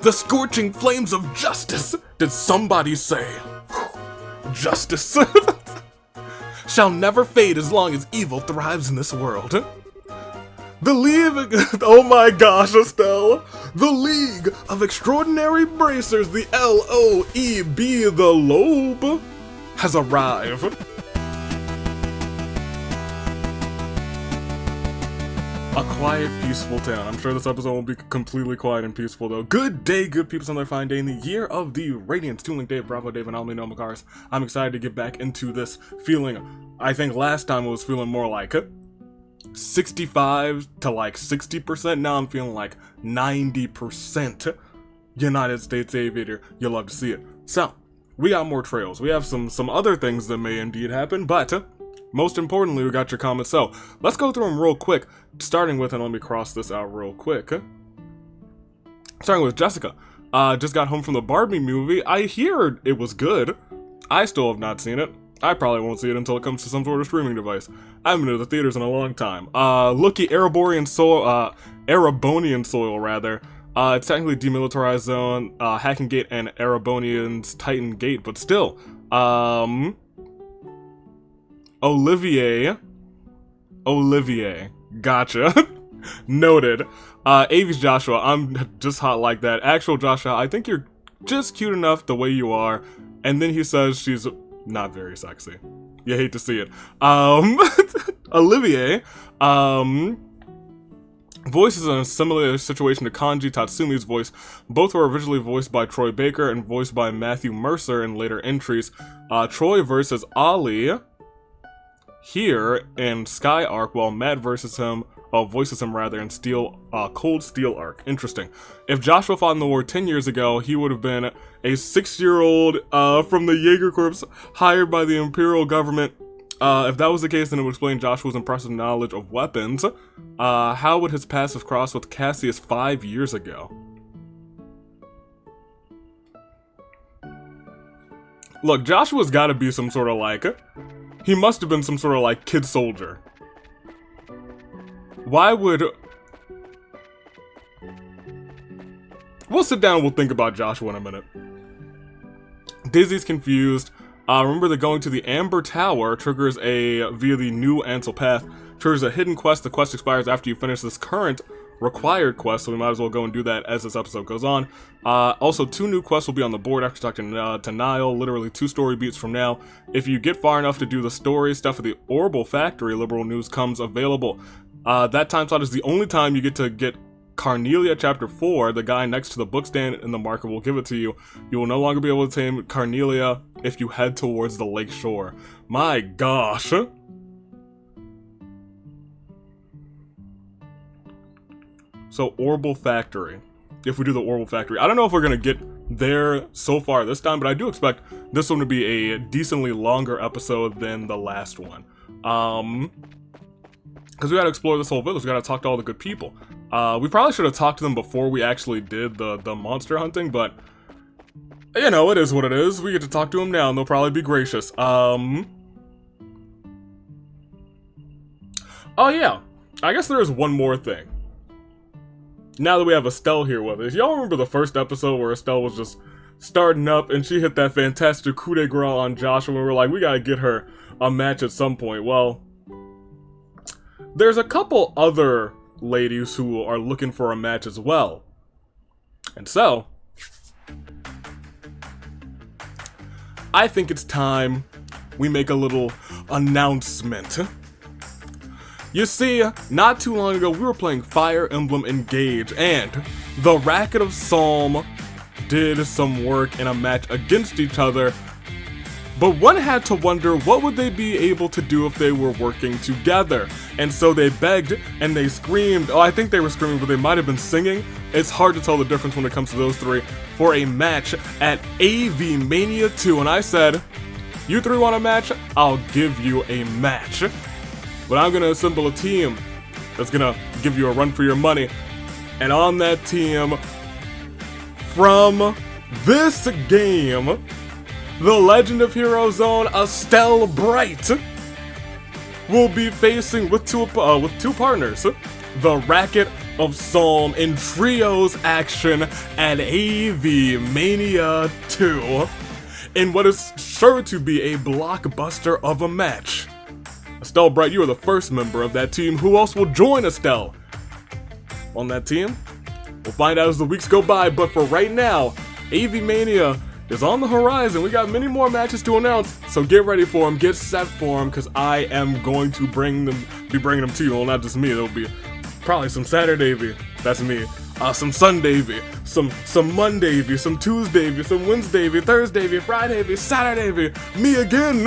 The scorching flames of justice, did somebody say? Justice shall never fade as long as evil thrives in this world. The League, oh my gosh, Estelle. The League of Extraordinary Bracers, the LOEB, the LOEB, has arrived. A quiet, peaceful town. I'm sure this episode won't be completely quiet and peaceful, though. Good day, good people, on their fine day in the year of the Radiance. Tooling Dave, Bravo Dave, and Almy Macars. I'm excited to get back into this feeling. I think last time I was feeling more like 65 to like 60%. Now I'm feeling like 90% United States Aviator. You'll love to see it. So, we got more trails. We have some other things that may indeed happen, but most importantly, we got your comments. So, let's go through them real quick. Starting with, and let me cross this out real quick. Starting with Jessica. Just got home from the Barbie movie. I hear it was good. I still have not seen it. I probably won't see it until it comes to some sort of streaming device. I haven't been to the theaters in a long time. Looky, Erebonian soil, rather. It's technically demilitarized zone, Hacking Gate and Erebonian's Titan Gate, but still. Olivier. Gotcha. Noted. Avi's Joshua. I'm just hot like that. Actual Joshua, I think you're just cute enough the way you are. And then he says she's not very sexy. You hate to see it. Olivier. Voices in a similar situation to Kanji Tatsumi's voice. Both were originally voiced by Troy Baker and voiced by Matthew Mercer in later entries. Troy versus Ali here in Sky Arc, while Matt voices him in Cold Steel Arc. Interesting. If Joshua fought in the war 10 years ago, he would have been a 6-year-old from the Jaeger Corps hired by the Imperial government. If that was the case, then it would explain Joshua's impressive knowledge of weapons. How would his passive cross with Cassius 5 years ago? Look, Joshua's gotta be some sort of like... He must have been some sort of like kid soldier. Why would... We'll sit down and we'll think about Joshua in a minute. Dizzy's confused. Remember that going to the Amber Tower triggers via the new Ansel path, triggers a hidden quest. The quest expires after you finish this current required quest, so we might as well go and do that as this episode goes on. Also, 2 new quests will be on the board after talking to Niall, literally 2 story beats from now. If you get far enough to do the story stuff at the Orbital Factory, Liberal News comes available. That time slot is the only time you get to get Carnelia Chapter 4, the guy next to the book stand in the market will give it to you. You will no longer be able to tame Carnelia if you head towards the lake shore. My gosh. So, Orbital Factory. If we do the Orbital Factory. I don't know if we're going to get there so far this time, but I do expect this one to be a decently longer episode than the last one. Because we got to explore this whole village. We got to talk to all the good people. We probably should have talked to them before we actually did the monster hunting, but... You know, it is what it is. We get to talk to them now, and they'll probably be gracious. Oh, yeah. I guess there is one more thing. Now that we have Estelle here with us, y'all remember the first episode where Estelle was just starting up and she hit that fantastic coup de grace on Joshua and we were like, we gotta get her a match at some point. Well, there's a couple other ladies who are looking for a match as well. And so, I think it's time we make a little announcement. You see, not too long ago, we were playing Fire Emblem Engage, and the Racket of Psalm did some work in a match against each other, but one had to wonder what would they be able to do if they were working together, and so they begged and they screamed. Oh, I think they were screaming, but they might have been singing. It's hard to tell the difference when it comes to those three, for a match at AV Mania 2, and I said, you 3 want a match? I'll give you a match. But I'm gonna assemble a team that's gonna give you a run for your money. And on that team, from this game, the Legend of Heroes Zone, Estelle Bright will be facing with two partners, the Racket of Psalm in trios action at AV Mania 2 in what is sure to be a blockbuster of a match. Estelle Bright, you are the first member of that team. Who else will join Estelle on that team? We'll find out as the weeks go by, but for right now, AV Mania is on the horizon. We got many more matches to announce, so get ready for them, get set for them, because I am going to be bringing them to you. Well, not just me, there'll be probably some Saturday V, that's me, some Sunday V, some Monday V, some Tuesday V, some Wednesday V, Thursday V, Friday V, Saturday V, me again,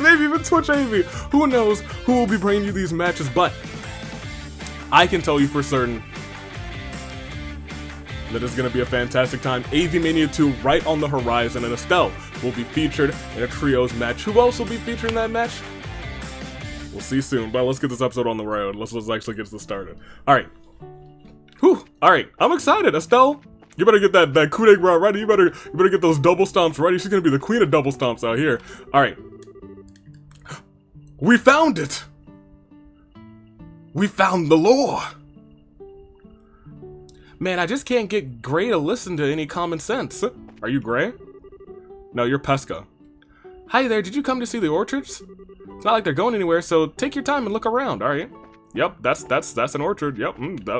maybe even Twitch AV. Who knows who will be bringing you these matches, but I can tell you for certain that it's going to be a fantastic time. AV Mania 2 right on the horizon, and Estelle will be featured in a trios match. Who else will be featured in that match? We'll see soon, but let's get this episode on the road. Let's actually get this started. Alright. Whew. Alright, I'm excited. Estelle, you better get that coup de grace ready. You better get those double stomps ready. She's going to be the queen of double stomps out here. Alright. We found it! We found the lore! Man, I just can't get Gray to listen to any common sense. Are you Gray? No, you're Pesca. Hi there, did you come to see the orchards? It's not like they're going anywhere, so take your time and look around, alright? Yep, that's an orchard. Yep,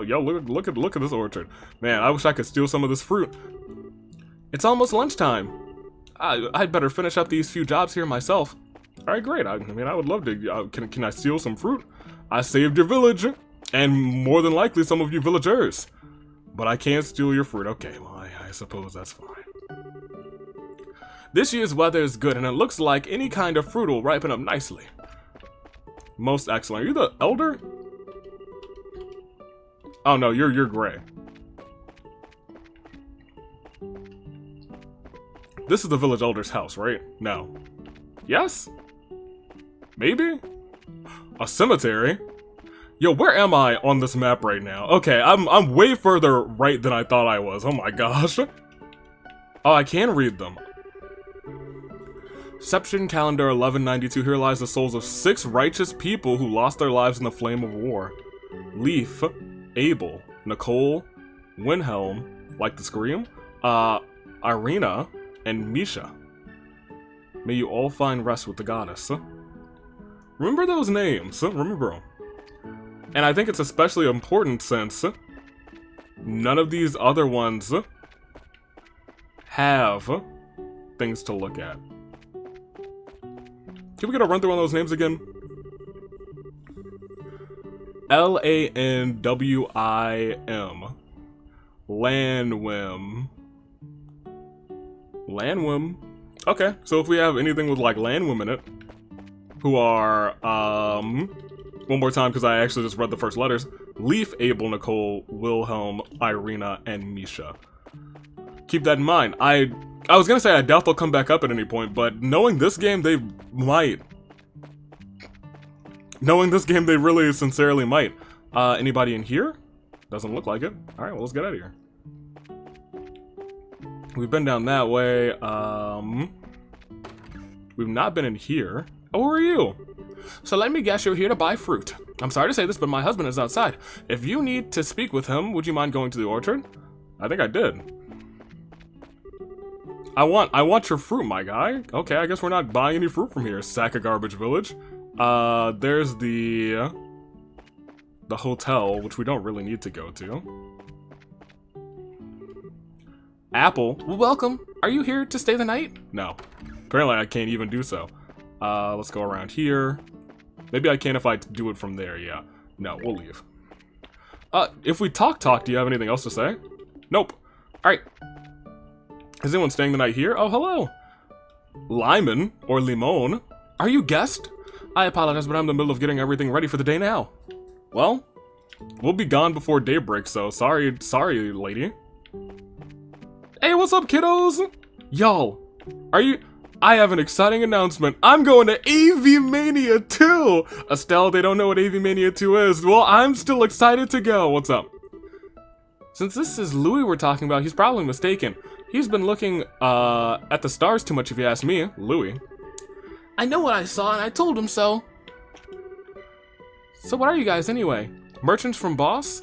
yo, look at this orchard. Man, I wish I could steal some of this fruit. It's almost lunchtime. I'd better finish up these few jobs here myself. Alright, great. I mean, I would love to. Can I steal some fruit? I saved your village, and more than likely some of you villagers. But I can't steal your fruit. Okay, well, I suppose that's fine. This year's weather is good, and it looks like any kind of fruit will ripen up nicely. Most excellent. Are you the elder? Oh no, you're Gray. This is the village elder's house, right? No. Yes? Maybe? A cemetery? Yo, where am I on this map right now? Okay, I'm way further right than I thought I was. Oh my gosh. Oh, I can read them. Seption calendar 1192. Here lies the souls of 6 righteous people who lost their lives in the flame of war. Leaf, Abel, Nicole, Wilhelm, like the scream, Irina, and Misha. May you all find rest with the goddess. Remember those names. Remember them. And I think it's especially important since none of these other ones have things to look at. Can we get a run through on those names again? Lanwim. Lanwim. Lanwim. Okay, so if we have anything with like Lanwim in it, who are, one more time because I actually just read the first letters. Leaf, Abel, Nicole, Wilhelm, Irina, and Misha. Keep that in mind. I was gonna say I doubt they'll come back up at any point, but knowing this game, they might. Knowing this game, they really sincerely might. Anybody in here? Doesn't look like it. Alright, well, let's get out of here. We've been down that way. We've not been in here. Oh, who are you? So let me guess you're here to buy fruit. I'm sorry to say this, but my husband is outside. If you need to speak with him, would you mind going to the orchard? I think I did. I want your fruit, my guy. Okay, I guess we're not buying any fruit from here, sack of garbage village. There's the hotel, which we don't really need to go to. Apple, well, welcome. Are you here to stay the night? No. Apparently I can't even do so. Let's go around here. Maybe I can if I do it from there, yeah. No, we'll leave. If we talk, do you have anything else to say? Nope. Alright. Is anyone staying the night here? Oh, hello. Lyman, or Limon. Are you guest? I apologize, but I'm in the middle of getting everything ready for the day now. Well, we'll be gone before daybreak, so sorry, lady. Hey, what's up, kiddos? Yo, I have an exciting announcement. I'm going to AV Mania 2! Estelle, they don't know what AV Mania 2 is. Well, I'm still excited to go. What's up? Since this is Louis we're talking about, he's probably mistaken. He's been looking, at the stars too much if you ask me. Louis. I know what I saw and I told him so. So what are you guys anyway? Merchants from Boss?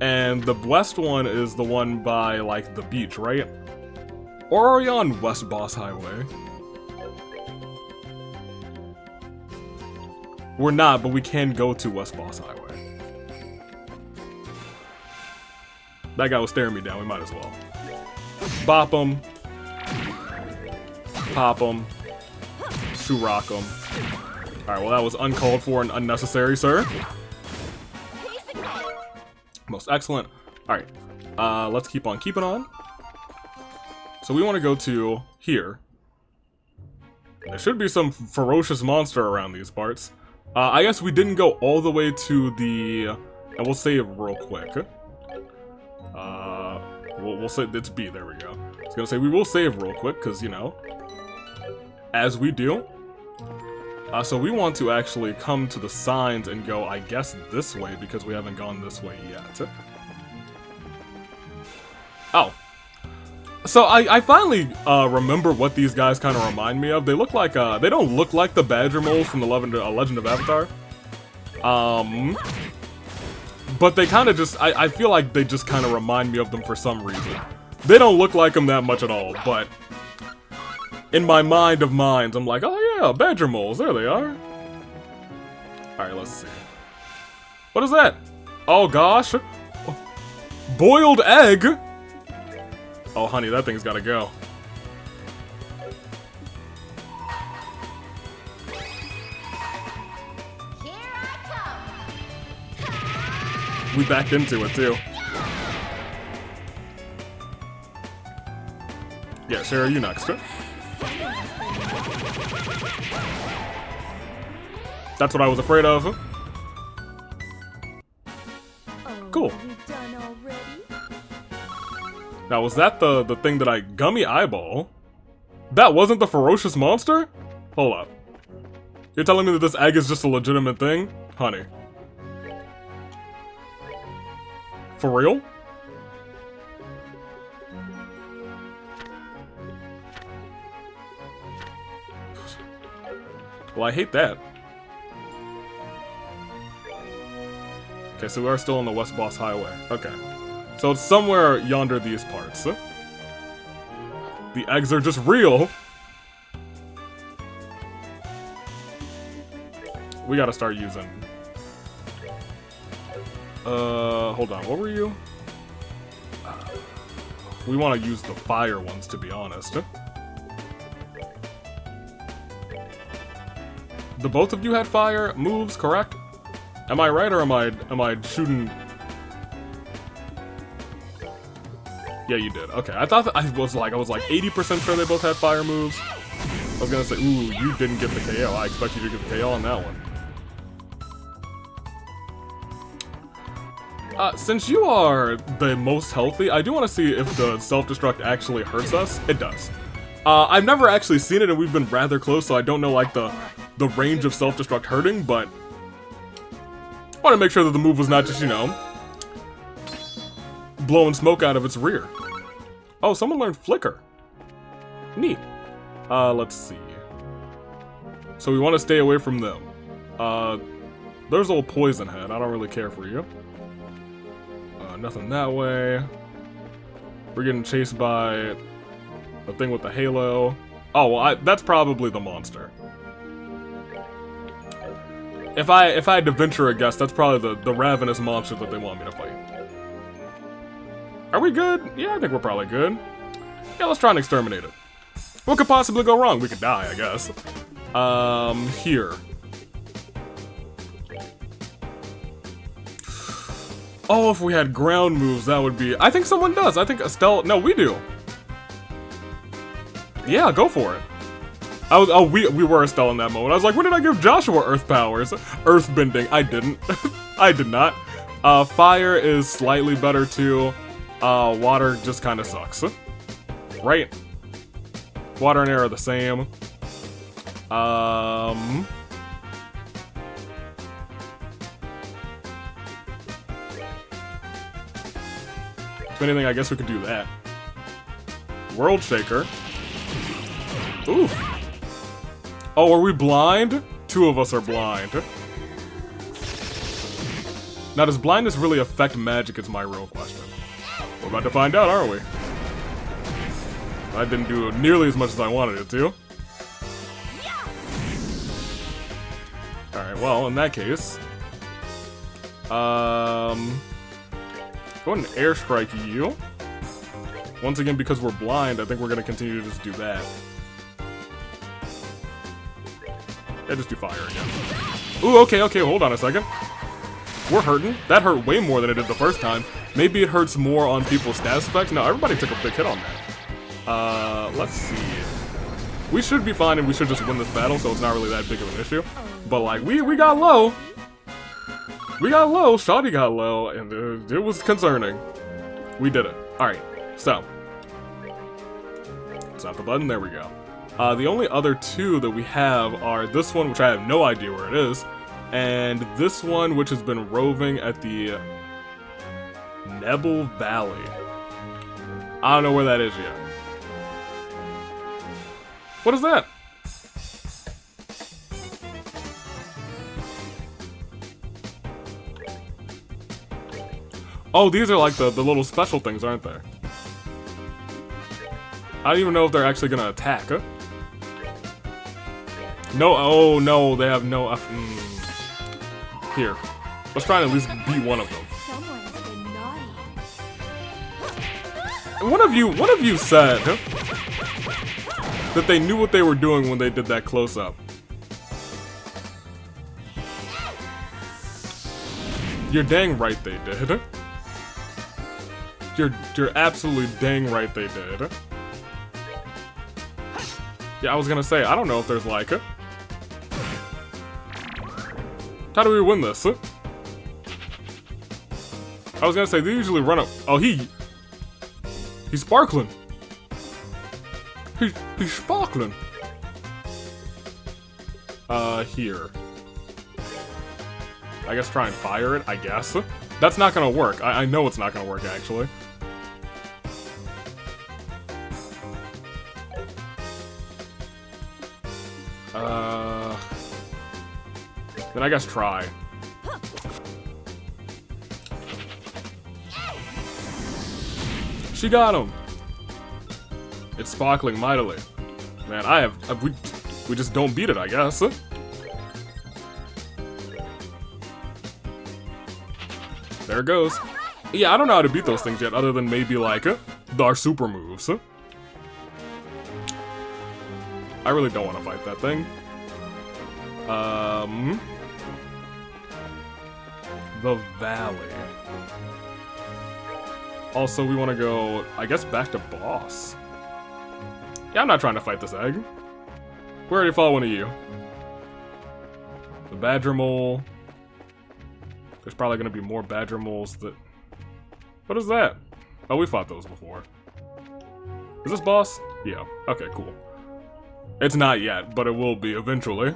And the west one is the one by, like, the beach, right? Or are we on West Boss Highway? We're not, but we can go to West Boss Highway. That guy was staring me down, we might as well. Bop him. Pop him. Shoe-rock him. Alright, well that was uncalled for and unnecessary, sir. Most excellent. Alright, let's keep on keeping on. So we want to go to here. There should be some ferocious monster around these parts. I guess we didn't go all the way to the... And we'll save real quick. We'll say it's B, there we go. I was gonna say we will save real quick, because, you know, as we do. So we want to actually come to the signs and go, I guess, this way, because we haven't gone this way yet. Oh. So I finally remember what these guys kind of remind me of. They look like, they don't look like the Badger Moles from the Legend of Avatar. But they kind of just, I feel like they just kind of remind me of them for some reason. They don't look like them that much at all, but in my mind of minds, I'm like, oh yeah, Badger Moles, there they are. Alright, let's see. What is that? Oh gosh. Boiled egg? Oh honey, that thing's gotta go. We backed into it too. Yeah, Sarah, you next. That's what I was afraid of. Cool. Now, was that the thing that I... Gummy eyeball? That wasn't the ferocious monster? Hold up. You're telling me that this egg is just a legitimate thing? Honey. For real? Well, I hate that. Okay, so we are still on the West Boss Highway. Okay. So it's somewhere yonder these parts. The eggs are just real. We gotta start using... hold on, what were you? We want to use the fire ones, to be honest. The both of you had fire moves, correct? Am I right, or am I shooting? Yeah, you did. Okay, I thought that I was like 80% sure they both had fire moves. I was gonna say, ooh, you didn't get the KO. I expect you to get the KO on that one. Since you are the most healthy, I do want to see if the self-destruct actually hurts us. It does. I've never actually seen it, and we've been rather close, so I don't know, like, the range of self-destruct hurting, but I want to make sure that the move was not just, you know, blowing smoke out of its rear. Oh, someone learned Flicker. Neat. Let's see. So we want to stay away from them. There's old Poison Head. I don't really care for you. Nothing that way. We're getting chased by the thing with the halo. Oh, well, that's probably the monster. If I had to venture a guess, that's probably the ravenous monster that they want me to fight. Are we good? Yeah, I think we're probably good. Yeah, let's try and exterminate it. What could possibly go wrong? We could die, I guess. Here. Oh, if we had ground moves, that would be... I think someone does. I think Estelle... No, we do. Yeah, go for it. We were Estelle in that moment. I was like, when did I give Joshua earth powers? Earth bending. I didn't. I did not. Fire is slightly better too. Water just kind of sucks. Right? Water and air are the same. If anything, I guess we could do that. World Shaker. Ooh. Oh, are we blind? Two of us are blind. Now, does blindness really affect magic is my real question. We're about to find out, aren't we? I didn't do nearly as much as I wanted it to. Alright, well, in that case... go ahead and air strike you. Once again, because we're blind, I think we're gonna continue to just do that. Yeah, just do fire again. Ooh, okay, hold on a second. We're hurting. That hurt way more than it did the first time. Maybe it hurts more on people's status effects. No, everybody took a big hit on that. Let's see. We should be fine and we should just win this battle, so it's not really that big of an issue. But like, we got low. We got low, Shawty got low, and it was concerning. We did it. Alright, so. Stop the button, there we go. The only other two that we have are this one, which I have no idea where it is, and this one, which has been roving at the Nebel Valley. I don't know where that is yet. What is that? Oh, these are like the little special things, aren't they? I don't even know if they're actually gonna attack, huh? No, oh no, they have no... Here, let's try and at least beat one of them. One of you said that they knew what they were doing when they did that close-up. You're dang right they did. You're absolutely dang right they did. Yeah, I was gonna say, I don't know if there's like it. How do we win this? I was gonna say, they usually run up. Oh, he's sparkling. He's sparkling. Here. I guess try and fire it, I guess. That's not gonna work. I know it's not gonna work, actually. Then I guess try. She got him! It's sparkling mightily. Man, we just don't beat it, I guess. There it goes. Yeah, I don't know how to beat those things yet, other than maybe like our super moves. I really don't want to fight that thing. The valley. Also, we want to go, I guess, back to boss. Yeah, I'm not trying to fight this egg. We already fought one of you. The badger mole. There's probably going to be more badger moles that... What is that? Oh, we fought those before. Is this boss? Yeah. Okay, cool. It's not yet, but it will be eventually.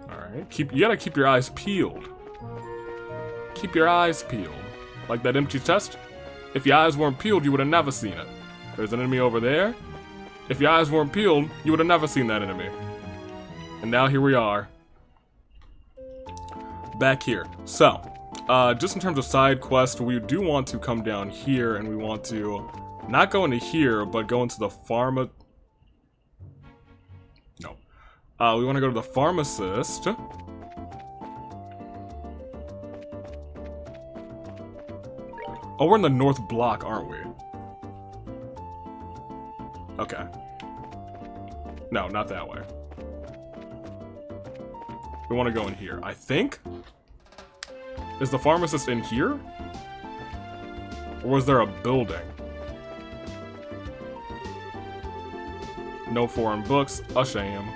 Alright, you gotta keep your eyes peeled. Keep your eyes peeled. Like that empty chest? If your eyes weren't peeled, you would have never seen it. There's an enemy over there. If your eyes weren't peeled, you would have never seen that enemy. And now here we are. Back here. So, just in terms of side quest, we do want to come down here and we want to not go into here, but go into the pharma... No. We want to go to the pharmacist. Oh, we're in the north block, aren't we? Okay. No, not that way. We want to go in here, I think? Is the pharmacist in here? Or was there a building? No foreign books, a shame.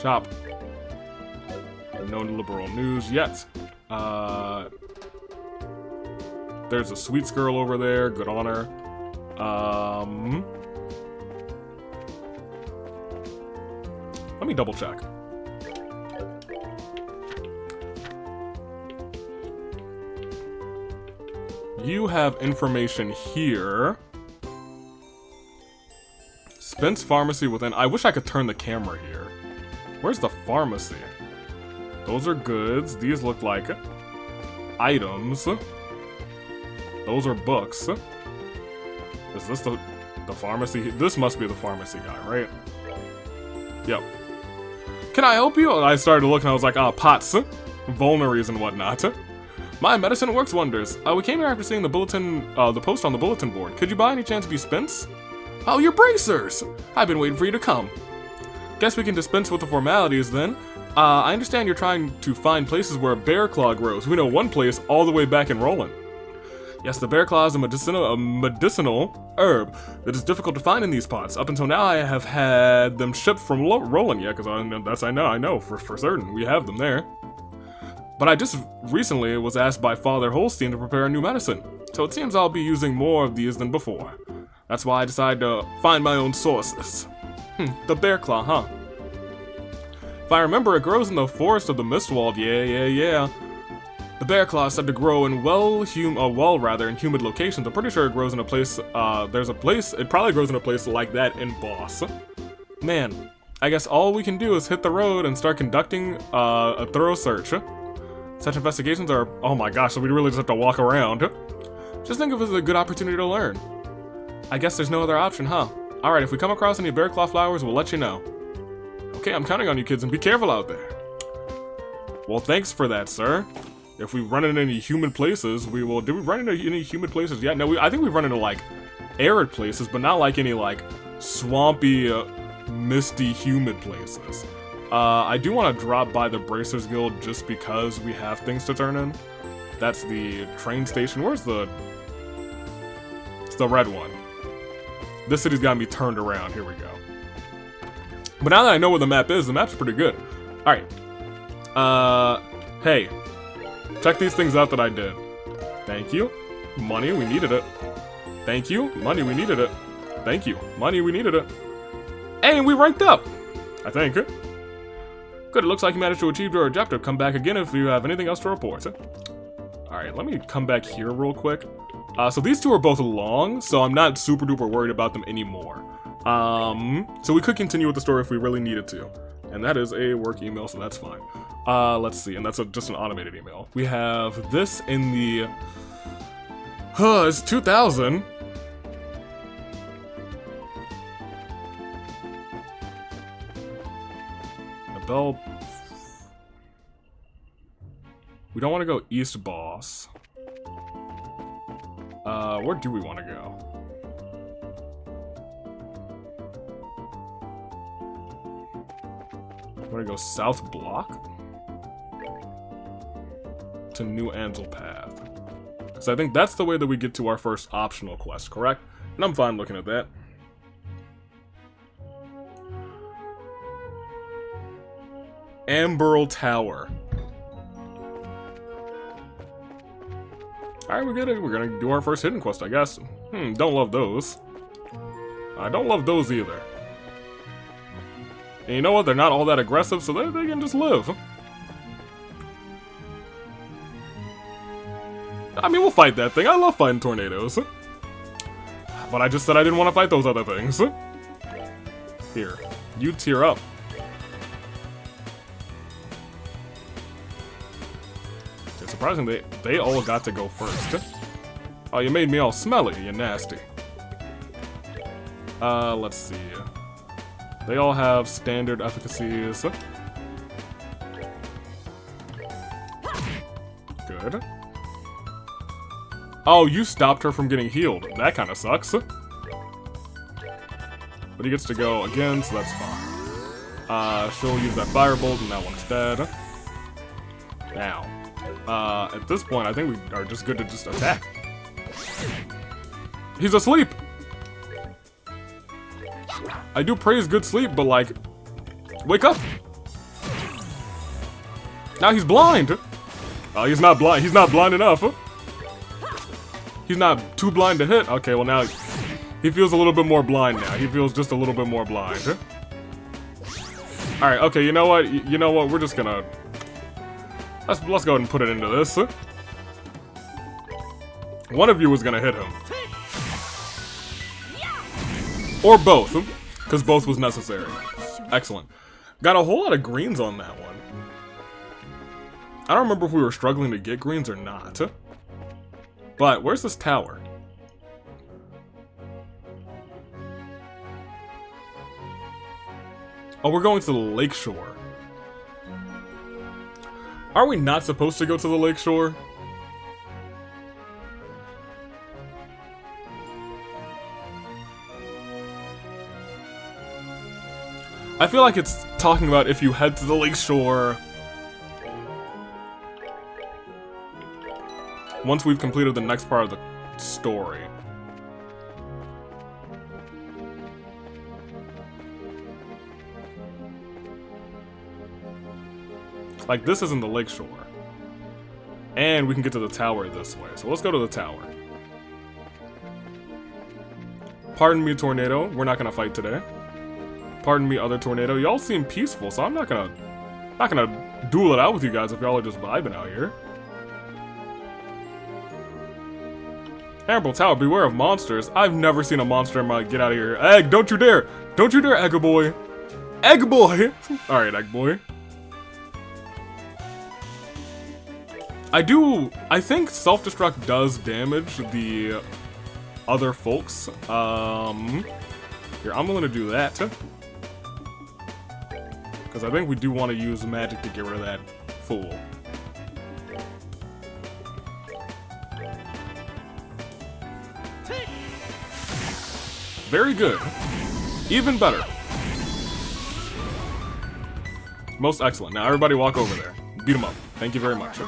Shop. No liberal news yet. There's a sweets girl over there, good on her. Let me double check. You have information here. Spence Pharmacy within. I wish I could turn the camera here. Where's the pharmacy? Those are goods. These look like items. Those are books. Is this the pharmacy? This must be the pharmacy guy, right? Yep. Can I help you? I started to look and I was like, pots, vulnerries and whatnot. My medicine works wonders. We came here after seeing the bulletin, the post on the bulletin board. Could you by any chance be Spence? Oh, you're bracers! I've been waiting for you to come. Guess we can dispense with the formalities then. I understand you're trying to find places where a bear claw grows. We know one place all the way back in Roland. Yes, the bear claw is a medicinal herb that is difficult to find in these pots. Up until now, I have had them shipped from Roland. Yeah, because I know for certain. We have them there. But I just recently was asked by Father Holstein to prepare a new medicine. So it seems I'll be using more of these than before. That's why I decided to find my own sources. The bear claw, huh? If I remember, it grows in the forest of the Mistwald. Yeah. The bear claw is said to grow in in humid locations. I'm pretty sure it grows in a place, it probably grows in a place like that in Boss. Man, I guess all we can do is hit the road and start conducting a thorough search. Such investigations are, oh my gosh, so we really just have to walk around. Just think of it as a good opportunity to learn. I guess there's no other option, huh? Alright, if we come across any bear claw flowers, we'll let you know. Okay, I'm counting on you kids, and be careful out there. Well, thanks for that, sir. If we run into any humid places, we will. Did we run into any humid places yet? No, I think we've run into, like, arid places, but not, like, any, like, swampy, misty, humid places. I do want to drop by the Bracers Guild just because we have things to turn in. That's the train station. Where's the... It's the red one. This city's got me turned around. Here we go. But now that I know where the map is, the map's pretty good. Alright. Hey. Check these things out that I did. Thank you. Money, we needed it. Thank you. Money, we needed it. Thank you. Money, we needed it. Hey, and we ranked up! I think. Good, it looks like you managed to achieve your objective. Come back again if you have anything else to report. Alright, let me come back here real quick. So these two are both long, so I'm not super duper worried about them anymore. So we could continue with the story if we really needed to. And that is a work email, so that's fine. Let's see, and that's just an automated email. We have this in the... it's 2000. The bell... We don't want to go east, boss. Where do we want to go? Want to go south block? To New Ansel Path. Because I think that's the way that we get to our first optional quest, correct? And I'm fine looking at that. Amberl Tower. Alright, we get it. We're gonna do our first hidden quest, I guess. Don't love those. I don't love those either. And you know what? They're not all that aggressive, so they can just live. I mean, we'll fight that thing. I love fighting tornadoes. But I just said I didn't want to fight those other things. Here, you tear up. Okay, surprisingly, they all got to go first. Oh, you made me all smelly, you nasty. Let's see. They all have standard efficacies. Good. Oh, you stopped her from getting healed. That kind of sucks. But he gets to go again, so that's fine. She'll use that firebolt, and that one's dead. Now, at this point, I think we are just good to just attack. He's asleep! I do praise good sleep, but like, wake up! Now he's blind! Oh, he's not blind. He's not blind enough. He's not too blind to hit. Okay, well now he feels a little bit more blind now. He feels just a little bit more blind. All right. Okay. You know what? You know what? We're just gonna let's go ahead and put it into this. One of you was gonna hit him, or both. because both was necessary. Excellent. Got a whole lot of greens on that one. I don't remember if we were struggling to get greens or not. But where's this tower? Oh, we're going to the lakeshore. Are we not supposed to go to the lakeshore? I feel like it's talking about if you head to the lakeshore once we've completed the next part of the story. Like, this isn't the lakeshore. And we can get to the tower this way, so let's go to the tower. Pardon me, Tornado, we're not gonna fight today. Pardon me, other Tornado, y'all seem peaceful, so I'm not gonna duel it out with you guys if y'all are just vibing out here. Amberl Tower, beware of monsters. I've never seen a monster in my life. Get out of here. Egg, don't you dare! Don't you dare, Egg Boy! Egg Boy! Alright, Egg Boy. I think self-destruct does damage the other folks. Here, I'm willing to do that. Because I think we do want to use magic to get rid of that fool. Very good. Even better. Most excellent. Now everybody walk over there. Beat him up. Thank you very much.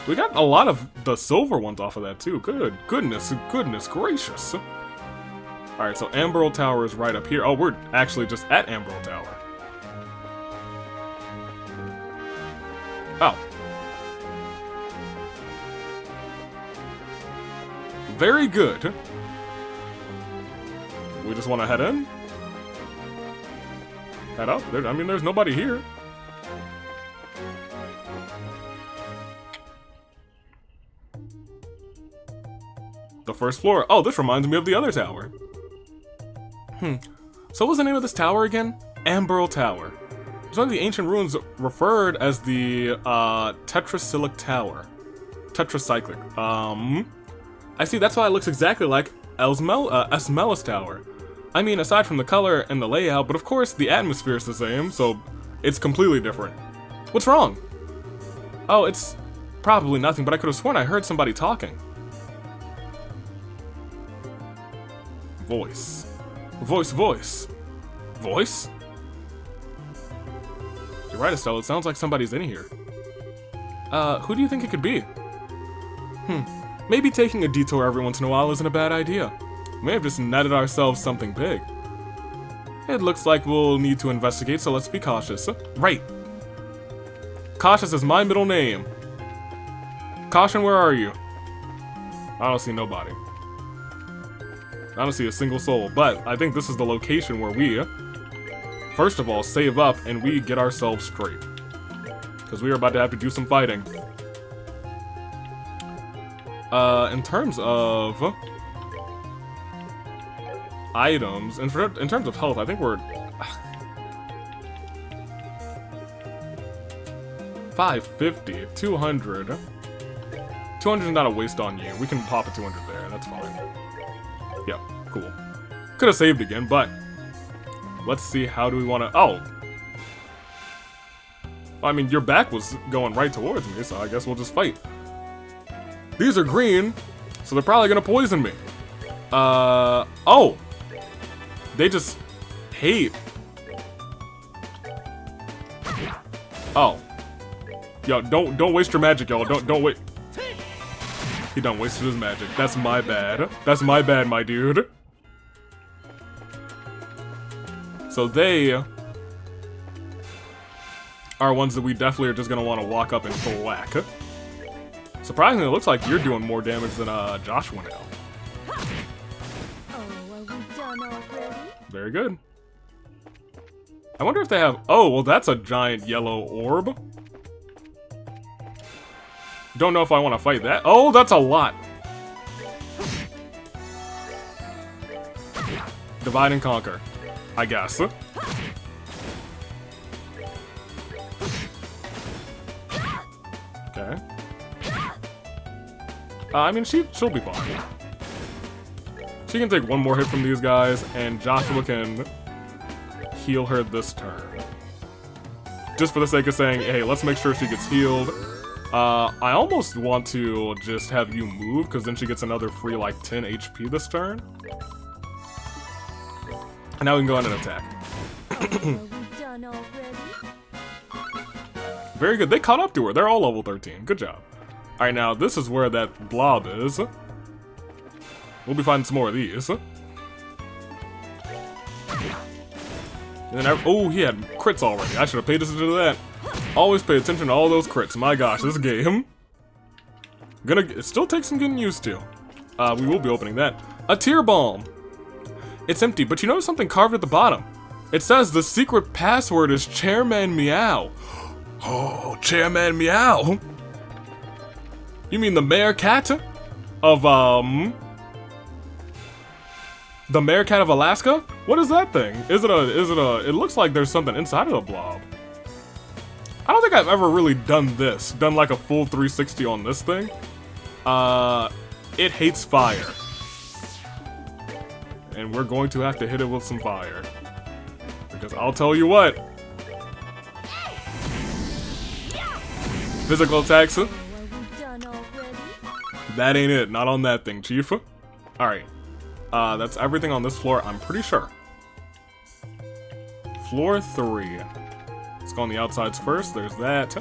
We got a lot of the silver ones off of that too. Goodness gracious. Alright, so Amberl Tower is right up here. Oh, we're actually just at Amberl Tower. Oh. Very good. We just want to head in? Head up? I mean, there's nobody here. The first floor. Oh, this reminds me of the other tower. So what's the name of this tower again? Amberl Tower. It's one of the ancient ruins referred as the Tetracyclic Tower. Tetracyclic. I see, that's why it looks exactly like Esmelis Tower. I mean, aside from the color and the layout, but of course the atmosphere is the same, so it's completely different. What's wrong? Oh, it's probably nothing, but I could have sworn I heard somebody talking. Voice. Voice. Voice? You're right, Estelle, it sounds like somebody's in here. Who do you think it could be? Maybe taking a detour every once in a while isn't a bad idea. We may have just netted ourselves something big. It looks like we'll need to investigate, so let's be cautious. Right! Cautious is my middle name. Caution, where are you? I don't see nobody. I don't see a single soul, but I think this is the location where we, first of all, save up and we get ourselves straight. Because we are about to have to do some fighting. In terms of items, in terms of health, I think we're 550, 200. 200 is not a waste on you. We can pop a 200 there, that's fine. Yeah, cool. Could have saved again, but let's see, how do we want to... Oh! I mean, your back was going right towards me, so I guess we'll just fight. These are green, so they're probably gonna poison me. Oh! They just hate. Oh. Yo, don't waste your magic, y'all. Don't wait. He done wasted his magic. That's my bad. That's my bad, my dude. So they are ones that we definitely are just gonna want to walk up and whack. Surprisingly, it looks like you're doing more damage than Joshua now. Very good. I wonder if they have... Oh, well, that's a giant yellow orb. Don't know if I want to fight that. Oh, that's a lot. Divide and conquer, I guess. Okay. I mean, she'll be fine. She can take one more hit from these guys, and Joshua can heal her this turn. Just for the sake of saying, hey, let's make sure she gets healed. I almost want to just have you move, because then she gets another free, like, 10 HP this turn. And now we can go on and attack. Very good. They caught up to her. They're all level 13. Good job. Alright, now this is where that blob is. We'll be finding some more of these. And then oh, he had crits already. I should have paid attention to that. Always pay attention to all those crits. My gosh, this game. It still takes some getting used to. We will be opening that. A tear balm. It's empty, but you notice something carved at the bottom. It says the secret password is Chairman Meow. Oh, Chairman Meow. You mean the Mayor Cat of, the Mayor Cat of Alaska? What is that thing? It looks like there's something inside of the blob. I don't think I've ever really done this. Done like a full 360 on this thing. It hates fire. And we're going to have to hit it with some fire. Because I'll tell you what. Physical attacks. That ain't it. Not on that thing, Chief. Alright. That's everything on this floor, I'm pretty sure. Floor 3. Let's go on the outsides first. There's that.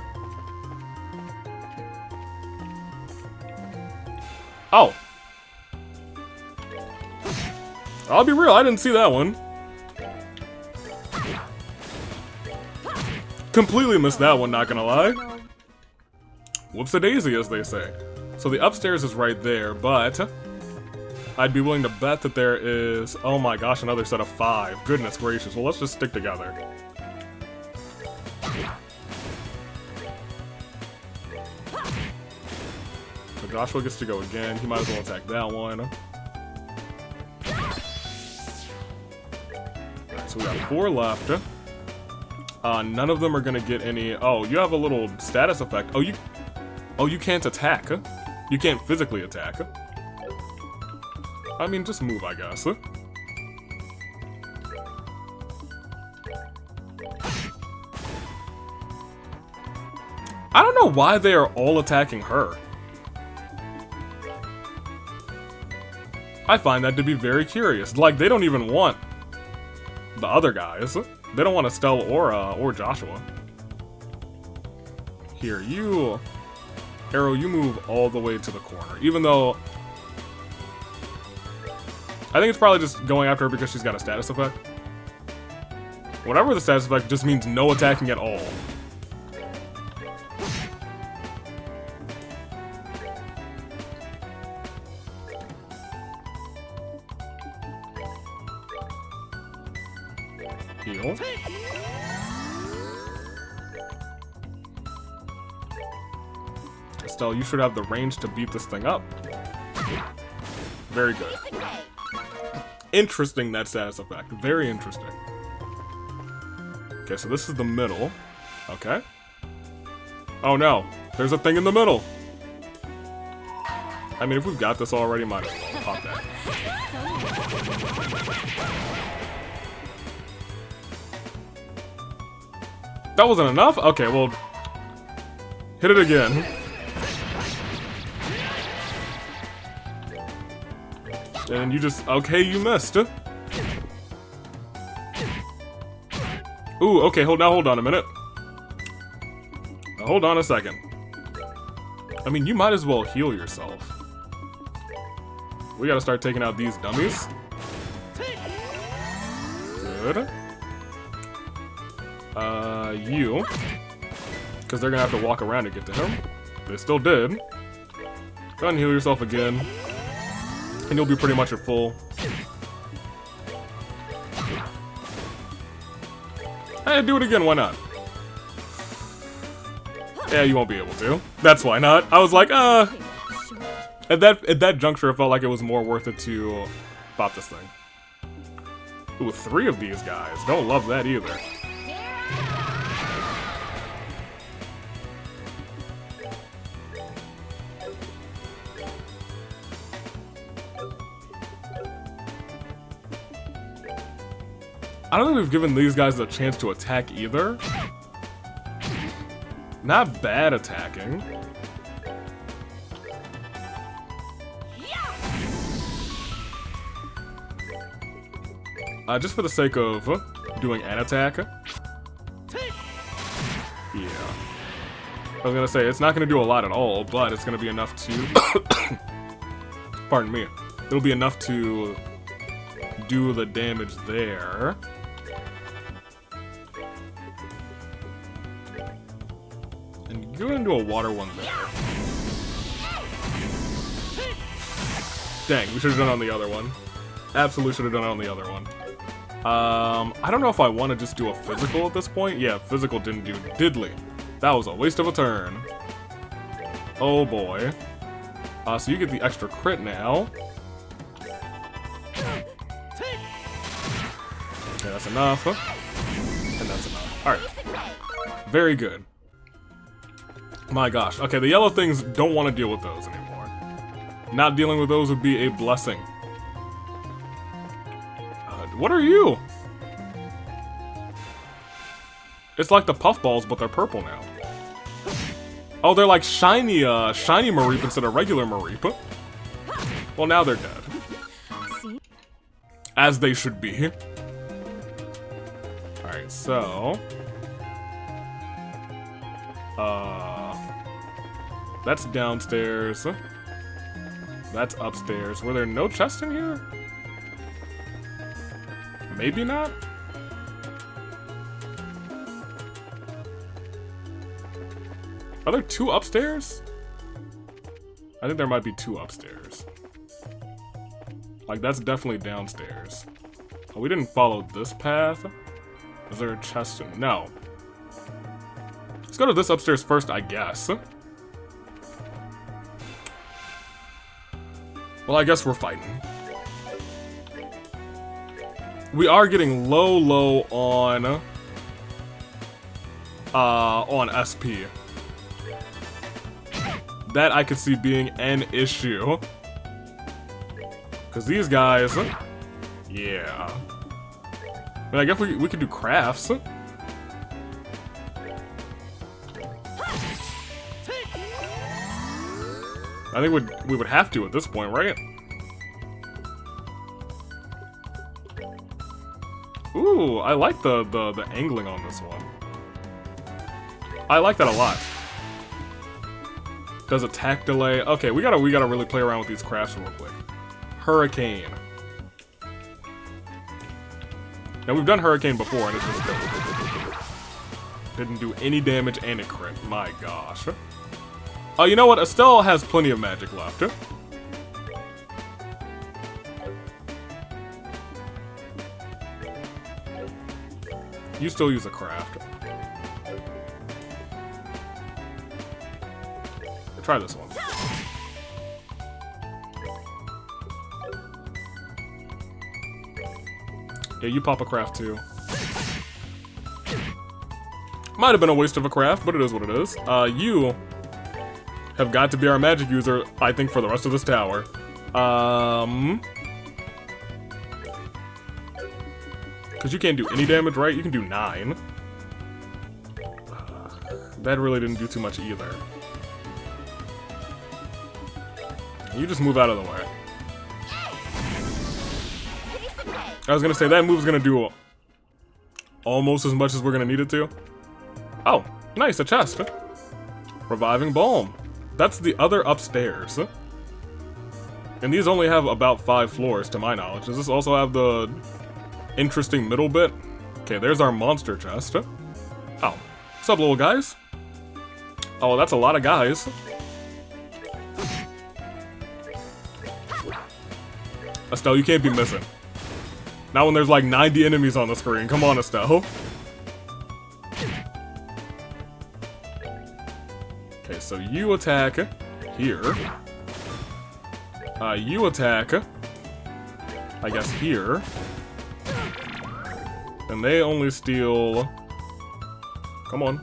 Oh. I'll be real, I didn't see that one. Completely missed that one, not gonna lie. Whoops-a-daisy, as they say. So the upstairs is right there, but I'd be willing to bet that there is, oh my gosh, another set of 5. Goodness gracious, well let's just stick together. So Joshua gets to go again, he might as well attack that one. So we got 4 left. None of them are gonna get any, oh, you have a little status effect. Oh, you can't attack. You can't physically attack. I mean, just move, I guess. I don't know why they are all attacking her. I find that to be very curious. Like, they don't even want the other guys. They don't want Estelle or Joshua. Here, you... Arrow, you move all the way to the corner. Even though... I think it's probably just going after her because she's got a status effect. Whatever the status effect just means no attacking at all. Heal. Estelle, you should have the range to beat this thing up. Very good. Interesting, that status effect. Very interesting. Okay, so this is the middle. Okay. Oh no, there's a thing in the middle. I mean, if we've got this already, might as well pop that. That wasn't enough? Okay, well, hit it again. And you just, okay, you missed. Ooh, okay, hold on a minute. Now, hold on a second. I mean, you might as well heal yourself. We gotta start taking out these dummies. Good. You. Because they're gonna have to walk around to get to him. They still did. Go ahead and heal yourself again. And you'll be pretty much at full. Hey, do it again, why not? Yeah, you won't be able to. That's why not. I was like, at that juncture, it felt like it was more worth it to pop this thing. Ooh, 3 of these guys. Don't love that either. I don't think we've given these guys a chance to attack either. Not bad attacking. Just for the sake of doing an attack. Yeah. I was gonna say, it's not gonna do a lot at all, but it's gonna be enough to... Pardon me. It'll be enough to do the damage there. And go ahead and do a water one there. Dang, we should have done it on the other one. Absolutely should have done it on the other one. I don't know if I want to just do a physical at this point. Yeah, physical didn't do diddly. That was a waste of a turn. Oh boy. So you get the extra crit now. Okay, that's enough. And that's enough. Alright. Very good. My gosh. Okay, the yellow things don't want to deal with those anymore. Not dealing with those would be a blessing. What are you? It's like the puffballs, but they're purple now. Oh, they're like shiny Mareep instead of regular Mareep. Well, now they're dead. As they should be. Alright, so... That's downstairs. That's upstairs. Were there no chests in here? Maybe not? Are there 2 upstairs? I think there might be 2 upstairs. Like, that's definitely downstairs. Oh, we didn't follow this path? Is there a chest in? No. Let's go to this upstairs first, I guess. Well, I guess we're fighting. We are getting low on SP. That I could see being an issue. Cause these guys, yeah. I mean, I guess we could do crafts. I think we would have to at this point, right? Ooh, I like the angling on this one. I like that a lot. Does attack delay? Okay, we gotta really play around with these crafts real quick. Hurricane. Now we've done Hurricane before and it just didn't do any damage and it crit. My gosh. Oh, you know what? Estelle has plenty of magic left. You still use a craft. Try this one. Yeah, you pop a craft too. Might have been a waste of a craft, but it is what it is. You have got to be our magic user, I think, for the rest of this tower. Because you can't do any damage, right? You can do 9. That really didn't do too much either. You just move out of the way. I was gonna say, that move's gonna do almost as much as we're gonna need it to. Oh, nice, a chest. Reviving Balm. That's the other upstairs. And these only have about 5 floors, to my knowledge. Does this also have the interesting middle bit? Okay, there's our monster chest. Oh, what's up, little guys? Oh, that's a lot of guys. Estelle, you can't be missing. Not when there's like 90 enemies on the screen. Come on, Estelle. Okay, so you attack here. You attack, I guess, here. And they only steal... Come on.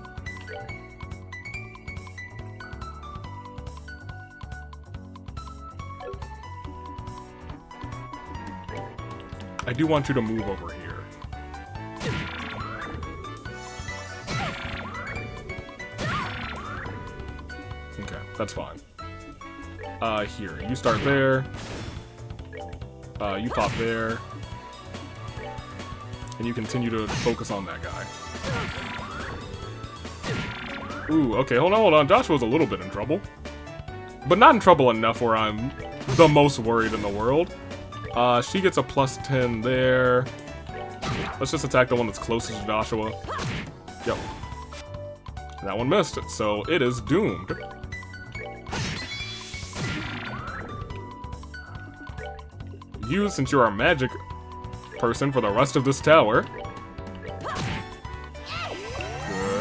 I do want you to move over here. Okay, that's fine. Here, you start there. You pop there. And you continue to focus on that guy. Ooh, okay, hold on. Joshua's a little bit in trouble. But not in trouble enough where I'm the most worried in the world. She gets a +10 there. Let's just attack the one that's closest to Joshua. Yep. That one missed, so it is doomed. You, since you're a magic person for the rest of this tower.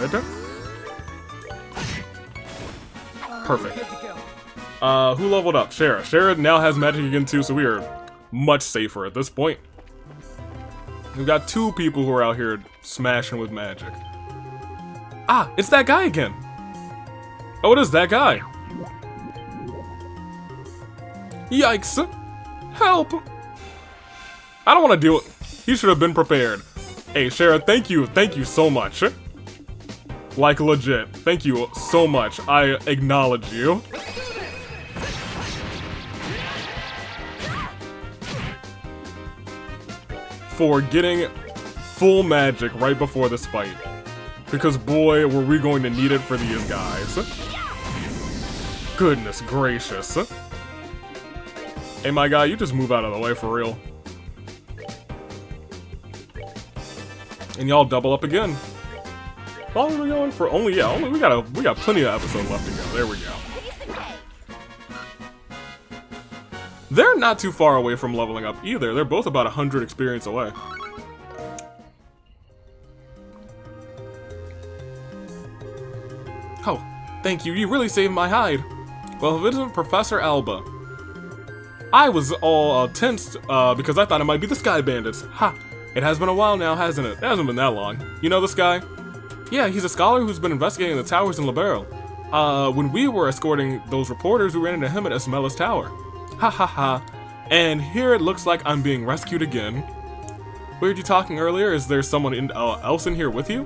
Good. Perfect. Who leveled up? Shara. Shara now has magic again too, so we are much safer at this point. We've got 2 people who are out here smashing with magic. Ah, it's that guy again. Oh, it is that guy. Yikes. Help. I don't want to deal with... He should have been prepared. Hey, Shara, thank you so much. Like, legit. Thank you so much. I acknowledge you. For getting full magic right before this fight. Because boy, were we going to need it for these guys. Goodness gracious. Hey, my guy, you just move out of the way for real. And y'all double up again. How long are we going for? We got plenty of episodes left to go. There we go. They're not too far away from leveling up either. They're both about 100 experience away. Oh, thank you. You really saved my hide. Well, if it isn't Professor Alba. I was all tensed because I thought it might be the Sky Bandits. Ha! It has been a while now, hasn't it? It hasn't been that long. You know this guy? Yeah, he's a scholar who's been investigating the towers in Libero. When we were escorting those reporters, we ran into him at Esmela's tower. Ha ha ha. And here it looks like I'm being rescued again. We heard you talking earlier. Is there someone else in here with you?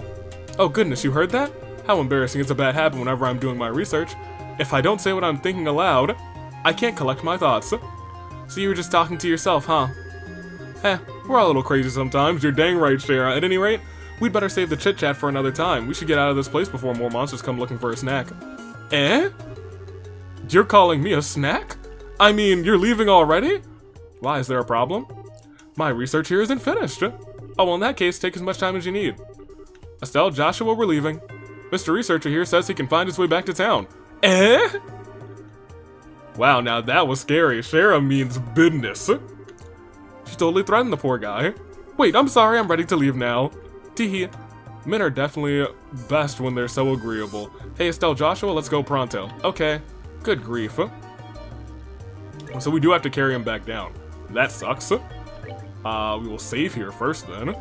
Oh goodness, you heard that? How embarrassing. It's a bad habit whenever I'm doing my research. If I don't say what I'm thinking aloud, I can't collect my thoughts. So you were just talking to yourself, huh? We're all a little crazy sometimes. You're dang right, Shara. At any rate, we'd better save the chit-chat for another time. We should get out of this place before more monsters come looking for a snack. Eh? You're calling me a snack? I mean, you're leaving already? Why, is there a problem? My research here isn't finished. Oh, well, in that case, take as much time as you need. Estelle, Joshua, we're leaving. Mr. Researcher here says he can find his way back to town. Eh? Wow, now that was scary. Shara means business. She totally threatened the poor guy. Wait, I'm sorry, I'm ready to leave now. Teehee. Men are definitely best when they're so agreeable. Hey, Estelle, Joshua, let's go pronto. Okay. Good grief. So we do have to carry him back down. That sucks. We will save here first then.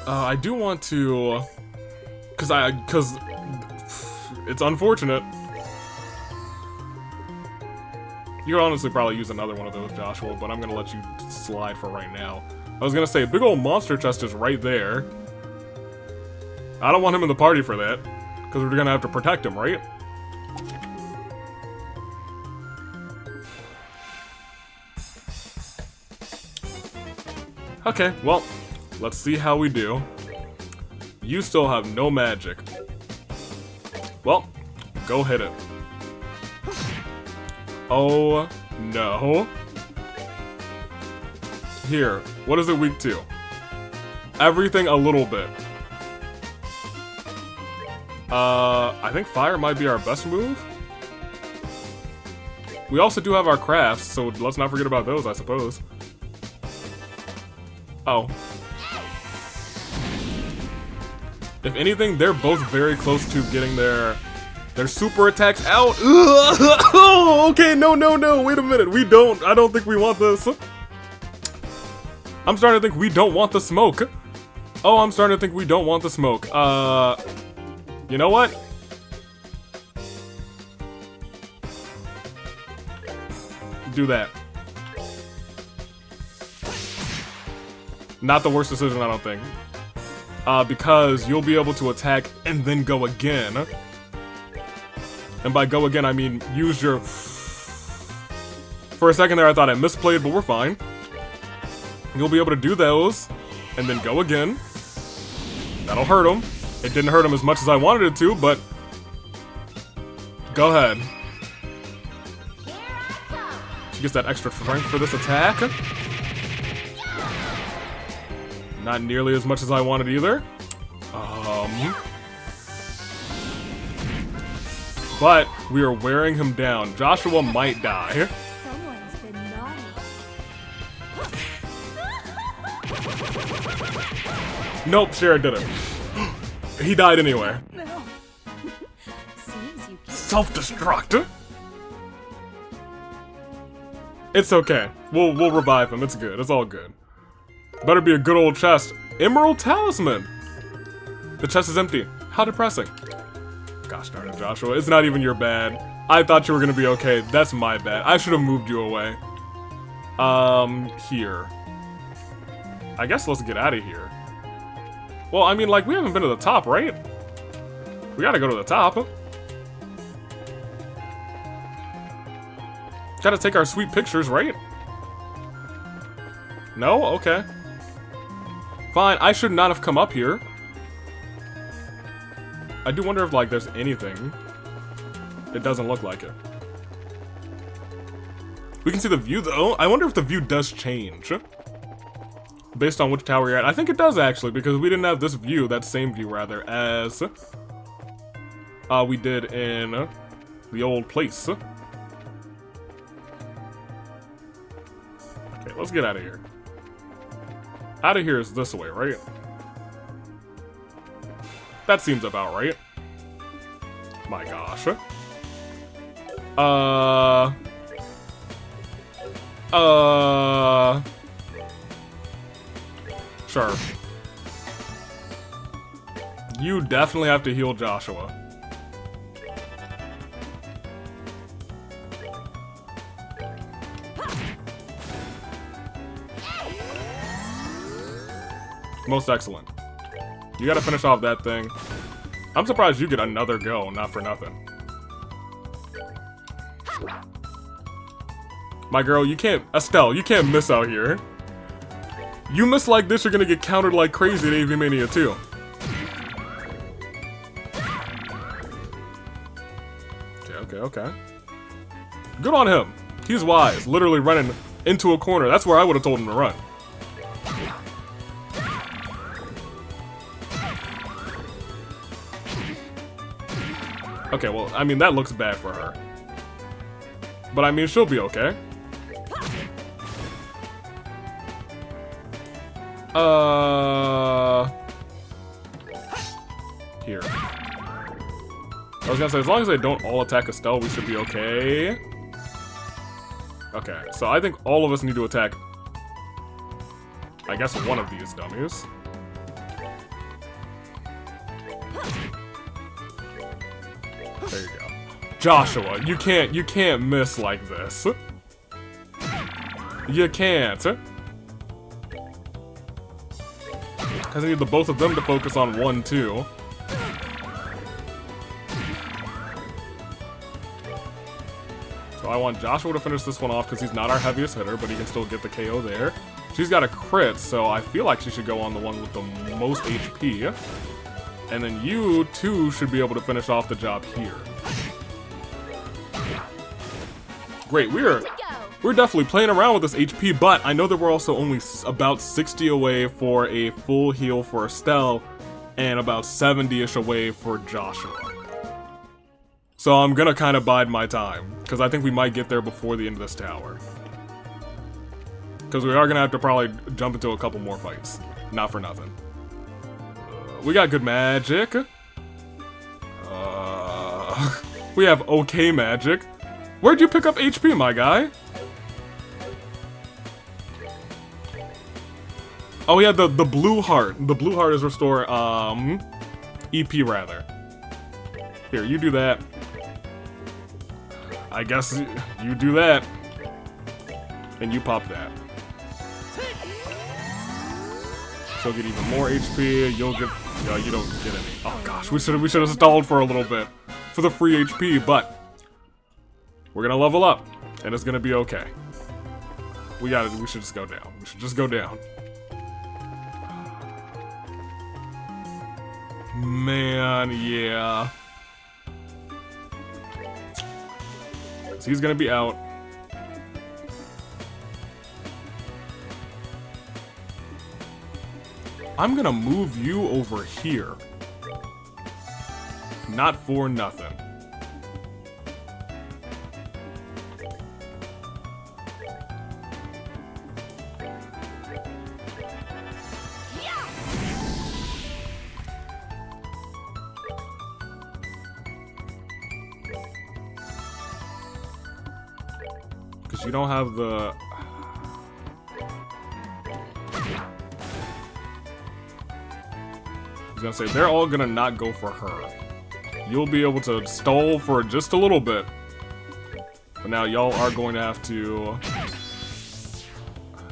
I do want to... Cause it's unfortunate. You could honestly probably use another one of those, Joshua, but I'm gonna let you slide for right now. I was gonna say, big old monster chest is right there. I don't want him in the party for that, because we're gonna have to protect him, right? Okay, well, let's see how we do. You still have no magic. Well, go hit it. Oh, no. Here, what is it weak to? Everything a little bit. I think fire might be our best move. We also do have our crafts, so let's not forget about those, I suppose. Oh. If anything, they're both very close to getting their Their super attacks out. Oh, okay, no, wait a minute. I don't think we want this. I'm starting to think we don't want the smoke. Oh, I'm starting to think we don't want the smoke. You know what? Do that. Not the worst decision, I don't think. Because you'll be able to attack and then go again. And by go again, I mean use your... For a second there, I thought I misplayed, but we're fine. You'll be able to do those, and then go again. That'll hurt him. It didn't hurt him as much as I wanted it to, but... Go ahead. She gets that extra strength for this attack. Not nearly as much as I wanted either. But we are wearing him down. Joshua might die. Someone's been naughty. Nope, Shara didn't. He died anyway. No. Seems you can. Self-destruct? It's okay. We'll revive him. It's good. It's all good. Better be a good old chest. Emerald Talisman! The chest is empty. How depressing. Gosh darn it, Joshua. It's not even your bad. I thought you were gonna be okay. That's my bad. I should have moved you away. Here. I guess let's get out of here. Well, I mean, like, we haven't been to the top, right? We gotta go to the top. Gotta take our sweet pictures, right? No? Okay. Fine, I should not have come up here. I do wonder if, like, there's anything. It doesn't look like it. We can see the view, though. I wonder if the view does change. Based on which tower you're at. I think it does, actually, because we didn't have this view, that same view, rather, as we did in the old place. Okay, let's get out of here. Out of here is this way, right? That seems about right. My gosh. Sure. You definitely have to heal Joshua. Most excellent. You gotta finish off that thing. I'm surprised you get another go, not for nothing. My girl, you can't... Estelle, you can't miss out here. You miss like this, you're gonna get countered like crazy at AV Mania 2. Okay. Good on him. He's wise. Literally running into a corner. That's where I would have told him to run. Okay, well, I mean, that looks bad for her. But I mean, she'll be okay. Here. I was gonna say, as long as they don't all attack Estelle, we should be okay. Okay, so I think all of us need to attack, I guess, one of these dummies. There you go. Joshua, you can't miss like this. You can't. Because I need the both of them to focus on one, too. So I want Joshua to finish this one off because he's not our heaviest hitter, but he can still get the KO there. She's got a crit, so I feel like she should go on the one with the most HP. And then you, too, should be able to finish off the job here. Great, we're definitely playing around with this HP, but I know that we're also only about 60 away for a full heal for Estelle, and about 70-ish away for Joshua. So I'm gonna kind of bide my time, because I think we might get there before the end of this tower. Because we are gonna have to probably jump into a couple more fights. Not for nothing. We got good magic. We have okay magic. Where'd you pick up HP, my guy? Oh yeah, the blue heart. The blue heart is restore EP rather. Here, you do that. I guess you do that. And you pop that. She'll get even more HP. You'll get you don't get any. Oh gosh, we should have stalled for a little bit for the free HP, but we're gonna level up and it's gonna be okay. We should just go down. We should just go down. Man, yeah. So he's gonna be out. I'm gonna move you over here. Not for nothing. Because you don't have the... I was gonna say, they're all gonna not go for her. You'll be able to stall for just a little bit. But now y'all are going to have to...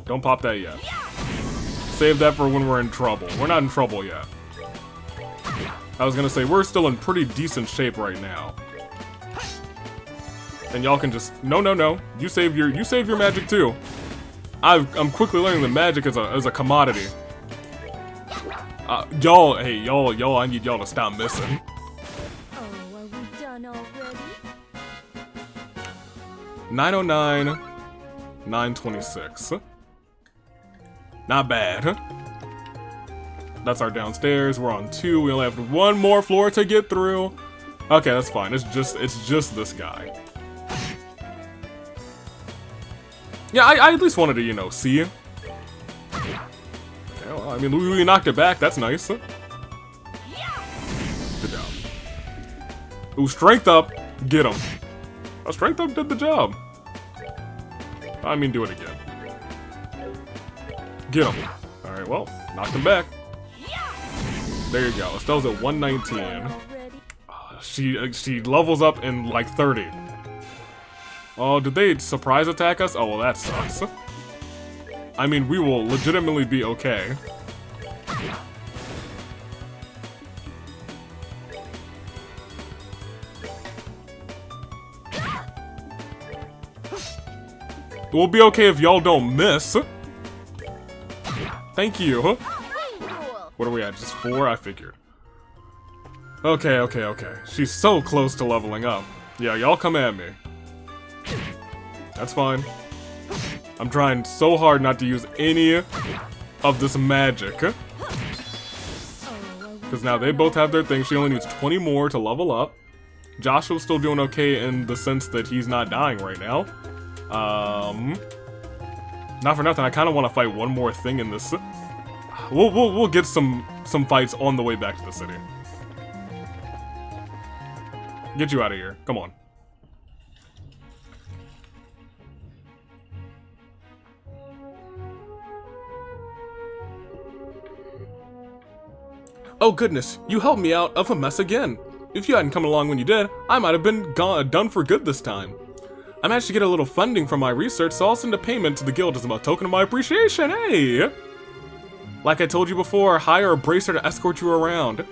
Don't pop that yet. Save that for when we're in trouble. We're not in trouble yet. I was gonna say, we're still in pretty decent shape right now. And y'all can just... No. You save your magic too. I'm quickly learning that magic is a commodity. Y'all, I need y'all to stop missing. Oh, are we done already? 909, 926. Not bad. That's our downstairs. We're on 2. We only have 1 more floor to get through. Okay, that's fine. It's just this guy. Yeah, I at least wanted to, you know, see. I mean, we knocked it back. That's nice. Good job. Ooh, strength up. Get him. Oh, strength up did the job. I mean, do it again. Get him. Alright, well, knocked him back. There you go. Estelle's at 119. She levels up in like 30. Oh, did they surprise attack us? Oh, well, that sucks. I mean, we will legitimately be okay. We'll be okay if y'all don't miss. Thank you. What are we at? Just 4? I figured. Okay. She's so close to leveling up. Yeah, y'all come at me. That's fine. I'm trying so hard not to use any of this magic. Because now they both have their thing. She only needs 20 more to level up. Joshua's still doing okay in the sense that he's not dying right now. Not for nothing, I kind of want to fight one more thing in this. We'll get some fights on the way back to the city. Get you out of here. Come on. Oh goodness, you helped me out of a mess again. If you hadn't come along when you did, I might have been done for good this time. I managed to get a little funding from my research, so I'll send a payment to the guild as a token of my appreciation, hey! Like I told you before, hire a bracer to escort you around.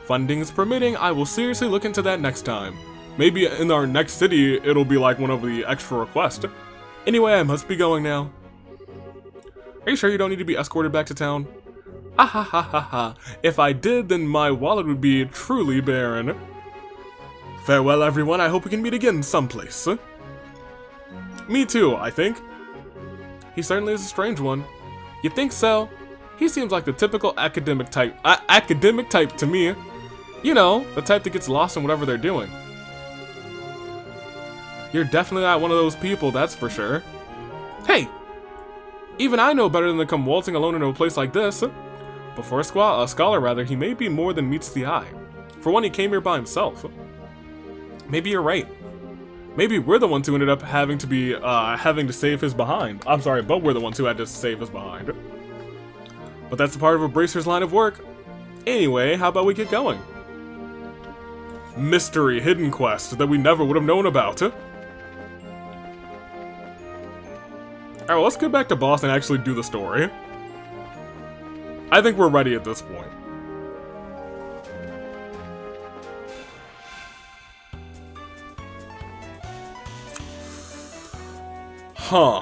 Funding's permitting, I will seriously look into that next time. Maybe in our next city, it'll be like one of the extra requests. Anyway, I must be going now. Are you sure you don't need to be escorted back to town? Ha. If I did, then my wallet would be truly barren. Farewell, everyone. I hope we can meet again someplace. Me too, I think. He certainly is a strange one. You think so? He seems like the typical academic type. Academic type to me. You know, the type that gets lost in whatever they're doing. You're definitely not one of those people, that's for sure. Hey! Even I know better than to come waltzing alone into a place like this. But for a scholar, he may be more than meets the eye. For one, he came here by himself. Maybe you're right. Maybe we're the ones who ended up having to save his behind. I'm sorry, but we're the ones who had to save his behind. But that's a part of a bracer's line of work. Anyway, how about we get going? Mystery hidden quest that we never would have known about. Alright, well, let's get back to boss and actually do the story. I think we're ready at this point. Huh.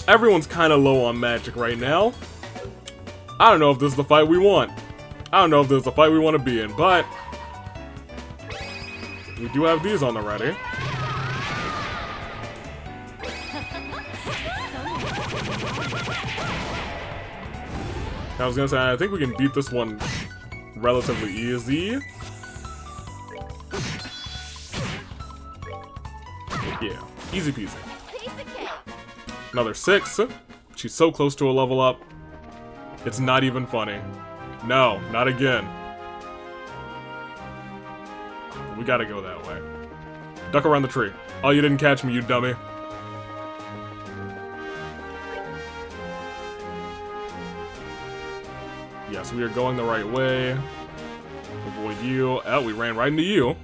Everyone's kind of low on magic right now. I don't know if this is the fight we want. I don't know if this is the fight we want to be in, but we do have these on the ready. I was gonna say, I think we can beat this one relatively easy. Yeah, easy peasy. Another 6. She's so close to a level up. It's not even funny. No, not again. We gotta go that way. Duck around the tree. Oh, you didn't catch me, you dummy. Yes, we are going the right way. Avoid you. Oh, we ran right into you.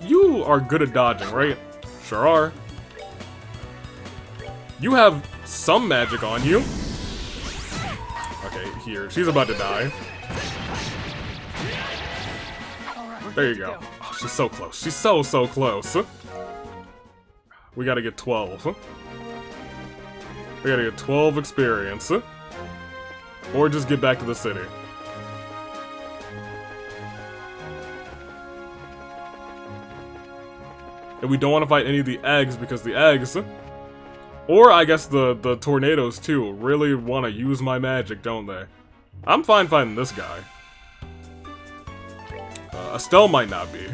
You are good at dodging, right? Sure are. You have some magic on you. Okay, here. She's about to die. There you go. Oh, she's so close. She's so close. We gotta get 12. We gotta get 12 experience. Or just get back to the city. And we don't want to fight any of the eggs because the eggs, or I guess the tornadoes too, really want to use my magic, don't they? I'm fine fighting this guy. Estelle might not be.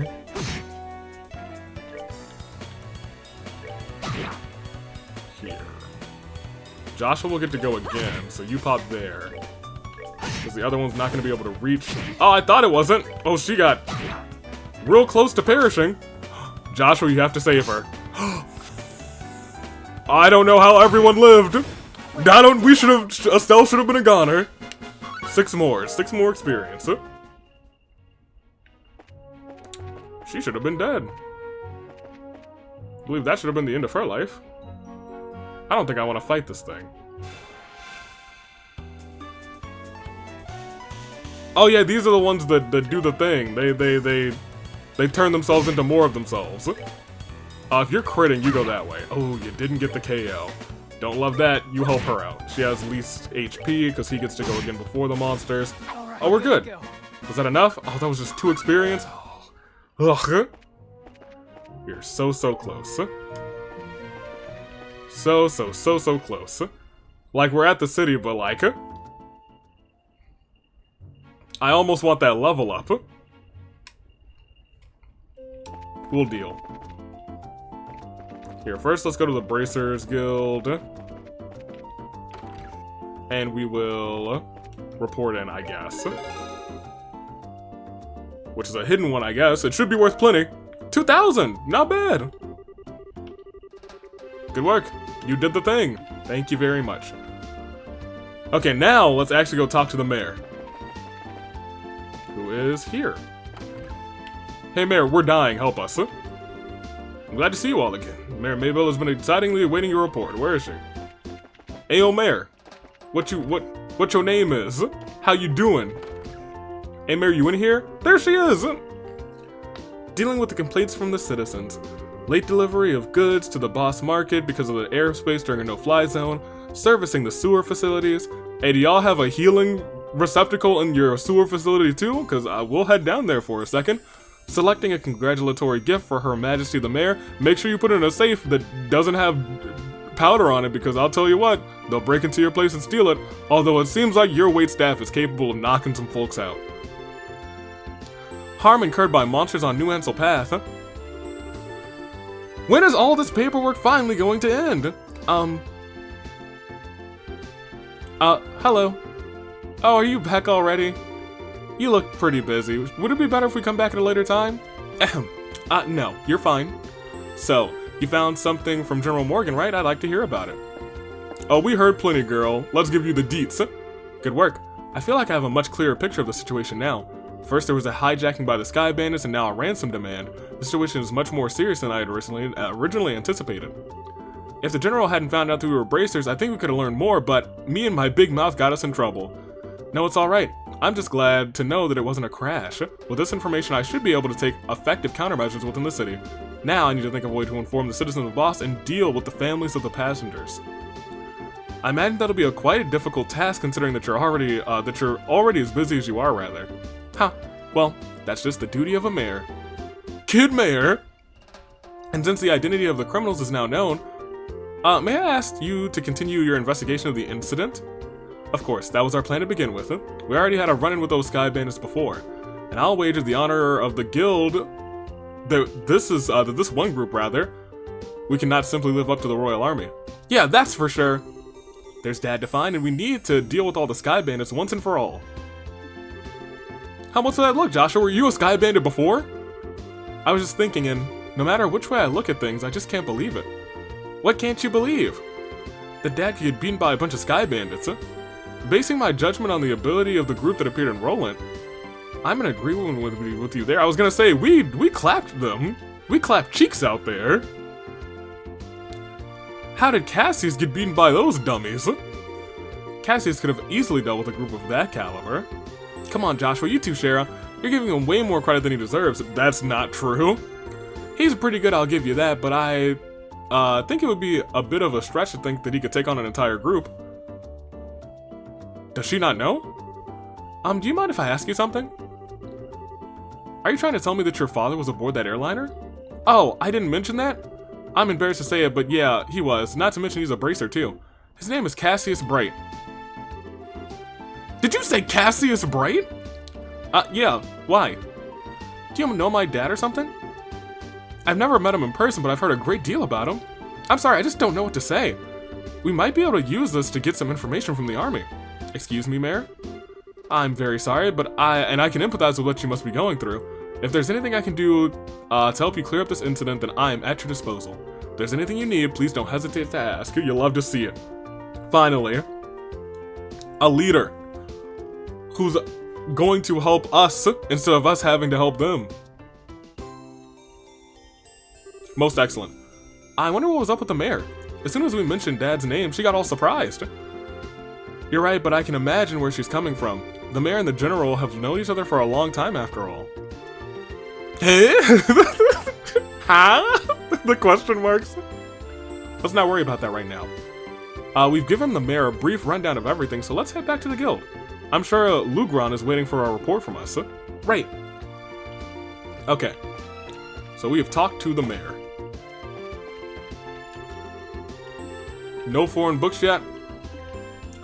Here. Joshua will get to go again, so you pop there. Because the other one's not going to be able to reach. Oh, I thought it wasn't. Oh, she got real close to perishing. Joshua, you have to save her. I don't know how everyone lived. Estelle should have been a goner. 6 more experience. She should have been dead. I believe that should have been the end of her life. I don't think I want to fight this thing. Oh yeah, these are the ones that do the thing. They turn themselves into more of themselves. If you're critting, you go that way. Oh, you didn't get the KO. Don't love that. You help her out. She has least HP because he gets to go again before the monsters. Oh, we're good. Was that enough? Oh, that was just 2 experience. Ugh. You're so close. So close. Like we're at the city, but like, I almost want that level up. Cool deal. Here, first let's go to the Bracers Guild. And we will report in, I guess. Which is a hidden one, I guess. It should be worth plenty. 2,000! Not bad! Good work. You did the thing. Thank you very much. Okay, now let's actually go talk to the mayor. Who is here. Hey Mayor, we're dying, help us. I'm glad to see you all again. Mayor Maybell has been excitingly awaiting your report. Where is she? Ayo Mayor, what your name is? How you doing? Hey Mayor, you in here? There she is! Dealing with the complaints from the citizens. Late delivery of goods to the boss market because of the airspace during a no-fly zone. Servicing the sewer facilities. Hey, do y'all have a healing receptacle in your sewer facility too? Because we'll head down there for a second. Selecting a congratulatory gift for Her Majesty the Mayor. Make sure you put it in a safe that doesn't have powder on it, because I'll tell you what, they'll break into your place and steal it, although it seems like your waitstaff is capable of knocking some folks out. Harm incurred by monsters on New Ansel Path, huh? When is all this paperwork finally going to end? Hello. Oh, are you back already? You look pretty busy. Would it be better if we come back at a later time? Ahem. No, you're fine. So, you found something from General Morgan, right? I'd like to hear about it. Oh, we heard plenty, girl. Let's give you the deets. Good work. I feel like I have a much clearer picture of the situation now. First, there was a hijacking by the Sky Bandits and now a ransom demand. The situation is much more serious than I had originally anticipated. If the General hadn't found out that we were bracers, I think we could have learned more, but me and my big mouth got us in trouble. No, it's alright. I'm just glad to know that it wasn't a crash. With this information, I should be able to take effective countermeasures within the city. Now, I need to think of a way to inform the citizens of Boss and deal with the families of the passengers. I imagine that'll be quite a difficult task considering that you're already as busy as you are, rather. Huh. Well, that's just the duty of a mayor. Kid Mayor! And since the identity of the criminals is now known, may I ask you to continue your investigation of the incident? Of course, that was our plan to begin with. We already had a run-in with those Sky Bandits before, and I'll wager the honor of the guild this one group, rather, we cannot simply live up to the Royal Army. Yeah, that's for sure. There's Dad to find, and we need to deal with all the Sky Bandits once and for all. How much did that look, Joshua? Were you a Sky Bandit before? I was just thinking, and no matter which way I look at things, I just can't believe it. What can't you believe? That Dad could get beaten by a bunch of Sky Bandits, Basing my judgment on the ability of the group that appeared in Roland, I'm in agreement with you there. I was gonna say, we clapped them. We clapped cheeks out there. How did Cassius get beaten by those dummies? Cassius could have easily dealt with a group of that caliber. Come on, Joshua, you too, Shara. You're giving him way more credit than he deserves. That's not true. He's pretty good, I'll give you that, but I think it would be a bit of a stretch to think that he could take on an entire group. Does she not know? Do you mind if I ask you something? Are you trying to tell me that your father was aboard that airliner? Oh, I didn't mention that? I'm embarrassed to say it, but yeah, he was. Not to mention he's a bracer too. His name is Cassius Bright. Did you say Cassius Bright? Yeah, why? Do you know my dad or something? I've never met him in person, but I've heard a great deal about him. I'm sorry, I just don't know what to say. We might be able to use this to get some information from the army. Excuse me, Mayor? I'm very sorry, but I can empathize with what you must be going through. If there's anything I can do to help you clear up this incident, then I am at your disposal. If there's anything you need, please don't hesitate to ask. You'll love to see it. Finally, a leader who's going to help us instead of us having to help them. Most excellent. I wonder what was up with the mayor. As soon as we mentioned Dad's name, she got all surprised. You're right, but I can imagine where she's coming from. The mayor and the general have known each other for a long time after all. Eh? Huh? The question marks? Let's not worry about that right now. We've given the mayor a brief rundown of everything, so let's head back to the guild. I'm sure Lugron is waiting for a report from us. Right. Okay. So we have talked to the mayor. No foreign books yet?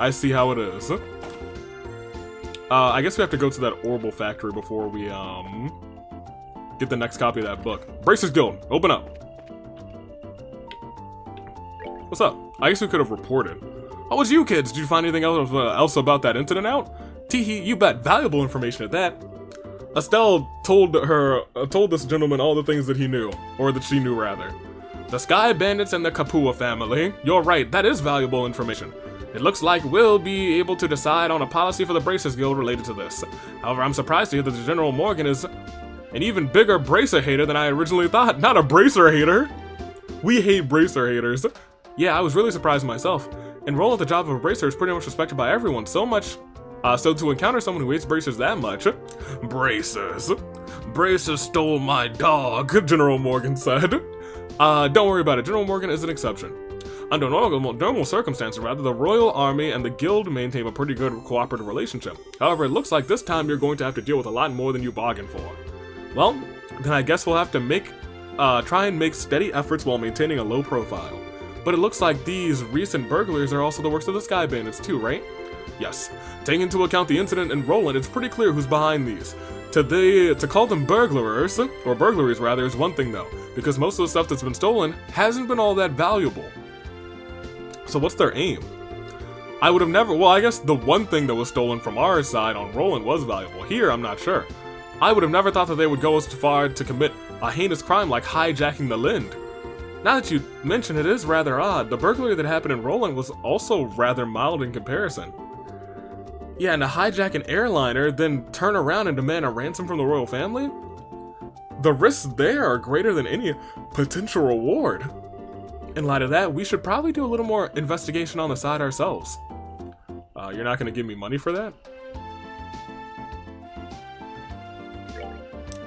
I see how it is. I guess we have to go to that Orbital factory before we, get the next copy of that book. Bracers Guild, open up. What's up? I guess we could have reported. Oh, it's you kids. Did you find anything else about that incident out? Teehee, you bet. Valuable information at that. Estelle told this gentleman all the things that he knew, or that she knew rather. The Sky Bandits and the Kapua family. You're right, that is valuable information. It looks like we'll be able to decide on a policy for the Bracers Guild related to this. However, I'm surprised to hear that the General Morgan is an even bigger bracer hater than I originally thought. Not a bracer hater! We hate bracer haters. Yeah, I was really surprised myself. Enroll at the job of a bracer is pretty much respected by everyone, so to encounter someone who hates bracers that much... Bracers. Bracers stole my dog, General Morgan said. Don't worry about it, General Morgan is an exception. Under normal circumstances, rather, the Royal Army and the Guild maintain a pretty good cooperative relationship. However, it looks like this time you're going to have to deal with a lot more than you bargained for. Well, then I guess we'll have to try and make steady efforts while maintaining a low profile. But it looks like these recent burglaries are also the works of the Sky Bandits too, right? Yes. Taking into account the incident in Roland, it's pretty clear who's behind these. To call them burglars, or burglaries rather, is one thing though, because most of the stuff that's been stolen hasn't been all that valuable. So what's their aim? I would have never, well, I guess the one thing that was stolen from our side on Roland was valuable. Here, I'm not sure. I would have never thought that they would go as far to commit a heinous crime like hijacking the Lind. Now that you mention it, is rather odd. The burglary that happened in Roland was also rather mild in comparison. Yeah, and to hijack an airliner, then turn around and demand a ransom from the royal family? The risks there are greater than any potential reward. In light of that, we should probably do a little more investigation on the side ourselves. You're not gonna give me money for that?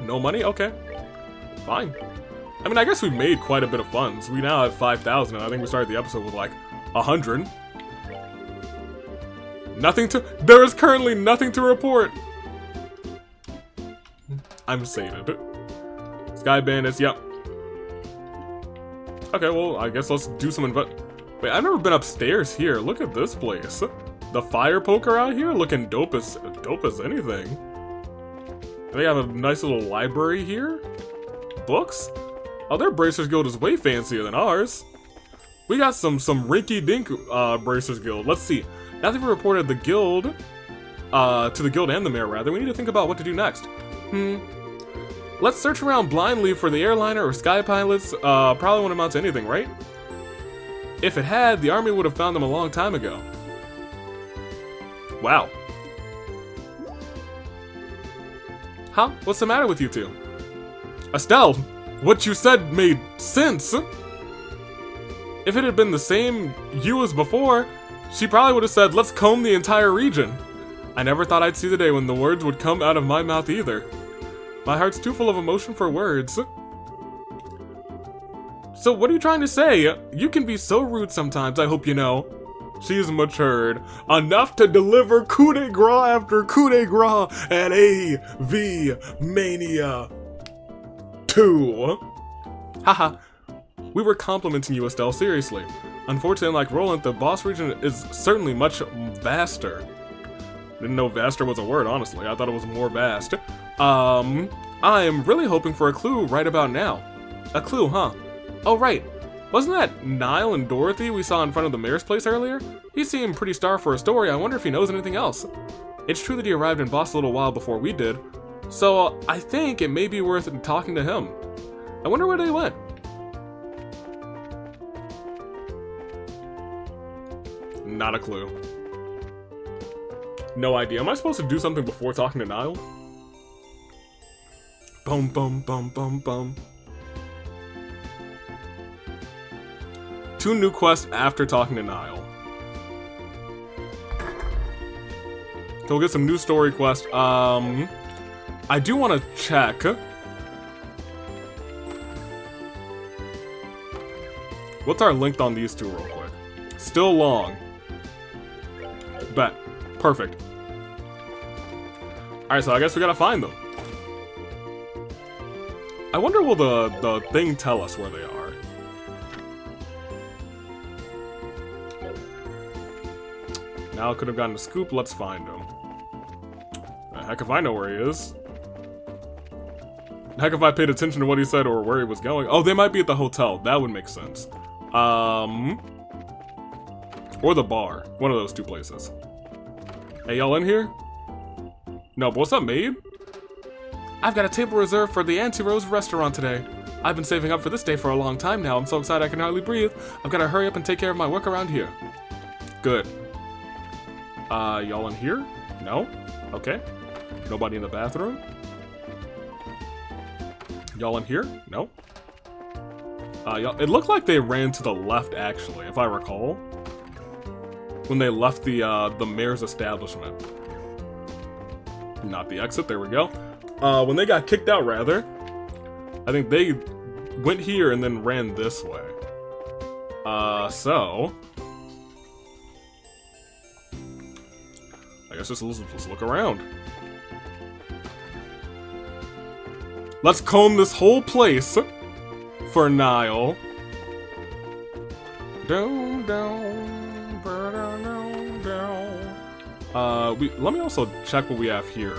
No money? Okay. Fine. I mean, I guess we've made quite a bit of funds. We now have 5,000, and I think we started the episode with like 100. There is currently nothing to report. I'm sated. Sky Bandits, yep. Okay, well, I guess let's do some Wait, I've never been upstairs here. Look at this place. The fire poker out here looking dope as anything. They have a nice little library here. Books? Oh, their Bracers Guild is way fancier than ours. We got some rinky-dink Bracers Guild. Let's see. Now that we've reported the guild, to the guild and the mayor rather, we need to think about what to do next. Let's search around blindly for the airliner or sky pilots. Probably won't amount to anything, right? If it had, the army would have found them a long time ago. Wow. Huh? What's the matter with you two? Estelle, what you said made sense. If it had been the same you as before, she probably would have said, let's comb the entire region. I never thought I'd see the day when the words would come out of my mouth either. My heart's too full of emotion for words. So what are you trying to say? You can be so rude sometimes, I hope you know. She's matured enough to deliver coup de grace after coup de grace at AV Mania 2. Haha. We were complimenting you, Estelle, seriously. Unfortunately, like Roland, the boss region is certainly much vaster. Didn't know vaster was a word, honestly. I thought it was more vast. I am really hoping for a clue right about now. A clue, huh? Oh, right. Wasn't that Niall and Dorothy we saw in front of the mayor's place earlier? He seemed pretty starved for a story. I wonder if he knows anything else. It's true that he arrived in Boss a little while before we did, so I think it may be worth talking to him. I wonder where they went. Not a clue. No idea. Am I supposed to do something before talking to Niall? Bum bum bum bum bum. 2 new quests after talking to Niall. So we'll get some new story quest. I do want to check. What's our length on these two real quick? Still long. Bet. Perfect. Alright, so I guess we gotta find them. I wonder will the thing tell us where they are? Now could have gotten a scoop, let's find him. The heck if I know where he is. The heck if I paid attention to what he said or where he was going. Oh, they might be at the hotel, that would make sense. Or the bar, one of those 2 places. Hey, y'all in here? No, but what's up, maid? I've got a table reserved for the Auntie Rose restaurant today. I've been saving up for this day for a long time now. I'm so excited I can hardly breathe. I've got to hurry up and take care of my work around here. Good. Y'all in here? No? Okay. Nobody in the bathroom? Y'all in here? No? Y'all, it looked like they ran to the left, actually, if I recall. When they left the mayor's establishment. Not the exit, there we go. When they got kicked out, rather, I think they went here and then ran this way. So... I guess let's look around. Let's comb this whole place for Niall. Down, down, down, down. Let me also check what we have here.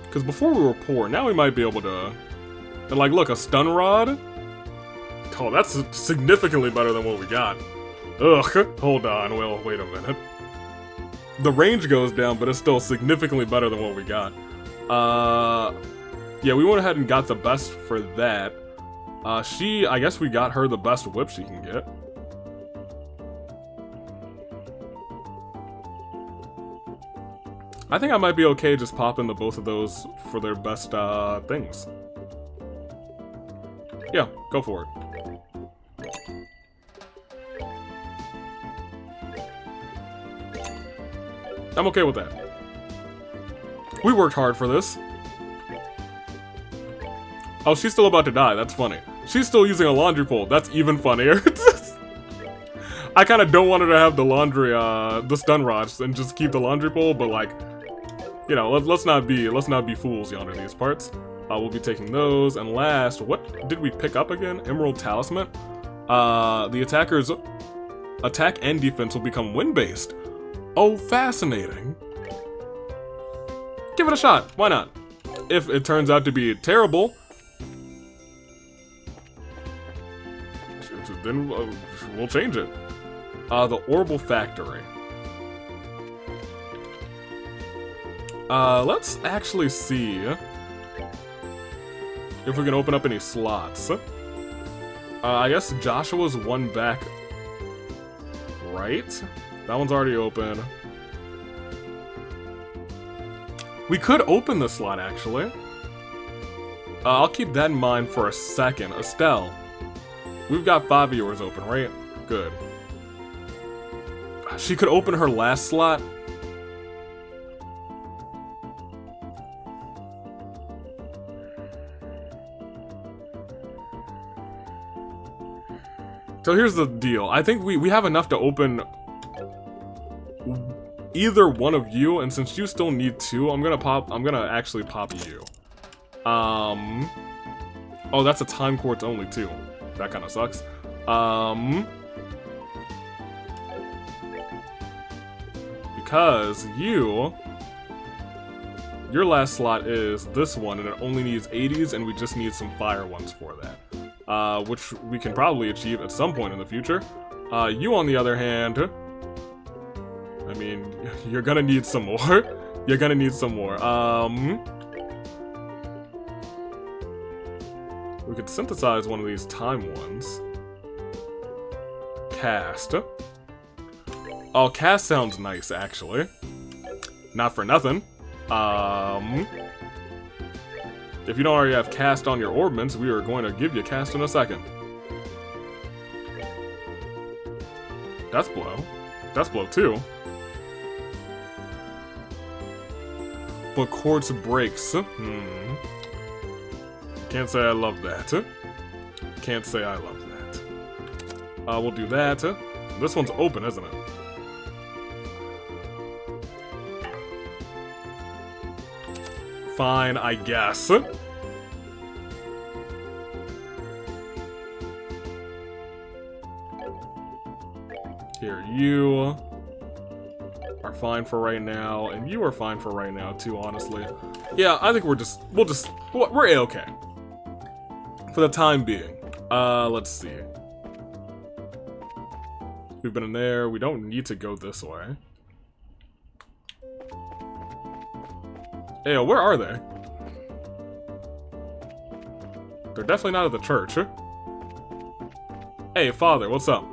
Because before we were poor, now we might be able to... And like, look, a stun rod? Oh, that's significantly better than what we got. Ugh, hold on, well, wait a minute. The range goes down, but it's still significantly better than what we got. Yeah, we went ahead and got the best for that. I guess we got her the best whip she can get. I think I might be okay just popping the both of those for their best, things. Yeah, go for it. I'm okay with that. We worked hard for this. Oh, she's still about to die. That's funny. She's still using a laundry pole. That's even funnier. I kind of don't want her to have the laundry, the stun rods and just keep the laundry pole, but like, you know, let's not be fools yonder these parts. We'll be taking those. And last, what did we pick up again? Emerald Talisman. The attacker's attack and defense will become wind-based. Oh, fascinating. Give it a shot. Why not? If it turns out to be terrible, then we'll change it. The Orbital Factory. Let's actually see if we can open up any slots. I guess Joshua's one back right. That one's already open. We could open the slot, actually. I'll keep that in mind for a second. Estelle. We've got 5 of yours open, right? Good. She could open her last slot. So here's the deal. I think we have enough to open either one of you, and since you still need 2, I'm gonna actually pop you. Oh, that's a time quartz only too. That kind of sucks. Because your last slot is this one, and it only needs 80s, and we just need some fire ones for that. Which we can probably achieve at some point in the future. You, on the other hand, I mean, you're gonna need some more. You're gonna need some more. We could synthesize one of these time ones. Cast. Oh, cast sounds nice, actually. Not for nothing. If you don't already have cast on your orbments, we are going to give you cast in a second. That's blow. That's blow too. But quartz breaks. Can't say I love that. Can't say I love that. We'll do that. This one's open, isn't it? Fine, I guess. Here, you are fine for right now, and you are fine for right now too, honestly. Yeah, I think we're A-okay. For the time being. Let's see. We've been in there, we don't need to go this way. Hey, where are they? They're definitely not at the church. Hey, Father, what's up?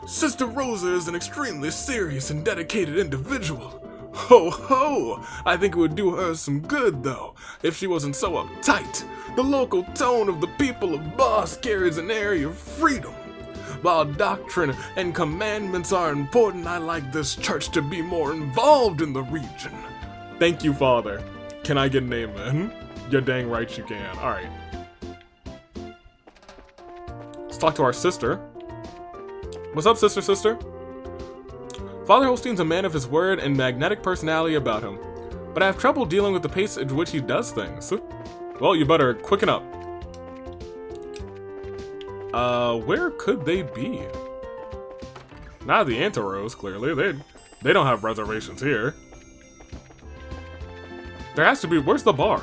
Sister Rosa is an extremely serious and dedicated individual. Ho ho! I think it would do her some good, though, if she wasn't so uptight. The local tone of the people of Boss carries an air of freedom. While doctrine and commandments are important, I like this church to be more involved in the region. Thank you, Father. Can I get an amen? You're dang right you can. Alright. Let's talk to our sister. What's up, sister? Father Holstein's a man of his word and magnetic personality about him, but I have trouble dealing with the pace at which he does things. Well, you better quicken up. Where could they be? Not the Anteros, clearly. They don't have reservations here. There has to be. Where's the bar?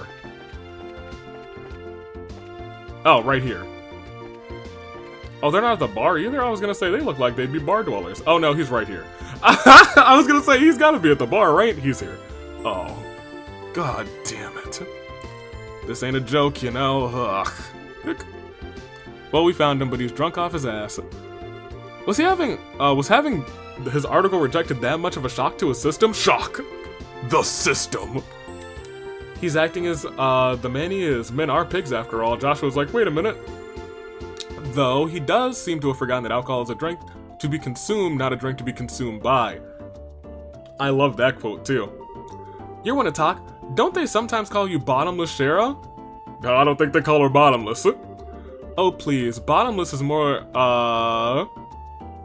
Oh, right here. Oh, they're not at the bar either? I was gonna say they look like they'd be bar dwellers. Oh no, he's right here. I was gonna say he's gotta be at the bar, right? He's here. Oh. God damn it. This ain't a joke, you know? Ugh. Well, we found him, but he's drunk off his ass. Was having his article rejected that much of a shock to his system? Shock! The system! He's acting as, the man he is. Men are pigs after all. Joshua's like, wait a minute. Though, he does seem to have forgotten that alcohol is a drink to be consumed, not a drink to be consumed by. I love that quote, too. You wanna talk? Don't they sometimes call you Bottomless Shara? No, I don't think they call her Bottomless. Oh, please. Bottomless is more,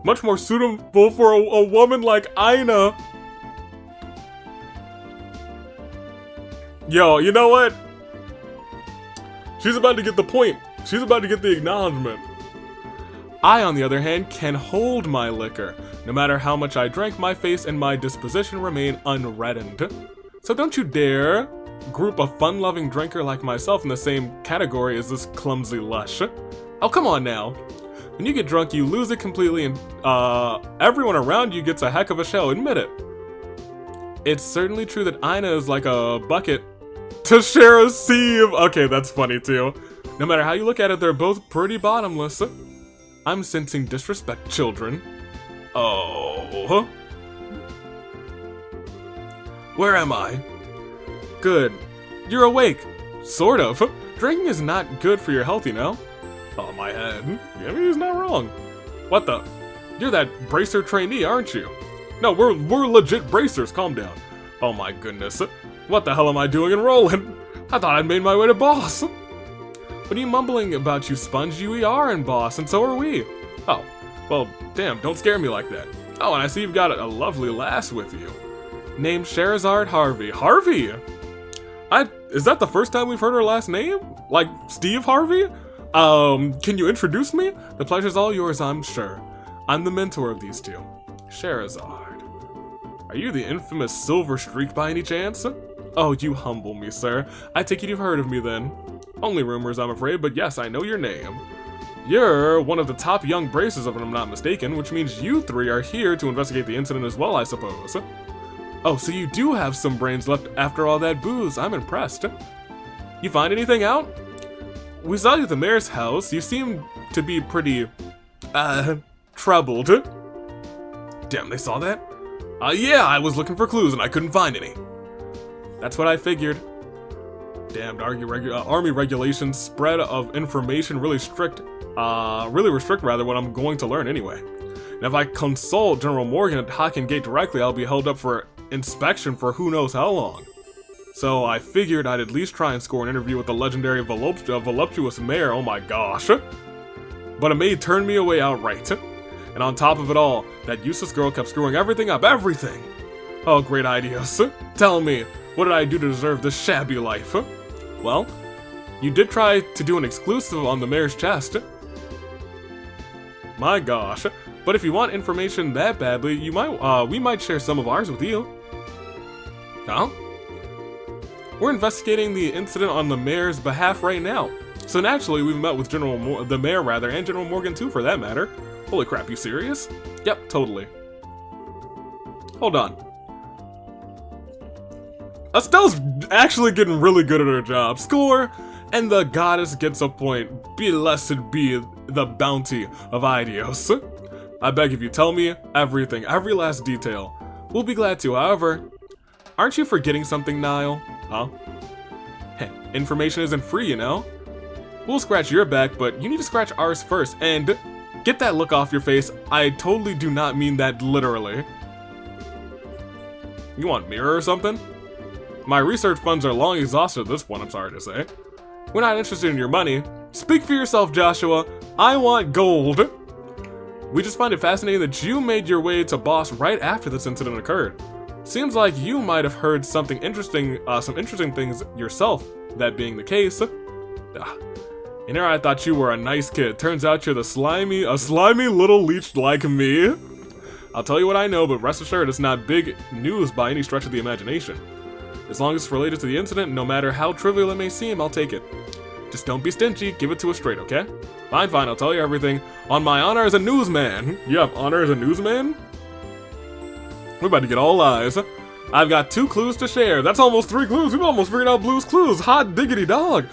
much more suitable for a woman like Aina. Yo, you know what? She's about to get the point. She's about to get the acknowledgement. I, on the other hand, can hold my liquor. No matter how much I drank, my face and my disposition remain unreddened. So don't you dare group a fun-loving drinker like myself in the same category as this clumsy lush. Oh, come on now. When you get drunk, you lose it completely and everyone around you gets a heck of a show, admit it. It's certainly true that Aina is like a bucket to share a sieve. Okay, that's funny too. No matter how you look at it, they're both pretty bottomless. I'm sensing disrespect, children. Oh. Where am I? Good. You're awake. Sort of. Drinking is not good for your health, you know? Oh, my head. I mean, he's not wrong. What the? You're that bracer trainee, aren't you? No, we're legit bracers. Calm down. Oh my goodness. What the hell am I doing enrolling? I thought I'd made my way to boss. What are you mumbling about, you sponge? You are in boss, and so are we. Oh, well, damn, don't scare me like that. Oh, and I see you've got a lovely lass with you. Named Sherazard Harvey. Harvey? Is that the first time we've heard her last name? Like, Steve Harvey? Can you introduce me? The pleasure's all yours, I'm sure. I'm the mentor of these two. Sherazard. Are you the infamous Silver Streak by any chance? Oh, you humble me, sir. I take it you've heard of me then. Only rumors, I'm afraid, but yes, I know your name. You're one of the top young bracers, if I'm not mistaken, which means you three are here to investigate the incident as well, I suppose. Oh, so you do have some brains left after all that booze. I'm impressed. You find anything out? We saw you at the mayor's house. You seem to be pretty, troubled. Damn, they saw that? Yeah, I was looking for clues and I couldn't find any. That's what I figured. Damned army regulations, spread of information really restrict what I'm going to learn anyway. And if I consult General Morgan at Hocken Gate directly, I'll be held up for inspection for who knows how long. So I figured I'd at least try and score an interview with the legendary voluptuous mayor, oh my gosh. But a maid turned me away outright. And on top of it all, that useless girl kept screwing everything up, everything! Oh, great ideas. Tell me, what did I do to deserve this shabby life? Well, you did try to do an exclusive on the mayor's chest. My gosh. But if you want information that badly, we might share some of ours with you. Huh? We're investigating the incident on the mayor's behalf right now. So naturally, we've met with the mayor and General Morgan too, for that matter. Holy crap, you serious? Yep, totally. Hold on. Estelle's actually getting really good at her job. Score! And the goddess gets a point. Blessed be the bounty of Idios. I beg if you tell me everything, every last detail. We'll be glad to, however. Aren't you forgetting something, Niall? Huh? Hey, information isn't free, you know? We'll scratch your back, but you need to scratch ours first, and get that look off your face. I totally do not mean that literally. You want mirror or something? My research funds are long exhausted at this point, I'm sorry to say. We're not interested in your money. Speak for yourself, Joshua. I want gold. We just find it fascinating that you made your way to boss right after this incident occurred. Seems like you might have heard something interesting, some interesting things yourself, that being the case. In here I thought you were a nice kid. Turns out you're a slimy little leech like me. I'll tell you what I know, but rest assured it's not big news by any stretch of the imagination. As long as it's related to the incident, no matter how trivial it may seem, I'll take it. Just don't be stingy, give it to us straight, okay? Fine, fine, I'll tell you everything. On my honor as a newsman. You have honor as a newsman? We're about to get all eyes. I've got 2 clues to share. That's almost 3 clues. We've almost figured out Blue's clues. Hot diggity dog.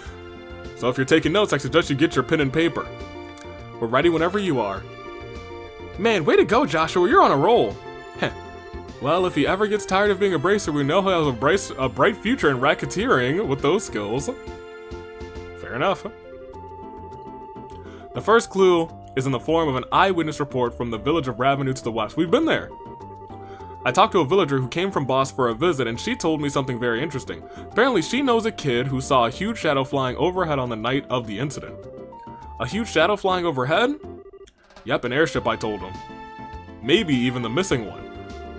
So if you're taking notes, I suggest you get your pen and paper. We're ready whenever you are. Man, way to go, Joshua. You're on a roll. Heh. Well, if he ever gets tired of being a bracer, we know he has a bright future in racketeering with those skills. Fair enough. The first clue is in the form of an eyewitness report from the village of Ravenue to the west. We've been there. I talked to a villager who came from Boss for a visit, and she told me something very interesting. Apparently, she knows a kid who saw a huge shadow flying overhead on the night of the incident. A huge shadow flying overhead? Yep, an airship, I told him. Maybe even the missing one.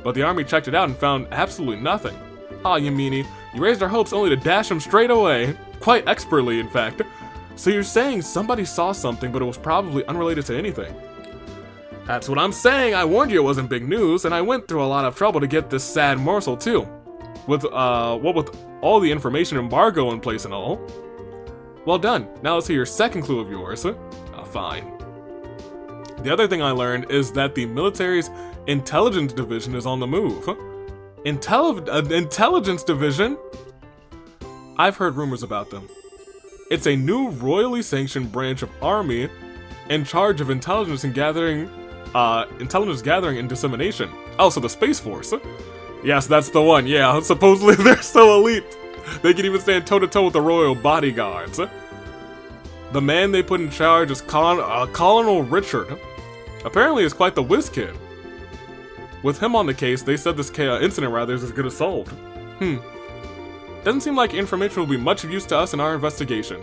But the army checked it out and found absolutely nothing. Ah, you meanie. You raised our hopes only to dash them straight away. Quite expertly, in fact. So you're saying somebody saw something, but it was probably unrelated to anything. That's what I'm saying. I warned you it wasn't big news, and I went through a lot of trouble to get this sad morsel too. With all the information embargo in place and all. Well done. Now let's hear your second clue of yours. Fine. The other thing I learned is that the military's intelligence division is on the move. Intelligence division? I've heard rumors about them. It's a new royally sanctioned branch of army in charge of intelligence gathering and dissemination. Oh, so the Space Force. Yes, that's the one. Yeah, supposedly they're so elite. They can even stand toe-to-toe with the royal bodyguards. The man they put in charge is Colonel Richard. Apparently, he's quite the whiz kid. With him on the case, they said this incident is as good as solved. Doesn't seem like information will be much of use to us in our investigation.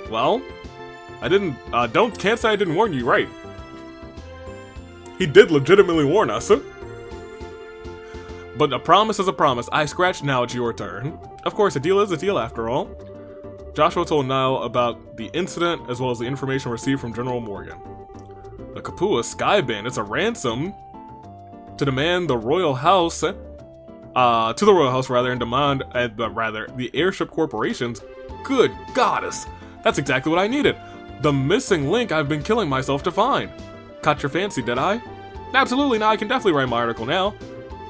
Well, can't say I didn't warn you, right? He did legitimately warn us. But a promise is a promise. I scratch, now it's your turn. Of course, a deal is a deal after all. Joshua told Niall about the incident as well as the information received from General Morgan. The Kapua Sky Bandits a ransom to demand the royal house, and demand the airship corporations. Good goddess, that's exactly what I needed. The missing link I've been killing myself to find. Caught your fancy, did I? Absolutely, now I can definitely write my article now.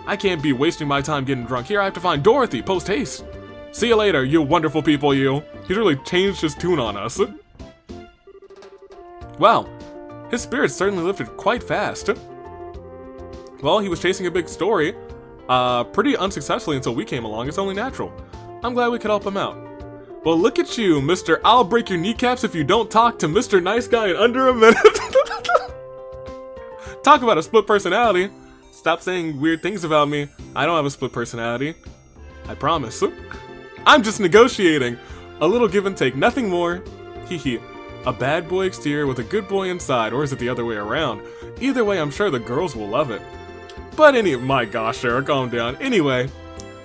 I can't be wasting my time getting drunk here. I have to find Dorothy, post haste. See you later, you wonderful people, you. He's really changed his tune on us. Wow, his spirits certainly lifted quite fast. Well, he was chasing a big story, pretty unsuccessfully until we came along. It's only natural. I'm glad we could help him out. Well, look at you, Mr. I'll break your kneecaps if you don't talk to Mr. Nice Guy in under a minute. Talk about a split personality. Stop saying weird things about me. I don't have a split personality. I promise. I'm just negotiating. A little give and take, nothing more. Hee. A bad boy exterior with a good boy inside, or is it the other way around? Either way, I'm sure the girls will love it. But my gosh, Sarah, calm down. Anyway,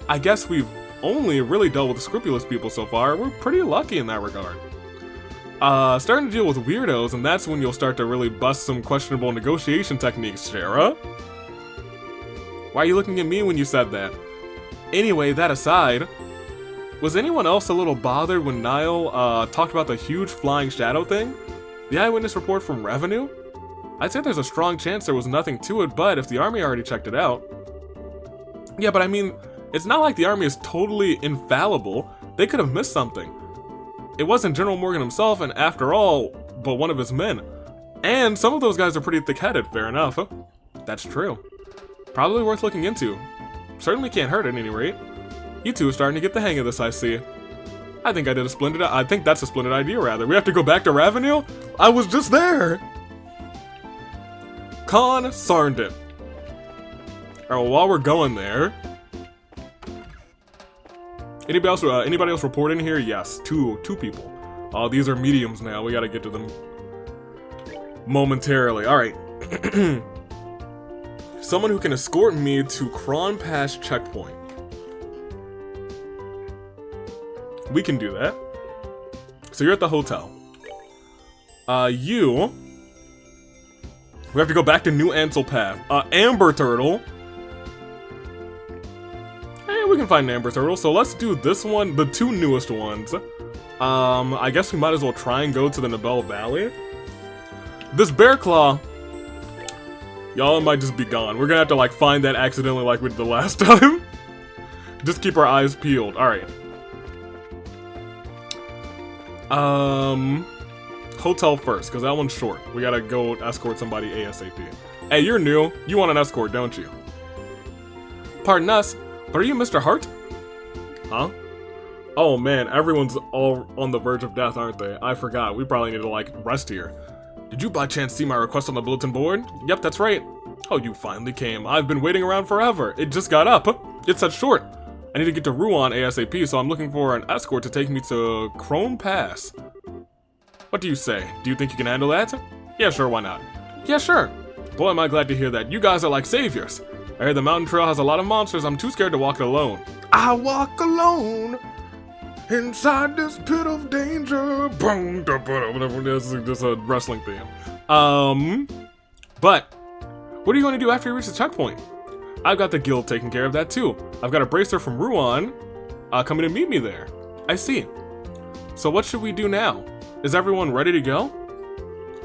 I guess we've only really dealt with scrupulous people so far. We're pretty lucky in that regard. Starting to deal with weirdos, and that's when you'll start to really bust some questionable negotiation techniques, Sarah. Why are you looking at me when you said that? Anyway, that aside, was anyone else a little bothered when Niall talked about the huge flying shadow thing? The eyewitness report from Revenue? I'd say there's a strong chance there was nothing to it, but if the army already checked it out... Yeah, but I mean, it's not like the army is totally infallible. They could have missed something. It wasn't General Morgan himself, and after all, but one of his men. And some of those guys are pretty thick-headed, fair enough. That's true. Probably worth looking into. Certainly can't hurt at any rate. You two are starting to get the hang of this, I see. I think that's a splendid idea, rather. We have to go back to Revenue? I was just there! Con Sarndon. Alright, well, while we're going there... Anybody else report in here? Yes, two people. Oh, these are mediums now. We gotta get to them momentarily. Alright. Someone who can escort me to Kron Pass checkpoint. We can do that. So you're at the hotel. We have to go back to New Ansel Path. Amber Turtle. We can find an Amber Turtle, so let's do this one, the 2 newest ones. I guess we might as well try and go to the Nibel Valley. This bear claw, y'all might just be gone. We're gonna have to like find that accidentally like we did the last time. Just keep our eyes peeled. Alright. Hotel first, because that one's short. We gotta go escort somebody ASAP. Hey, you're new. You want an escort, don't you? Pardon us, but are you Mr. Hart? Huh? Oh man, everyone's all on the verge of death, aren't they? I forgot. We probably need to like rest here. Did you by chance see my request on the bulletin board? Yep, that's right. Oh, you finally came. I've been waiting around forever. It just got up. It's set short. I need to get to Rouen ASAP, so I'm looking for an escort to take me to Chrome Pass. What do you say? Do you think you can handle that? Yeah, sure, why not? Yeah, sure. Boy, am I glad to hear that. You guys are like saviors. I hear the mountain trail has a lot of monsters. I'm too scared to walk it alone. I walk alone inside this pit of danger. Boom, da, ba, da, da, this is a wrestling theme. But what are you going to do after you reach the checkpoint? I've got the guild taking care of that too. I've got a bracer from Rouen coming to meet me there. I see. So what should we do now? Is everyone ready to go?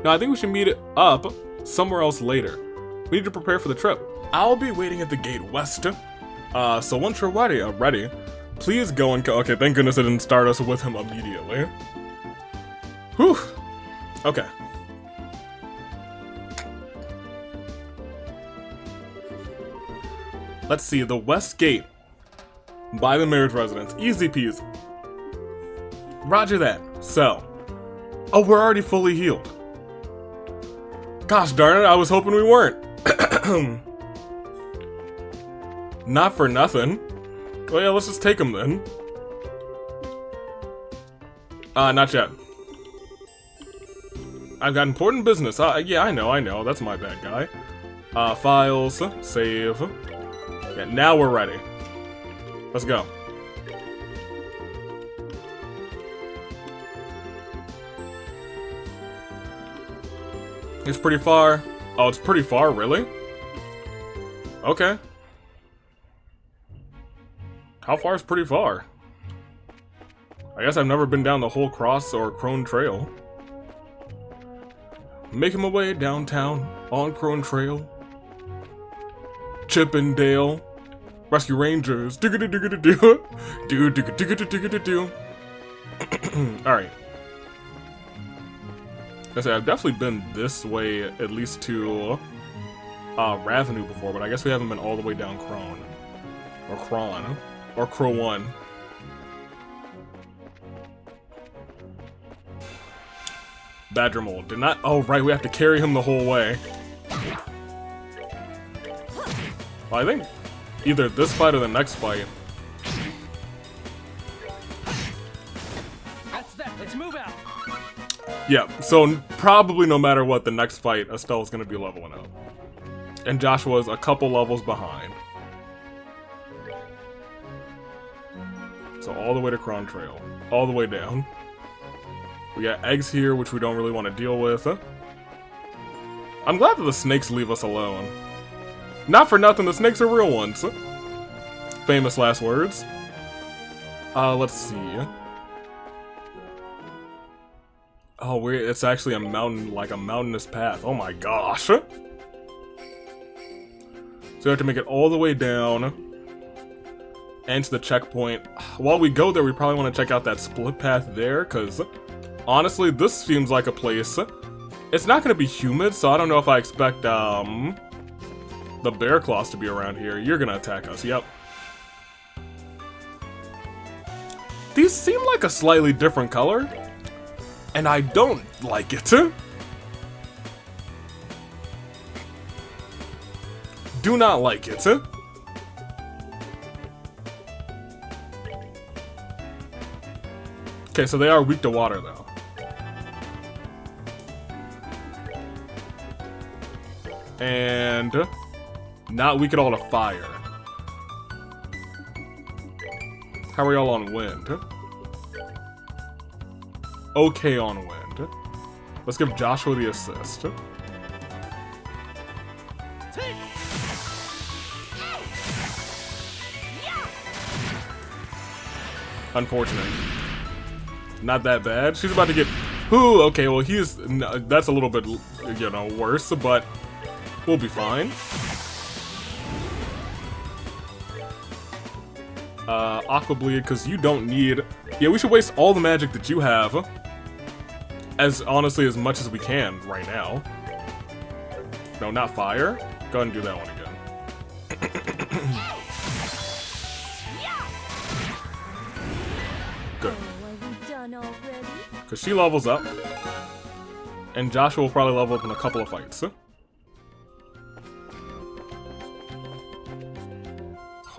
No, I think we should meet up somewhere else later. We need to prepare for the trip. I'll be waiting at the gate west. So once you're ready, please go and okay, thank goodness it didn't start us with him immediately. Whew. Okay. Let's see, the west gate by the mayor's residence. Easy peasy. Roger that. So, oh, we're already fully healed. Gosh darn it, I was hoping we weren't. Not for nothing. Well, yeah, let's just take him then. Not yet. I've got important business. Yeah, I know. That's my bad guy. Files, save. Yeah, now we're ready. Let's go. It's pretty far. Oh, it's pretty far, really? Okay. How far is pretty far? I guess I've never been down the whole Cross or Crone Trail. Making my way downtown on Crone Trail. Chippendale. Rescue Rangers. Do-do-do-do-do-do. Do-do-do-do-do-do-do. Alright. I say I've definitely been this way at least to Ravenu before, but I guess we haven't been all the way down Crone. Or Cron. Or Crow1. Badger Mold. Did not. Oh, right, we have to carry him the whole way. Well, I think either this fight or the next fight. That's that. Let's move out. Yeah, so probably no matter what, the next fight, Estelle's gonna be leveling up. And Joshua's a couple levels behind. So all the way to Cron Trail. All the way down. We got eggs here, which we don't really want to deal with. I'm glad that the snakes leave us alone. Not for nothing, the snakes are real ones. Famous last words. Let's see. Oh, it's actually a mountain, like a mountainous path. Oh my gosh. So we have to make it all the way down. And to the checkpoint. While we go there, we probably want to check out that split path there, because honestly, this seems like a place. It's not going to be humid, so I don't know if I expect the bear claws to be around here. You're going to attack us, yep. These seem like a slightly different color, and I don't like it. Do not like it. Okay, so they are weak to water, though. And not weak at all to fire. How are y'all on wind? Okay on wind. Let's give Joshua the assist. Unfortunate. Not that bad. She's about to get Ooh, okay, well that's a little bit, you know, worse, but we'll be fine. Aqua Bleed, because you don't need... Yeah, we should waste all the magic that you have. Honestly, as much as we can right now. No, not fire. Go ahead and do that one again. Good. Are we done already? Because she levels up. And Joshua will probably level up in a couple of fights. Oh,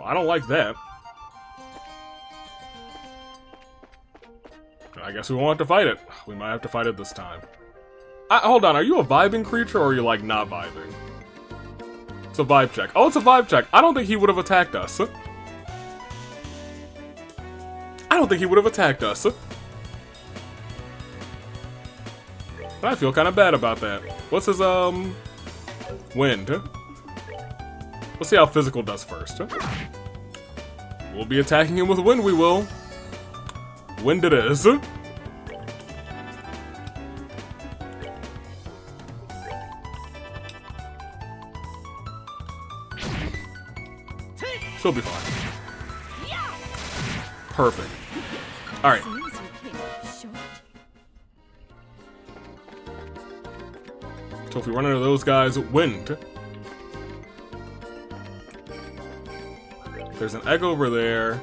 I don't like that. I guess we won't have to fight it. We might have to fight it this time. Hold on, are you a vibing creature or are you like not vibing? It's a vibe check. Oh, it's a vibe check. I don't think he would have attacked us. I don't think he would have attacked us. But I feel kind of bad about that. What's his, wind? Let's see how physical does first. We'll be attacking him with wind, we will. Wind it is. She'll be fine. Perfect. Alright. Seems you came up short. So if we run into those guys, wind. There's an egg over there.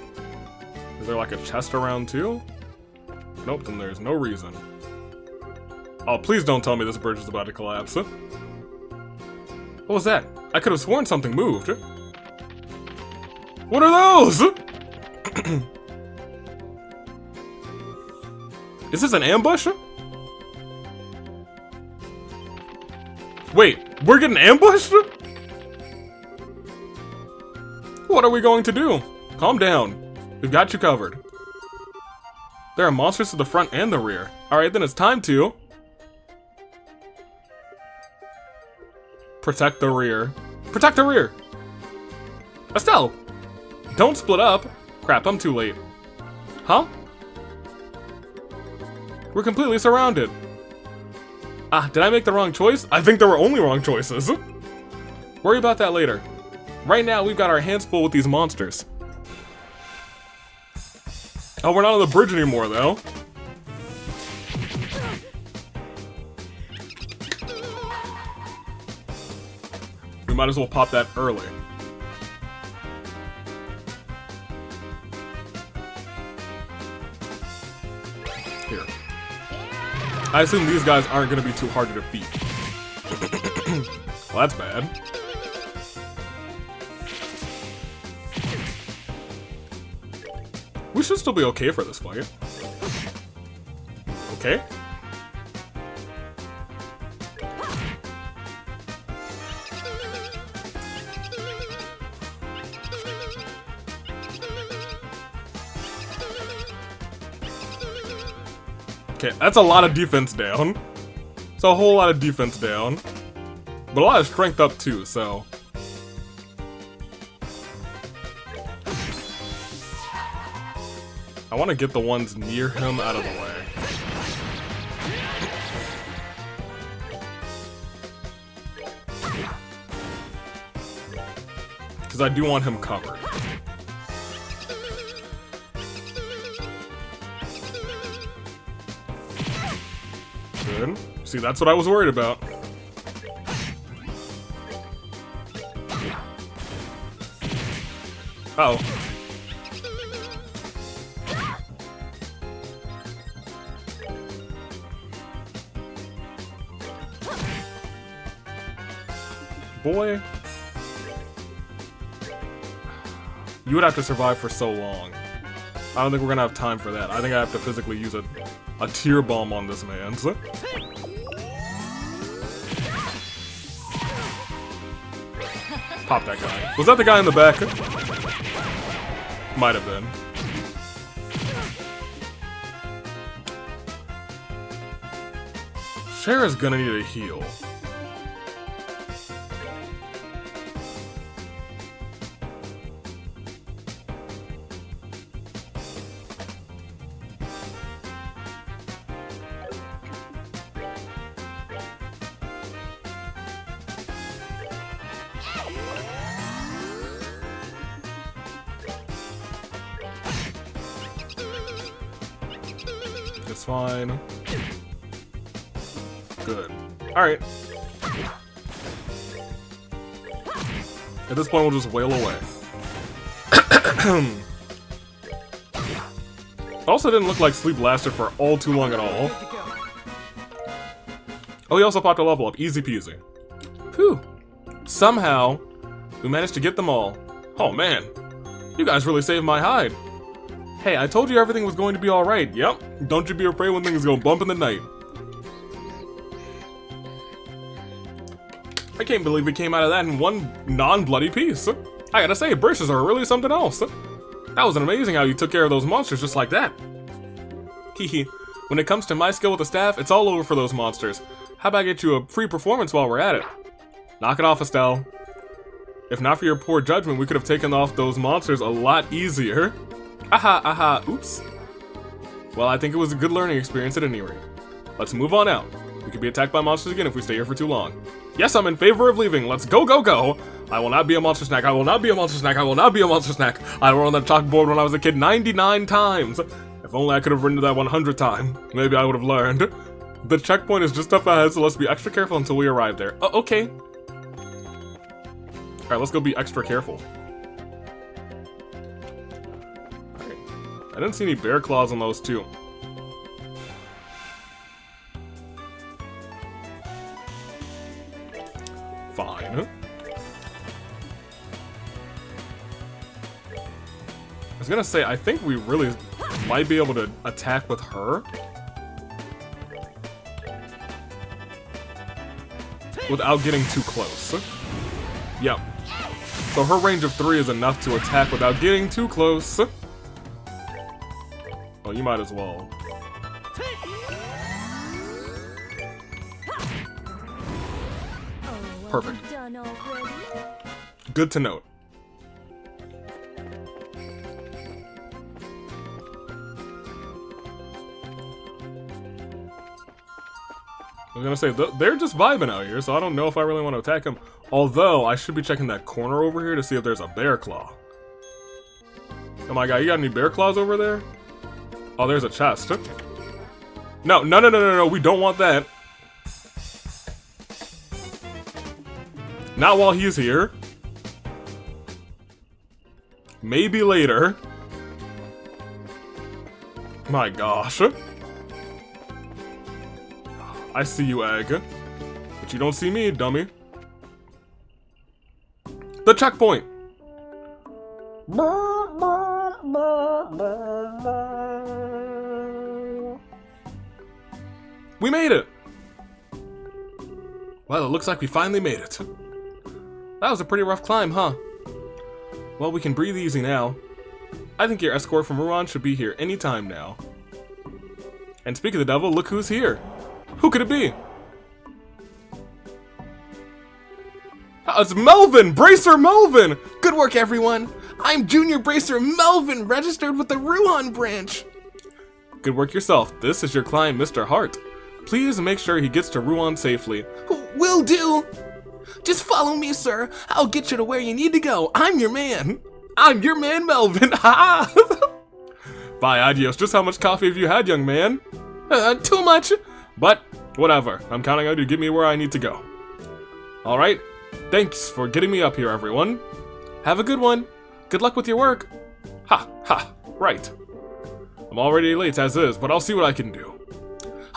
Is there like a chest around too? Nope, then there's no reason. Oh, please don't tell me this bridge is about to collapse. What was that? I could have sworn something moved. What are those? Is this an ambush? Wait, we're getting ambushed? What are we going to do? Calm down. We've got you covered. There are monsters to the front and the rear. Alright, then it's time to... protect the rear. Protect the rear! Estelle! Don't split up! Crap, I'm too late. Huh? We're completely surrounded. Ah, did I make the wrong choice? I think there were only wrong choices. Worry about that later. Right now, we've got our hands full with these monsters. Oh, we're not on the bridge anymore, though. We might as well pop that early. Here. I assume these guys aren't going to be too hard to defeat. Well, that's bad. We should still be okay for this fight. Okay. Okay, that's a lot of defense down. It's a whole lot of defense down. But a lot of strength up too, so... I want to get the ones near him out of the way. Because I do want him covered. Good. See, that's what I was worried about. Uh-oh. Boy. You would have to survive for so long. I don't think we're gonna have time for that. I think I have to physically use a tear bomb on this man. Pop that guy. Was that the guy in the back? Might have been. Shara's gonna need a heal. is fine. Good. Alright. At this point, we'll just wail away. Also didn't look like sleep lasted for all too long at all. Oh, he also popped a level up. Easy peasy. Whew. Somehow, we managed to get them all. Oh man, you guys really saved my hide. Hey, I told you everything was going to be alright. Yep. Don't you be afraid when things go bump in the night. I can't believe we came out of that in one non-bloody piece. I gotta say, bracers are really something else. That was amazing how you took care of those monsters just like that. Hehe. When it comes to my skill with the staff, it's all over for those monsters. How about I get you a free performance while we're at it? Knock it off, Estelle. If not for your poor judgment, we could have taken off those monsters a lot easier. Aha, aha, oops. Well, I think it was a good learning experience at any rate. Let's move on out. We could be attacked by monsters again if we stay here for too long. Yes, I'm in favor of leaving. Let's go, go, go. I will not be a monster snack. I will not be a monster snack. I will not be a monster snack. I wrote on the chalkboard when I was a kid 99 times. If only I could have written that 100 times. Maybe I would have learned. The checkpoint is just up ahead, so let's be extra careful until we arrive there. Oh, okay. Alright, let's go be extra careful. Alright. I didn't see any bear claws on those two. Fine. I was gonna say, I think we really might be able to attack with her. Without getting too close. Yep. So her range of 3 is enough to attack without getting too close. Oh, you might as well. Perfect. Good to note. I was gonna say, they're just vibing out here, so I don't know if I really want to attack them. Although, I should be checking that corner over here to see if there's a bear claw. Oh my god, you got any bear claws over there? Oh, there's a chest. No, no, no, no, no, no, we don't want that. Not while he's here. Maybe later. My gosh. I see you, egg. But you don't see me, dummy. The checkpoint! We made it! Well, it looks like we finally made it. That was a pretty rough climb, huh? Well, we can breathe easy now. I think your escort from Ruan should be here any time now. And speak of the devil, look who's here! Who could it be? It's Melvin! Bracer Melvin! Good work, everyone! I'm Junior Bracer Melvin, registered with the Ruan branch! Good work yourself. This is your client, Mr. Hart. Please make sure he gets to Ruan safely. Will do! Just follow me, sir. I'll get you to where you need to go. I'm your man. I'm your man, Melvin. Ha! Bye, adios. Just how much coffee have you had, young man? Too much. But, whatever. I'm counting on you to get me where I need to go. Alright. Thanks for getting me up here, everyone. Have a good one. Good luck with your work. Ha, ha, right. I'm already late as is, but I'll see what I can do.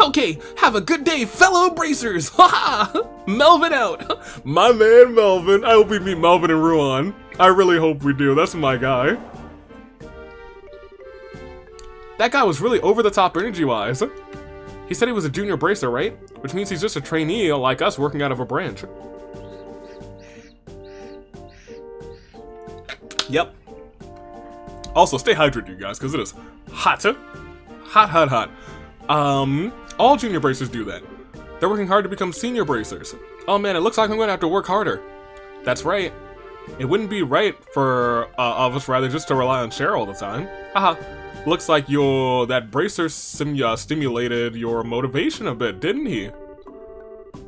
Okay, have a good day, fellow bracers. Ha ha! Melvin out. My man, Melvin. I hope we meet Melvin and Ruan. I really hope we do. That's my guy. That guy was really over the top energy-wise. He said he was a junior bracer, right? Which means he's just a trainee like us working out of a branch. Yep. Also, stay hydrated, you guys, because it is hot. Hot, hot, hot. All junior bracers do that. They're working hard to become senior bracers. Oh man, it looks like I'm going to have to work harder. That's right. It wouldn't be right for of us rather just to rely on Cheryl all the time. Haha. Looks like that bracer stimulated your motivation a bit, didn't he?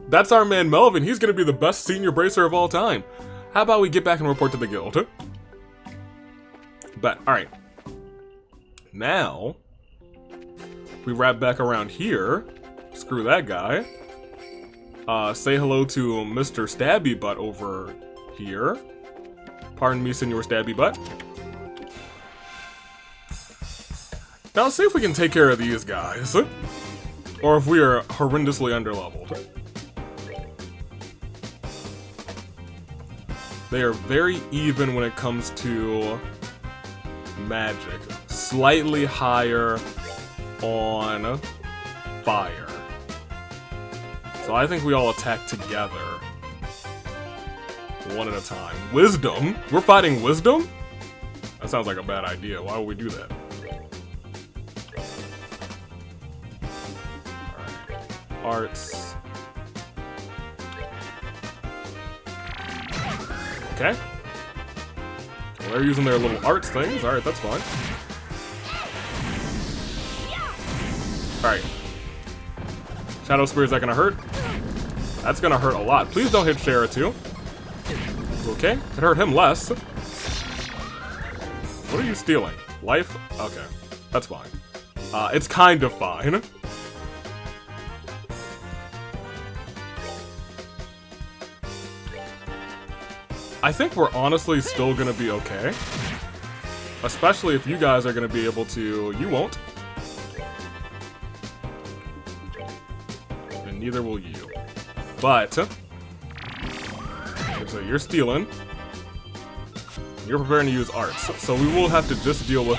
That's our man Melvin. He's gonna be the best senior bracer of all time. How about we get back and report to the guild? But, alright. Now, We wrap back around here. Screw that guy. Say hello to Mr. Stabby Butt over here. Pardon me, Senor Stabby Butt. Now let's see if we can take care of these guys. Or if we are horrendously underleveled. They are very even when it comes to magic. Slightly higher on fire. So I think we all attack together. One at a time. Wisdom? We're fighting wisdom? That sounds like a bad idea. Why would we do that? Alright. Arts. Okay. Well, they're using their little arts things. Alright, that's fine. Alright. Shadow Spear, is that gonna hurt? That's gonna hurt a lot. Please don't hit Shara too. Okay, it hurt him less. What are you stealing? Life? Okay, that's fine. It's kind of fine. I think we're honestly still gonna be okay. Especially if you guys are gonna be able to... You won't. And neither will you. But... So you're stealing. You're preparing to use arts. So we will have to just deal with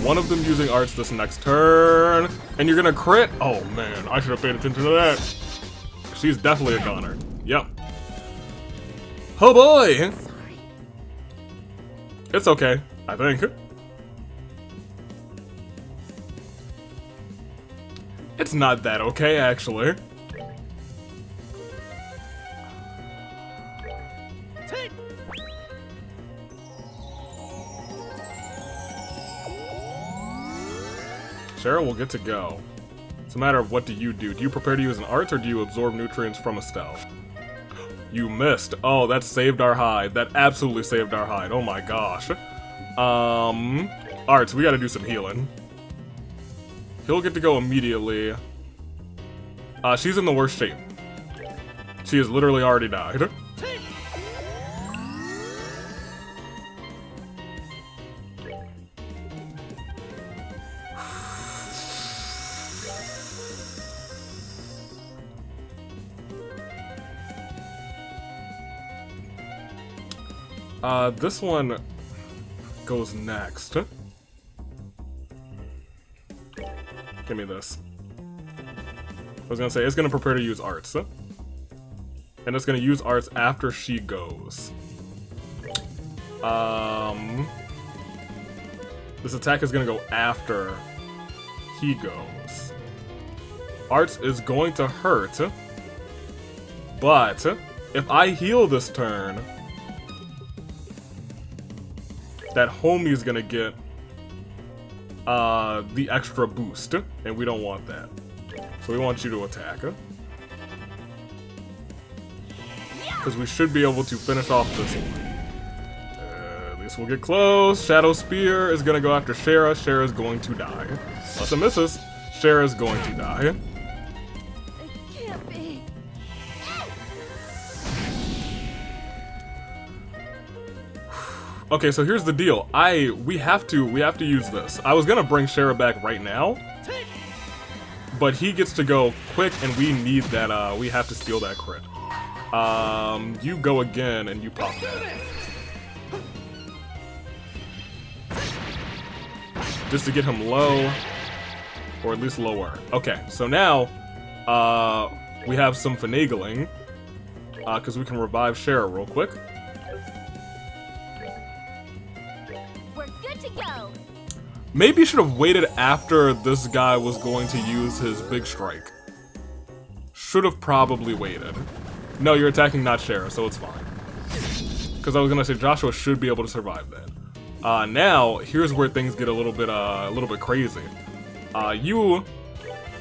one of them using arts this next turn. And you're gonna crit? Oh man, I should have paid attention to that. She's definitely a goner. Yep. Oh boy! Sorry. It's okay, I think. It's not that okay, actually. Cheryl will get to go. It's a matter of what do you do. Do you prepare to use an art or do you absorb nutrients from a stealth? You missed. Oh, that saved our hide. That absolutely saved our hide. Oh my gosh. Alright, so we gotta do some healing. He'll get to go immediately. She's in the worst shape. She has literally already died. This one goes next. Give me this. I was gonna say, it's gonna prepare to use arts. And it's gonna use arts after she goes. This attack is gonna go after he goes. Arts is going to hurt. But, if I heal this turn... that homie's gonna get the extra boost, and we don't want that. So we want you to attack. Because we should be able to finish off this one. At least we'll get close. Shadow Spear is gonna go after Shara. Shara's going to die. Unless it misses, Shara's going to die. It can't be. Okay, so here's the deal. We have to use this. I was gonna bring Shara back right now, but he gets to go quick, and we need that. We have to steal that crit. You go again, and you pop that. Just to get him low, or at least lower. Okay, so now we have some finagling, because we can revive Shara real quick. Maybe you should have waited after this guy was going to use his big strike. Should have probably waited. No, you're attacking not Shara, so it's fine. Because I was gonna say Joshua should be able to survive that. Now here's where things get a little bit crazy. You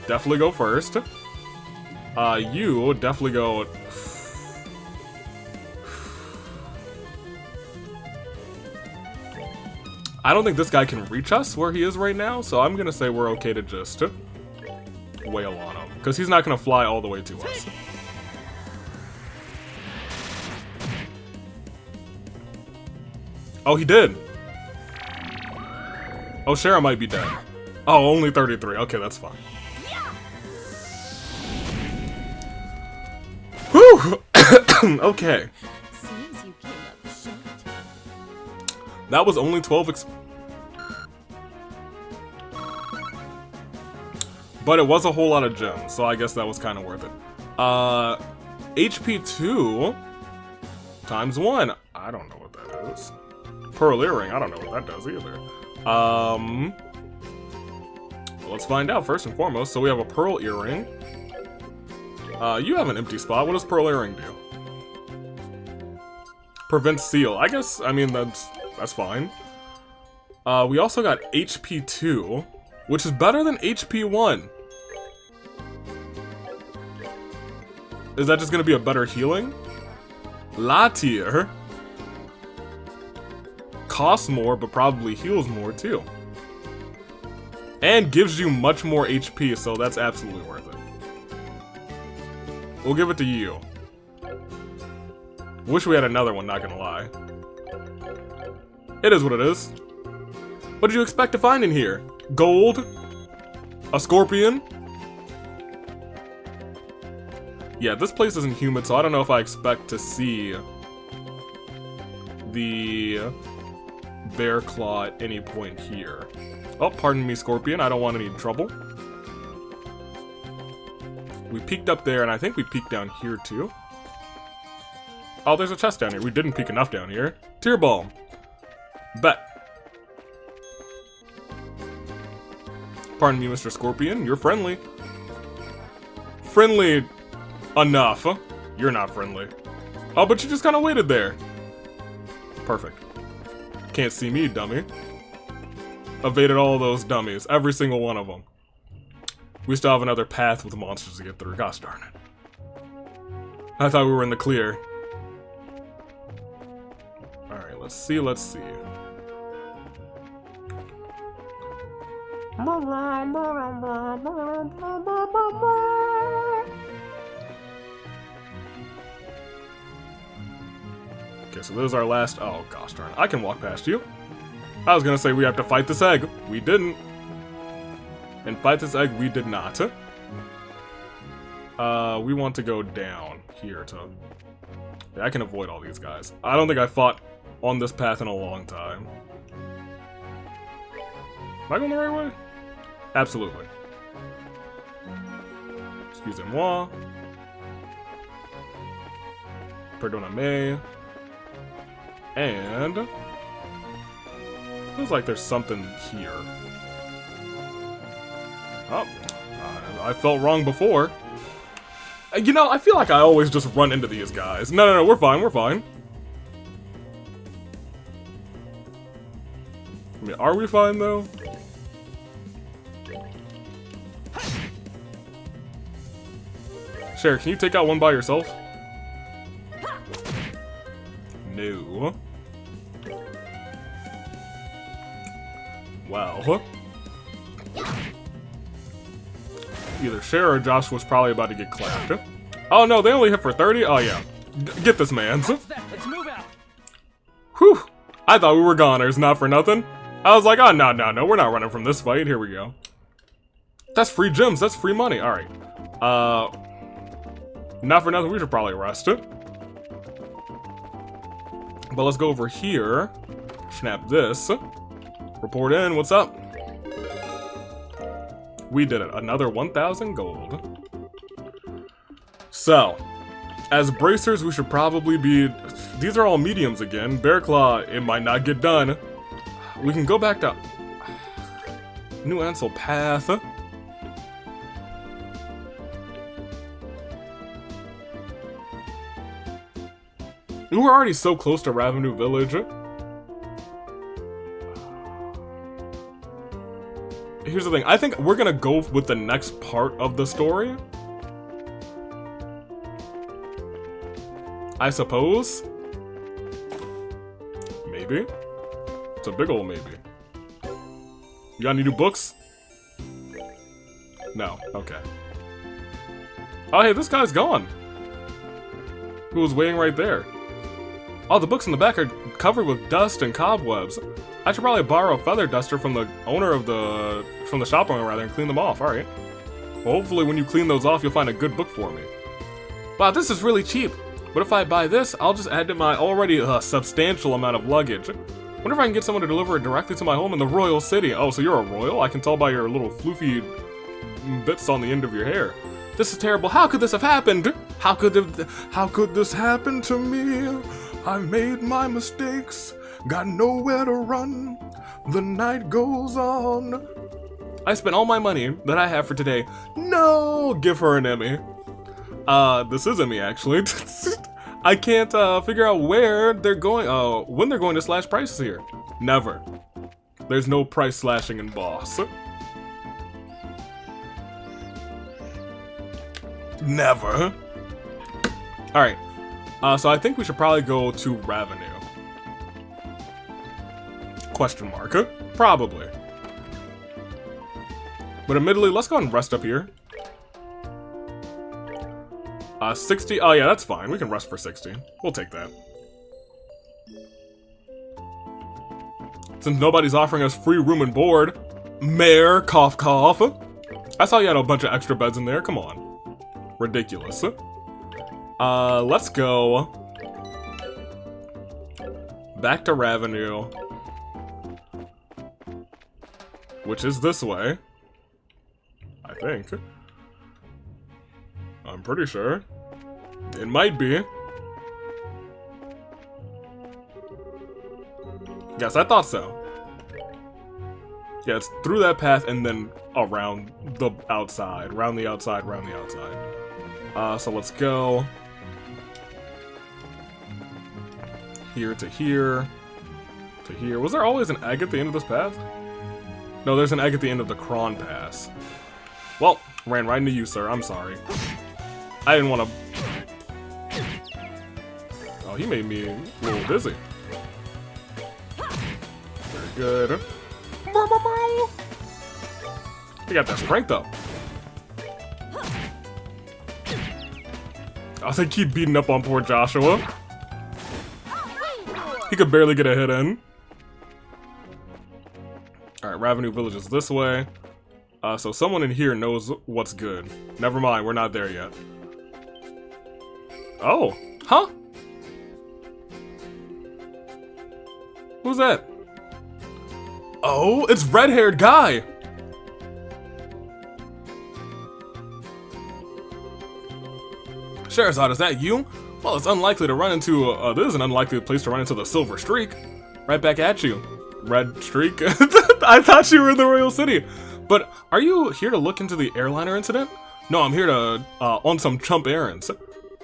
definitely go first. You definitely go. I don't think this guy can reach us where he is right now, so I'm gonna say we're okay to just wail on him, because he's not going to fly all the way to us. Oh, he did. Oh, Shara might be dead. Oh, only 33. Okay, that's fine. Whew! Okay. Seems you came up short. That was only 12 but it was a whole lot of gems, so I guess that was kind of worth it. HP 2 times 1. I don't know what that is. Pearl earring. I don't know what that does either. Let's find out first and foremost. So we have a pearl earring. You have an empty spot. What does pearl earring do? Prevents seal. I guess, I mean, that's fine. We also got HP 2, which is better than HP 1. Is that just gonna be a better healing? Latier. Costs more, but probably heals more too. And gives you much more HP, so that's absolutely worth it. We'll give it to you. Wish we had another one, not gonna lie. It is what it is. What did you expect to find in here? Gold? A scorpion? Yeah, this place isn't humid, so I don't know if I expect to see the bear claw at any point here. Oh, pardon me, scorpion. I don't want any trouble. We peeked up there, and I think we peeked down here, too. Oh, there's a chest down here. We didn't peek enough down here. Tear balm. Bet. Pardon me, Mr. Scorpion. You're friendly. Friendly enough. You're not friendly. Oh, but you just kind of waited there. Perfect. Can't see me, dummy. Evaded all those dummies. Every single one of them. We still have another path with monsters to get through. Gosh darn it. I thought we were in the clear. Alright, let's see, let's see. Okay, so this is our last... Oh, gosh darn it. I can walk past you. I was gonna say we have to fight this egg. We didn't. And fight this egg, we did not. We want to go down here to... Yeah, I can avoid all these guys. I don't think I fought on this path in a long time. Am I going the right way? Absolutely. Excusez-moi. Pardonnez-me. And... feels like there's something here. Oh, I felt wrong before. You know, I feel like I always just run into these guys. No, we're fine, we're fine. I mean, are we fine, though? Cher, can you take out one by yourself? No. Wow. Either Cher or Josh was probably about to get clapped. Oh no, they only hit for 30? Oh yeah. Get this, man. Let's move out. Whew. I thought we were goners, not for nothing. I was like, oh no, we're not running from this fight. Here we go. That's free gems, that's free money. Alright. Not for nothing, we should probably rest it. But let's go over here. Snap this. Report in, what's up? We did it. Another 1,000 gold. So, as bracers, we should probably be... These are all mediums again. Bear Claw, it might not get done. We can go back to... New Ansel Path. We're already so close to Ravenous Village. Here's the thing, I think we're gonna go with the next part of the story. I suppose. Maybe. It's a big ol' maybe. You got any new books? No. Okay. Oh, hey, this guy's gone. Who was waiting right there? Oh, the books in the back are covered with dust and cobwebs. I should probably borrow a feather duster from the owner of from the shop owner rather and clean them off. All right. Well, hopefully when you clean those off, you'll find a good book for me. Wow, this is really cheap. What if I buy this? I'll just add to my already substantial amount of luggage. Wonder if I can get someone to deliver it directly to my home in the royal city. Oh, so you're a royal? I can tell by your little floofy bits on the end of your hair. This is terrible. How could this have happened? How could this happen to me? I made my mistakes, got nowhere to run. The night goes on. I spent all my money that I have for today. No, give her an Emmy. This is Emmy actually. I can't figure out where they're going. When they're going to slash prices here. Never. There's no price slashing in Boss. Never. Alright. So I think we should probably go to Revenue. Question mark. Probably. But admittedly, let's go ahead and rest up here. 60. Oh yeah, that's fine. We can rest for 60. We'll take that. Since nobody's offering us free room and board. Mayor, cough cough. I saw you had a bunch of extra beds in there. Come on. Ridiculous. Let's go back to Revenue, which is this way, I think. I'm pretty sure. It might be. Yes, I thought so. Yeah, it's through that path and then around the outside. Round the outside, round the outside. So let's go. Here to here. To here. Was there always an egg at the end of this path? No, there's an egg at the end of the Kron Pass. Well, ran right into you, sir. I'm sorry. I didn't want to... Oh, he made me a little dizzy. Very good. He got that strength up. I think keep beating up on poor Joshua. He could barely get a hit in. Alright, Revenue Village is this way. So someone in here knows what's good. Never mind, we're not there yet. Oh, huh? Who's that? Oh, it's red-haired guy! Sherazade, is that you? Well, it's unlikely to run into, this is an unlikely place to run into the Silver Streak. Right back at you. Red Streak? I thought you were in the Royal City. But are you here to look into the airliner incident? No, I'm here to, on some chump errands.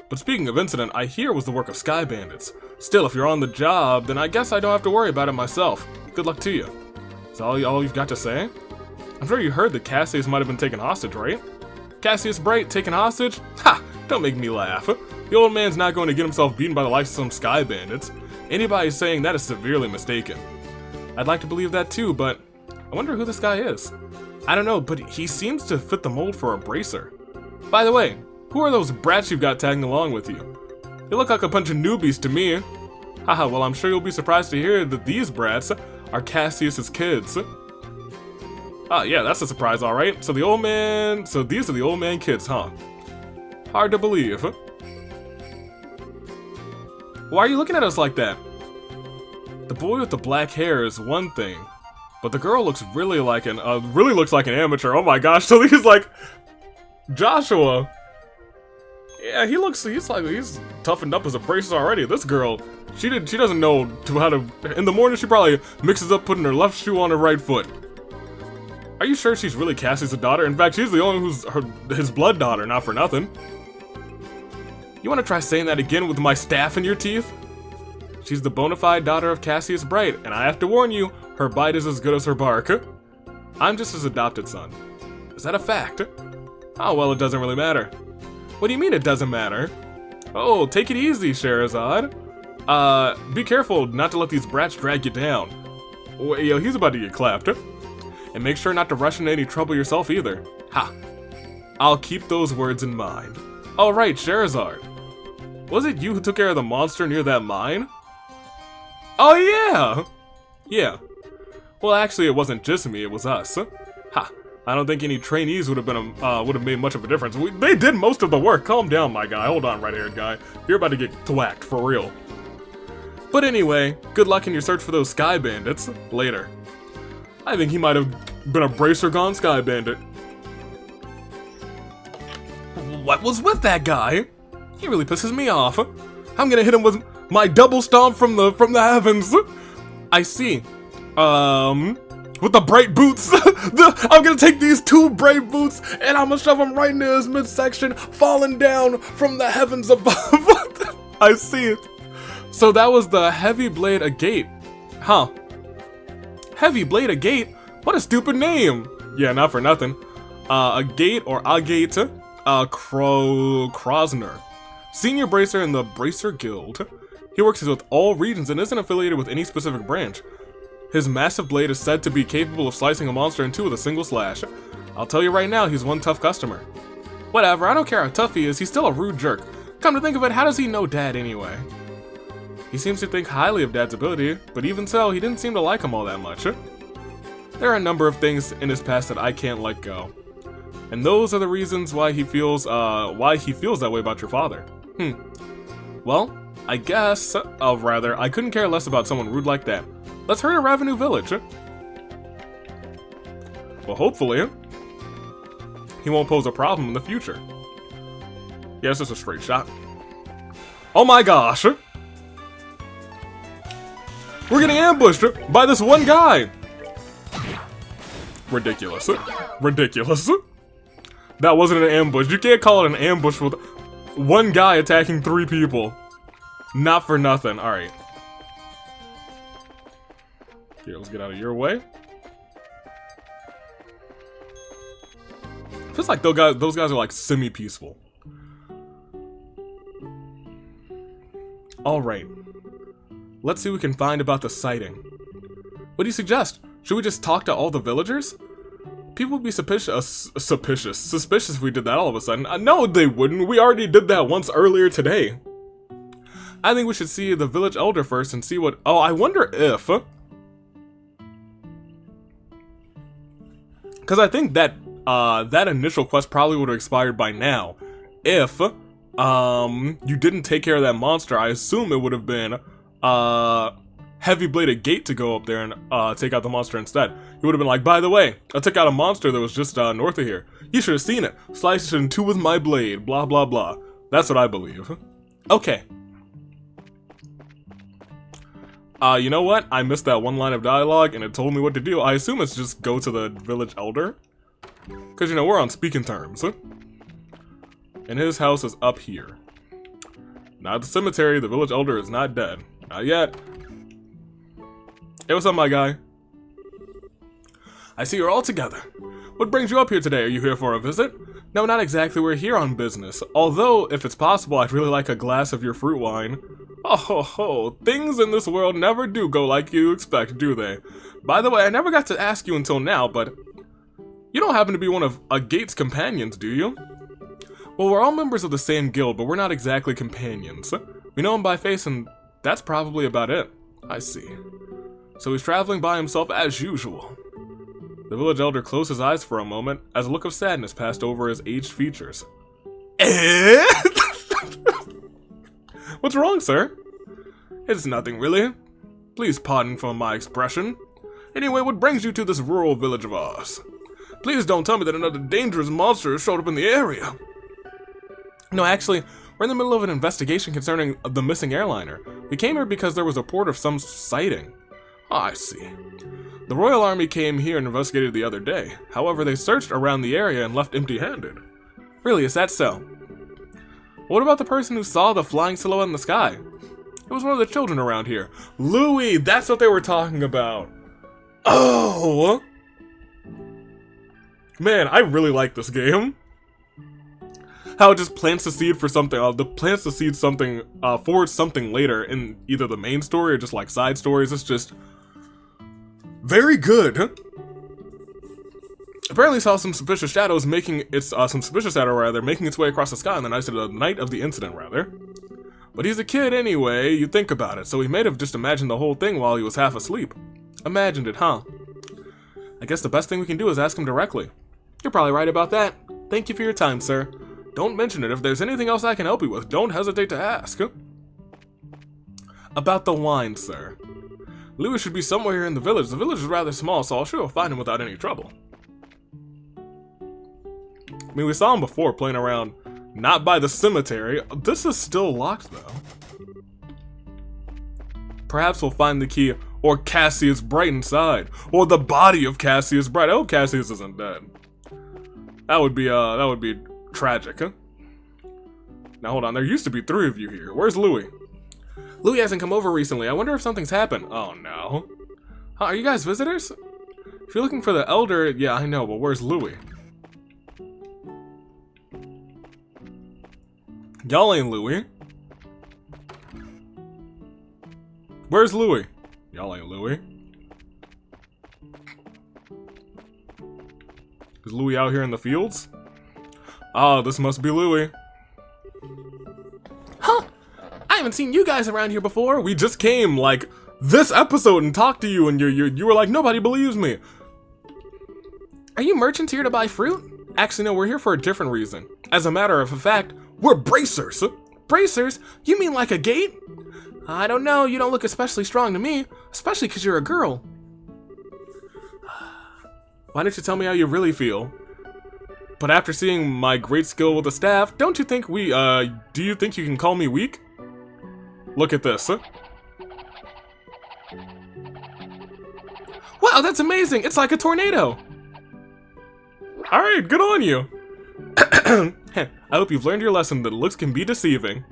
But speaking of incident, I hear it was the work of Sky Bandits. Still, if you're on the job, then I guess I don't have to worry about it myself. Good luck to you. Is that all you've got to say? I'm sure you heard that Cassius might have been taken hostage, right? Cassius Bright taken hostage? Ha! Don't make me laugh. The old man's not going to get himself beaten by the likes of some Sky Bandits. Anybody saying that is severely mistaken. I'd like to believe that too, but I wonder who this guy is. I don't know, but he seems to fit the mold for a bracer. By the way, who are those brats you've got tagging along with you? They look like a bunch of newbies to me. Haha, well I'm sure you'll be surprised to hear that these brats are Cassius's kids. Ah, yeah, that's a surprise, alright. So these are the old man kids, huh? Hard to believe. Why are you looking at us like that? The boy with the black hair is one thing, but the girl looks really like an amateur. Oh my gosh! So he's like Joshua. Yeah, he's toughened up as a bracer already. This girl, she doesn't know how to. In the morning, she probably mixes up putting her left shoe on her right foot. Are you sure she's really Cassie's daughter? In fact, she's the only who's his blood daughter, not for nothing. You want to try saying that again with my staff in your teeth? She's the bona fide daughter of Cassius Bright, and I have to warn you, her bite is as good as her bark. I'm just his adopted son. Is that a fact? Oh, well, it doesn't really matter. What do you mean it doesn't matter? Oh, take it easy, Sherazade. Be careful not to let these brats drag you down. Yo, he's about to get clapped. And make sure not to rush into any trouble yourself either. Ha! I'll keep those words in mind. Oh right, Charizard. Was it you who took care of the monster near that mine? Oh yeah! Yeah. Well, actually, it wasn't just me, it was us. Ha. I don't think any trainees would have made much of a difference. They did most of the work. Calm down, my guy. Hold on, red-haired guy. You're about to get thwacked, for real. But anyway, good luck in your search for those Sky Bandits. Later. I think he might have been a Bracer gone Sky Bandit. What was with that guy? He really pisses me off. I'm gonna hit him with my double stomp from the heavens. I see. With the bright boots. I'm gonna take these 2 bright boots and I'm gonna shove them right into his midsection, falling down from the heavens above. I see it. So that was the Heavy Blade Agate. Huh. Heavy Blade Agate? What a stupid name. Yeah, not for nothing. Agate or Agate, Krosner. Senior Bracer in the Bracer Guild. He works with all regions and isn't affiliated with any specific branch. His massive blade is said to be capable of slicing a monster in 2 with a single slash. I'll tell you right now, he's one tough customer. Whatever, I don't care how tough he is, he's still a rude jerk. Come to think of it, how does he know Dad anyway? He seems to think highly of Dad's ability, but even so, he didn't seem to like him all that much. There are a number of things in his past that I can't let go. And those are the reasons why he feels that way about your father. Well, I guess, rather, I couldn't care less about someone rude like that. Let's hurry to Revenue Village. Well, hopefully, he won't pose a problem in the future. Yeah, it's just a straight shot. Oh my gosh! We're getting ambushed by this one guy! Ridiculous. Ridiculous. That wasn't an ambush. You can't call it an ambush with one guy attacking 3 people. Not for nothing. Alright. Here, let's get out of your way. Feels like those guys are like semi-peaceful. Alright. Let's see what we can find about the sighting. What do you suggest? Should we just talk to all the villagers? People would be suspicious if we did that all of a sudden. No, they wouldn't. We already did that once earlier today. I think we should see the village elder first and see what... Oh, I wonder if... Because I think that that initial quest probably would have expired by now. If you didn't take care of that monster, I assume it would have been Heavy Blade Agate to go up there and take out the monster instead. He would have been like, by the way, I took out a monster that was just north of here. You should have seen it. Sliced it in 2 with my blade. Blah, blah, blah. That's what I believe. Okay. You know what? I missed that one line of dialogue and it told me what to do. I assume it's just go to the village elder. Because, you know, we're on speaking terms. And his house is up here. Not the cemetery. The village elder is not dead. Not yet. Hey, what's up, my guy? I see you're all together. What brings you up here today? Are you here for a visit? No, not exactly. We're here on business. Although, if it's possible, I'd really like a glass of your fruit wine. Oh ho ho, things in this world never do go like you expect, do they? By the way, I never got to ask you until now, but you don't happen to be one of Agate's companions, do you? Well, we're all members of the same guild, but we're not exactly companions. We know him by face, and that's probably about it. I see. So he's traveling by himself as usual. The village elder closed his eyes for a moment as a look of sadness passed over his aged features. What's wrong, sir? It's nothing, really. Please pardon for my expression. Anyway, what brings you to this rural village of ours? Please don't tell me that another dangerous monster has showed up in the area. No, actually, we're in the middle of an investigation concerning the missing airliner. We came here because there was a report of some sighting. Oh, I see. The Royal Army came here and investigated the other day. However, they searched around the area and left empty-handed. Really, is that so? What about the person who saw the flying silhouette in the sky? It was one of the children around here. Louis, that's what they were talking about. Oh! Man, I really like this game. How it just plants the seed for something, plants the seed something, for something later in either the main story or just like side stories. It's just very good. apparently saw some suspicious shadow making its way across the sky on the night of the incident, rather. But he's a kid anyway, you think about it, so he may have just imagined the whole thing while he was half asleep. Imagined it, huh? I guess the best thing we can do is ask him directly. You're probably right about that. Thank you for your time, sir. Don't mention it. If there's anything else I can help you with, don't hesitate to ask. About the wine, sir. Louis should be somewhere here in the village. The village is rather small, so I'll sure we'll find him without any trouble. I mean, we saw him before playing around, not by the cemetery. This is still locked, though. Perhaps we'll find the key, or Cassius Bright inside, or the body of Cassius Bright. I hope Cassius isn't dead. That would be tragic, huh? Now hold on, there used to be 3 of you here. Where's Louis? Louis hasn't come over recently. I wonder if something's happened. Oh no. Huh, are you guys visitors? If you're looking for the elder, yeah, I know, but where's Louis? Y'all ain't Louis. Where's Louis? Y'all ain't Louis. Is Louis out here in the fields? Oh, this must be Louis. Huh? I haven't seen you guys around here before. We just came, like, this episode and talked to you, and you were like, nobody believes me. Are you merchants here to buy fruit? Actually, no, we're here for a different reason. As a matter of fact, we're bracers. Bracers? You mean like a gate? I don't know, you don't look especially strong to me, especially because you're a girl. Why don't you tell me how you really feel? But after seeing my great skill with the staff, don't you think do you think you can call me weak? Look at this. Wow, that's amazing! It's like a tornado! Alright, good on you! I hope you've learned your lesson that looks can be deceiving.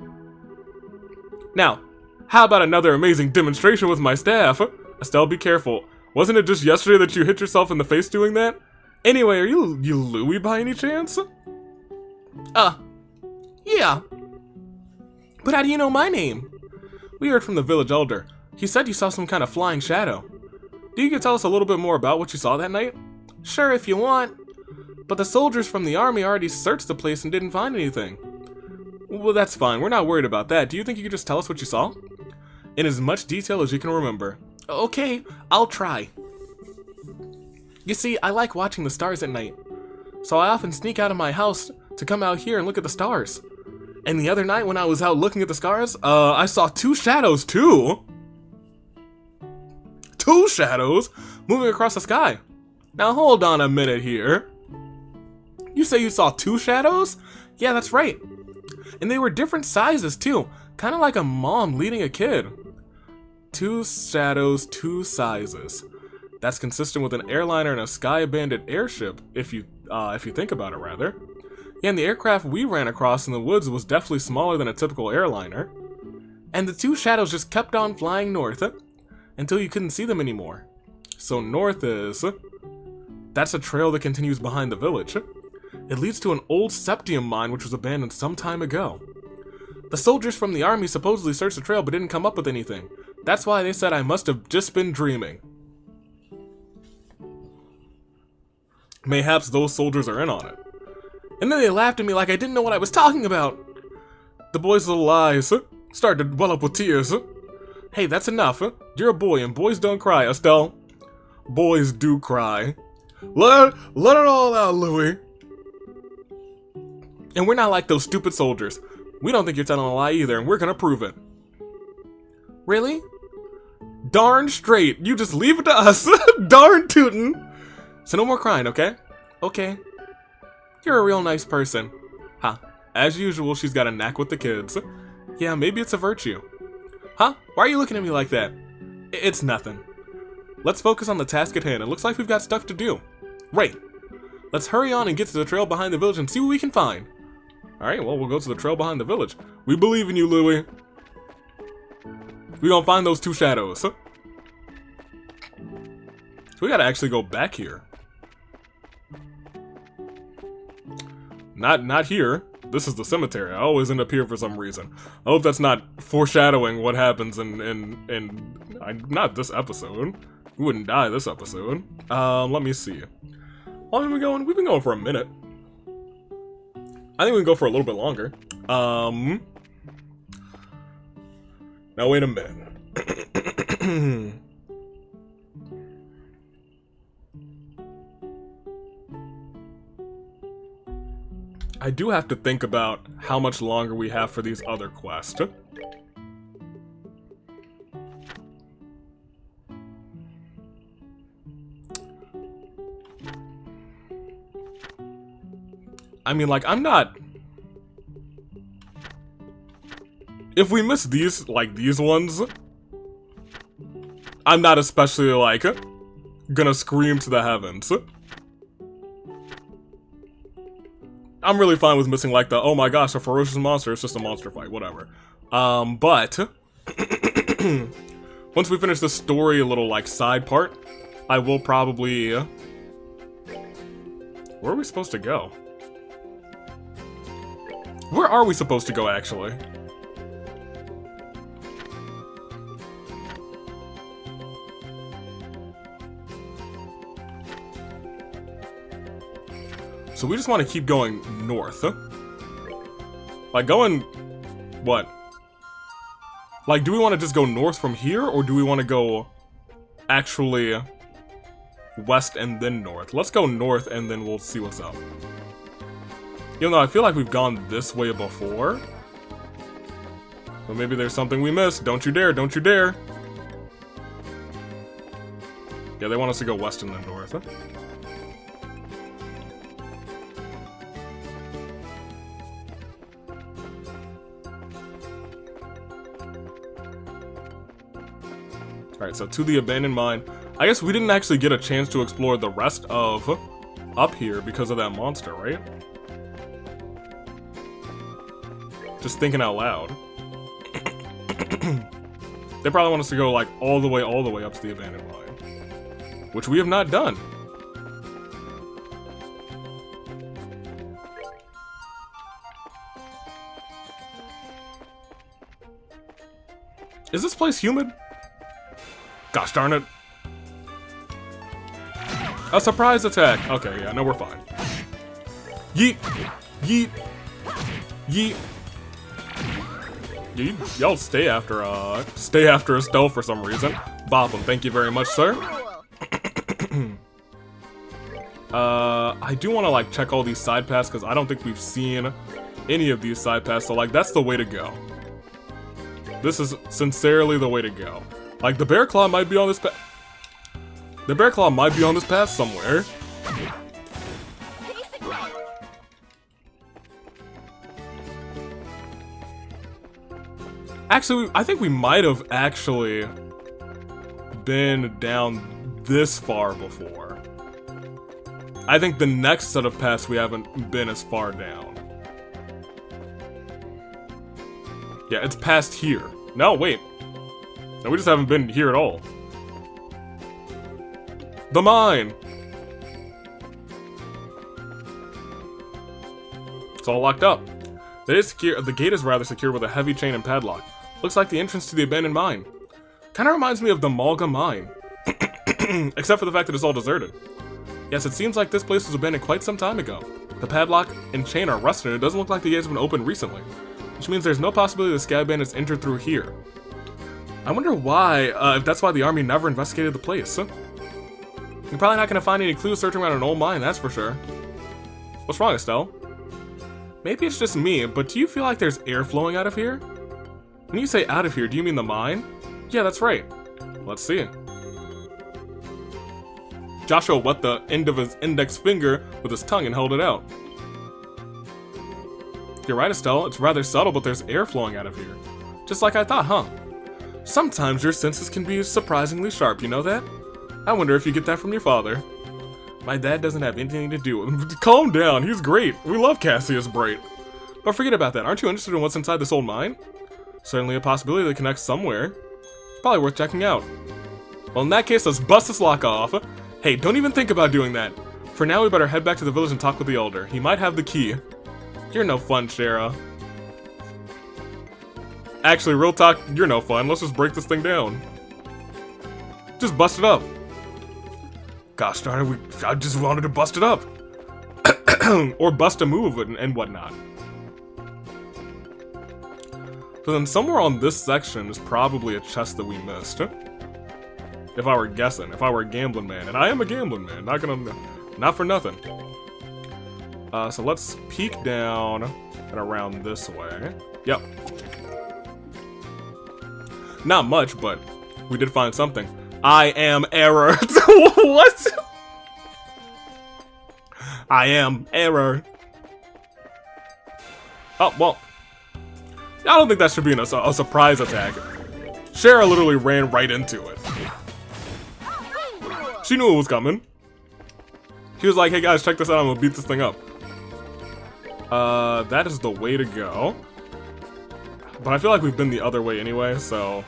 Now, how about another amazing demonstration with my staff? Estelle, be careful. Wasn't it just yesterday that you hit yourself in the face doing that? Anyway, are you Louis by any chance? Yeah. But how do you know my name? We heard from the village elder. He said you saw some kind of flying shadow. Do you could tell us a little bit more about what you saw that night? Sure, if you want. But the soldiers from the army already searched the place and didn't find anything. Well, that's fine. We're not worried about that. Do you think you could just tell us what you saw? In as much detail as you can remember. Okay, I'll try. You see, I like watching the stars at night. So I often sneak out of my house to come out here and look at the stars. And the other night when I was out looking at the stars, I saw 2 shadows too. 2 shadows moving across the sky. Now hold on a minute here. You say you saw 2 shadows? Yeah, that's right. And they were different sizes too. Kind of like a mom leading a kid. 2 shadows, 2 sizes. That's consistent with an airliner and a Sky Bandit airship, if you think about it, rather. Yeah, and the aircraft we ran across in the woods was definitely smaller than a typical airliner. And the 2 shadows just kept on flying north, until you couldn't see them anymore. So north is... That's a trail that continues behind the village. It leads to an old septium mine which was abandoned some time ago. The soldiers from the army supposedly searched the trail but didn't come up with anything. That's why they said I must have just been dreaming. Mayhaps those soldiers are in on it. And then they laughed at me like I didn't know what I was talking about. The boy's little eyes started to well up with tears. Hey, that's enough. You're a boy and boys don't cry, Estelle. Boys do cry. Let it all out, Louis. And we're not like those stupid soldiers. We don't think you're telling a lie either, and we're gonna prove it. Really? Darn straight. You just leave it to us. Darn tootin'. So no more crying, okay? Okay. You're a real nice person. Huh. As usual, she's got a knack with the kids. Yeah, maybe it's a virtue. Huh? Why are you looking at me like that? It's nothing. Let's focus on the task at hand. It looks like we've got stuff to do. Right. Let's hurry on and get to the trail behind the village and see what we can find. Alright, well, we'll go to the trail behind the village. We believe in you, Louis. We gonna find those 2 shadows. So we gotta actually go back here. Not here. This is the cemetery. I always end up here for some reason. I hope that's not foreshadowing what happens in not this episode. We wouldn't die this episode. Let me see. long have we been going? We've been going for a minute. I think we can go for a little bit longer. Now wait a minute. I do have to think about how much longer we have for these other quests. I mean, like, I'm not... If we miss these, like, these ones, I'm not especially, like, gonna scream to the heavens. I'm really fine with missing, like, the, oh my gosh, a ferocious monster, it's just a monster fight, whatever. But... once we finish the story, a little, like, side part, I will probably... Where are we supposed to go? Where are we supposed to go, actually? So we just want to keep going north. Like, going... What? Like, do we want to just go north from here, or do we want to go... actually... west and then north? Let's go north, and then we'll see what's up. Even though I feel like we've gone this way before. But maybe there's something we missed. Don't you dare, don't you dare. Yeah, they want us to go west and then north. Huh? Alright, so to the abandoned mine. I guess we didn't actually get a chance to explore the rest of up here because of that monster, right? Just thinking out loud. They probably want us to go, like, all the way up to the abandoned mine. Which we have not done. Is this place humid? Gosh darn it. A surprise attack! Okay, yeah, no, we're fine. Yeet! Yeet! Yeet! Y'all stay after Estelle for some reason. Bop him, thank you very much, sir. I do want to, like, check all these side paths, because I don't think we've seen any of these side paths, so, like, that's the way to go. This is sincerely the way to go. Like, the bear claw might be on this path. The bear claw might be on this path somewhere. Actually, I think we might have actually been down this far before. I think the next set of paths we haven't been as far down. Yeah, it's past here. No, wait. No, we just haven't been here at all. The mine! It's all locked up. The gate is rather secure with a heavy chain and padlock. Looks like the entrance to the abandoned mine. Kinda reminds me of the Malga mine. Except for the fact that it's all deserted. Yes, it seems like this place was abandoned quite some time ago. The padlock and chain are rusted and it doesn't look like the gates have been opened recently. Which means there's no possibility the Sky Bandits entered through here. I wonder why, if that's why the army never investigated the place. You're probably not gonna find any clues searching around an old mine, that's for sure. What's wrong, Estelle? Maybe it's just me, but do you feel like there's air flowing out of here? When you say out of here, do you mean the mine? Yeah, that's right. Let's see. Joshua wet the end of his index finger with his tongue and held it out. You're right, Estelle. It's rather subtle, but there's air flowing out of here. Just like I thought, huh? Sometimes your senses can be surprisingly sharp, you know that? I wonder if you get that from your father. My dad doesn't have anything to do with it. Calm down, he's great. We love Cassius Bright. But forget about that. Aren't you interested in what's inside this old mine? Certainly a possibility that connects somewhere. Probably worth checking out. Well, in that case, let's bust this lock off. Hey, don't even think about doing that. For now, we better head back to the village and talk with the elder. He might have the key. You're no fun, Shara. Actually, real talk, you're no fun. Let's just break this thing down. Just bust it up. Gosh darn it, I just wanted to bust it up. Or bust a move and whatnot. So then somewhere on this section is probably a chest that we missed. If I were guessing, if I were a gambling man. And I am a gambling man, not for nothing. So let's peek down and around this way. Yep. Not much, but we did find something. I am error. What? I am error. Oh, well. I don't think that should be a surprise attack. Shara literally ran right into it. She knew it was coming. She was like, hey guys, check this out, I'm gonna beat this thing up. That is the way to go. But I feel like we've been the other way anyway, so...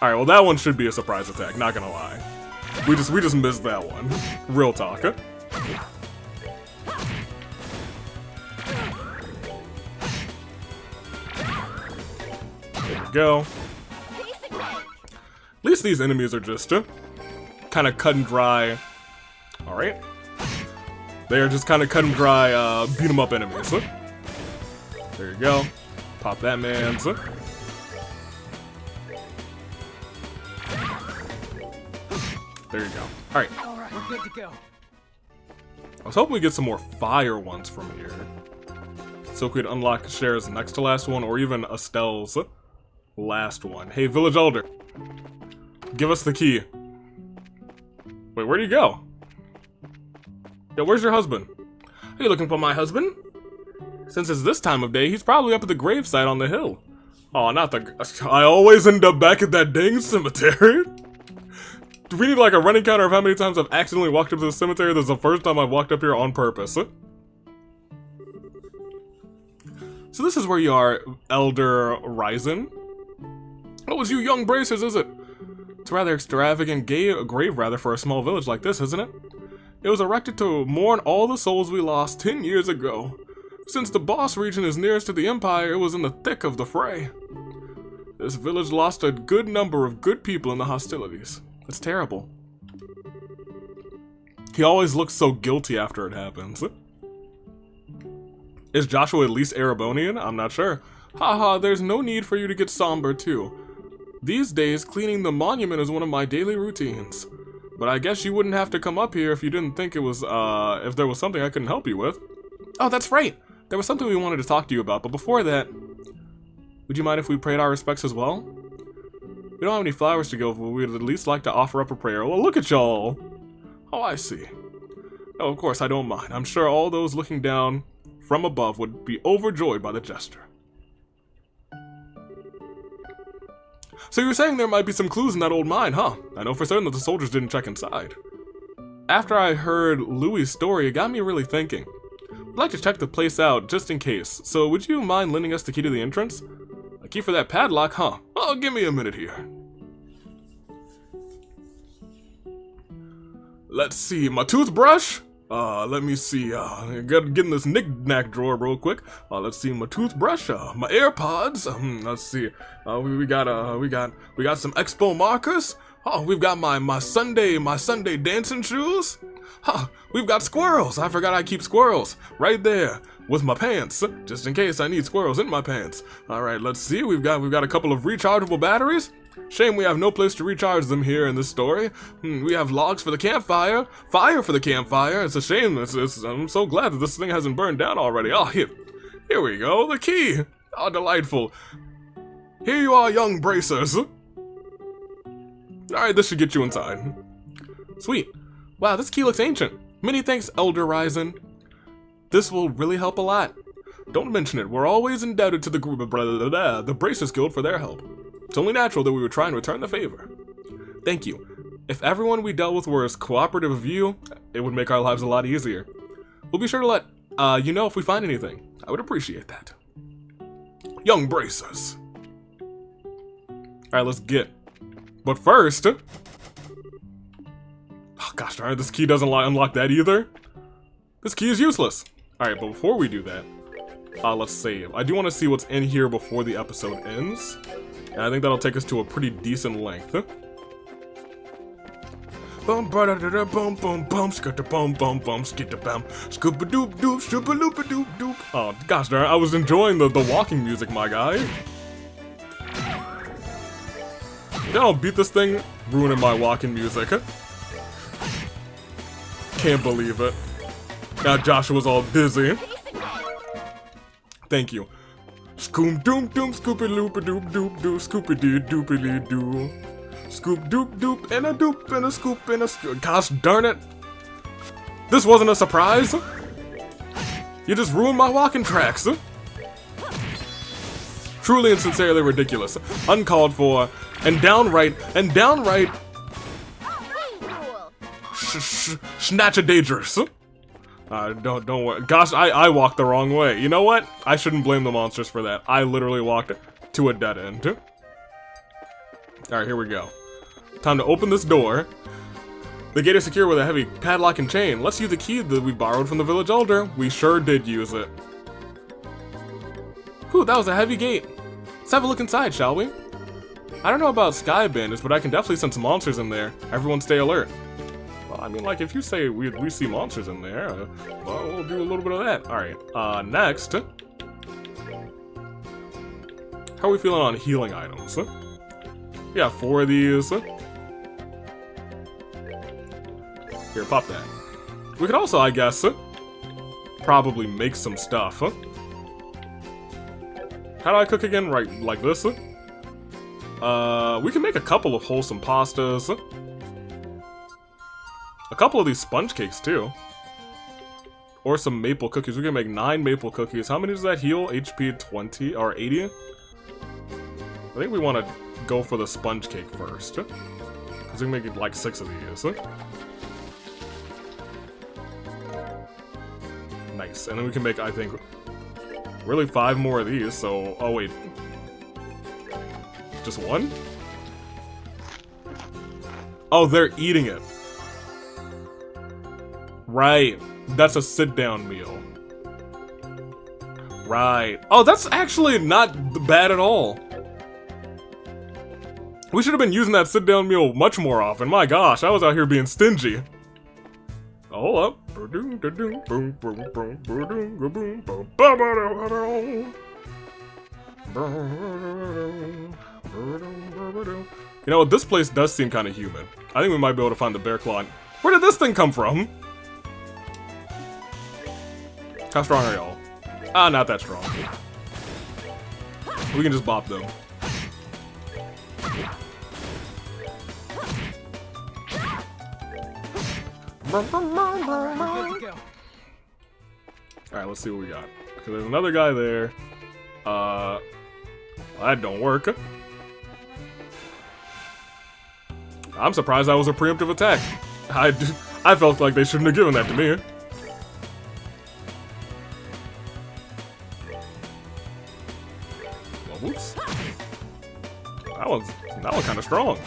Alright, well that one should be a surprise attack, not gonna lie. We just missed that one. Real talk. There we go. At least these enemies are just kind of cut and dry. Alright. They are just kind of cut and dry, beat 'em up enemies. There you go. Pop that man's. There you go. Alright. Alright, we're good to go. I was hoping we get some more fire ones from here. So we could unlock Shara's next to last one, or even Estelle's last one. Hey, Village Elder. Give us the key. Wait, where'd you go? Yo, where's your husband? Are you looking for my husband? Since it's this time of day, he's probably up at the gravesite on the hill. Oh, not the... I always end up back at that dang cemetery. Do we need like a running counter of how many times I've accidentally walked up to the cemetery? This is the first time I've walked up here on purpose. So this is where you are, Elder Ryzen. Oh, it's you young bracers, is it? It's a rather extravagant grave rather for a small village like this, isn't it? It was erected to mourn all the souls we lost 10 years ago. Since the boss region is nearest to the Empire, it was in the thick of the fray. This village lost a good number of good people in the hostilities. It's terrible. He always looks so guilty after it happens. Is Joshua at least Erebonian? I'm not sure. Haha, there's no need for you to get somber too. These days, cleaning the monument is one of my daily routines. But I guess you wouldn't have to come up here if you didn't think it was, if there was something I couldn't help you with. Oh, that's right! There was something we wanted to talk to you about, but before that... Would you mind if we prayed our respects as well? We don't have any flowers to go, but we'd at least like to offer up a prayer. Well, look at y'all! Oh, I see. Oh, of course, I don't mind. I'm sure all those looking down from above would be overjoyed by the gesture. So you're saying there might be some clues in that old mine, huh? I know for certain that the soldiers didn't check inside. After I heard Louis' story, it got me really thinking. I'd like to check the place out, just in case. So would you mind lending us the key to the entrance? A key for that padlock, huh? Oh, give me a minute here. Let's see, my toothbrush? Let me see, get in this knick-knack drawer real quick. Let's see, my toothbrush, my AirPods, let's see, we got some Expo markers. Oh, we've got my Sunday dancing shoes. Huh, we've got squirrels. I forgot I keep squirrels right there with my pants, just in case I need squirrels in my pants. All right, let's see, we've got a couple of rechargeable batteries. Shame we have no place to recharge them here in this story. We have logs for the campfire, fire for the campfire. It's a shame. I'm so glad that this thing hasn't burned down already. Oh, here we go, the key. Oh, delightful. Here you are, young bracers. All right, this should get you inside. Sweet. Wow, this key looks ancient. Many thanks, Elder Ryzen. This will really help a lot. Don't mention it. We're always indebted to the Bracers Guild for their help. It's only natural that we would try and return the favor. Thank you. If everyone we dealt with were as cooperative as you, it would make our lives a lot easier. We'll be sure to let you know if we find anything. I would appreciate that. Young bracers. Alright, let's get. But first... Oh gosh darn it, this key doesn't unlock that either. This key is useless. Alright, but before we do that, let's save. I do want to see what's in here before the episode ends. And I think that'll take us to a pretty decent length. But bum ba da bum bum bum skit the bum bum bum skit the bum scoop a doop doop shoop a loop a doop doop. Oh gosh darn, I was enjoying the walking music, my guy. Don't beat this thing, ruining my walking music. Can't believe it. Now Joshua's all dizzy. Thank you. Scoop doom doom scoopy loop a doop doop doo scoopy doo doopy doo. Scoop doop doop and a doop and a scoop and a gosh darn it. This wasn't a surprise. You just ruined my walking tracks. Truly and sincerely ridiculous, uncalled for, and downright snatcha dangerous. Don't worry. Gosh, I walked the wrong way. You know what? I shouldn't blame the monsters for that. I literally walked to a dead end. Alright, here we go. Time to open this door. The gate is secure with a heavy padlock and chain. Let's use the key that we borrowed from the village elder. We sure did use it. Whew, that was a heavy gate. Let's have a look inside, shall we? I don't know about sky bandits, but I can definitely sense monsters in there. Everyone stay alert. Well, I mean, like, if you say we see monsters in there, well, we'll do a little bit of that. Alright, next. How are we feeling on healing items? We got 4 of these. Here, pop that. We could also, I guess, probably make some stuff. How do I cook again? Right, like this? We can make a couple of wholesome pastas. A couple of these sponge cakes, too. Or some maple cookies. We can make 9 maple cookies. How many does that heal? HP 20 or 80? I think we want to go for the sponge cake first. Because we can make it like 6 of these. Nice. And then we can make, I think, really 5 more of these. So, oh wait. Just 1? Oh, they're eating it. Right. That's a sit-down meal. Right. Oh, that's actually not bad at all. We should have been using that sit-down meal much more often. My gosh, I was out here being stingy. Oh, hold up. You know what? This place does seem kind of human. I think we might be able to find the bear claw. Where did this thing come from? How strong are y'all? Ah, not that strong. We can just bop them. Alright, let's see what we got. Because there's another guy there. That don't work. I'm surprised that was a preemptive attack. I felt like they shouldn't have given that to me. Well, whoops. That one's kind of strong.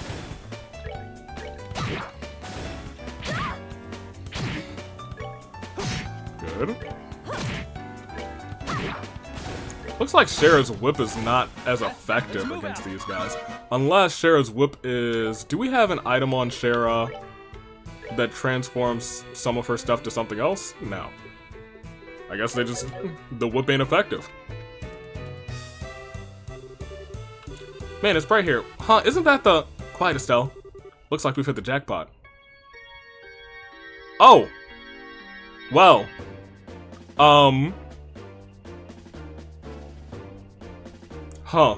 Good. Looks like Shara's whip is not as effective against these guys. Unless Shara's whip is... Do we have an item on Shara that transforms some of her stuff to something else? No. I guess they just... The whip ain't effective. Man, it's bright here. Huh, isn't that the... Quiet, Estelle. Looks like we've hit the jackpot. Oh! Well. Huh.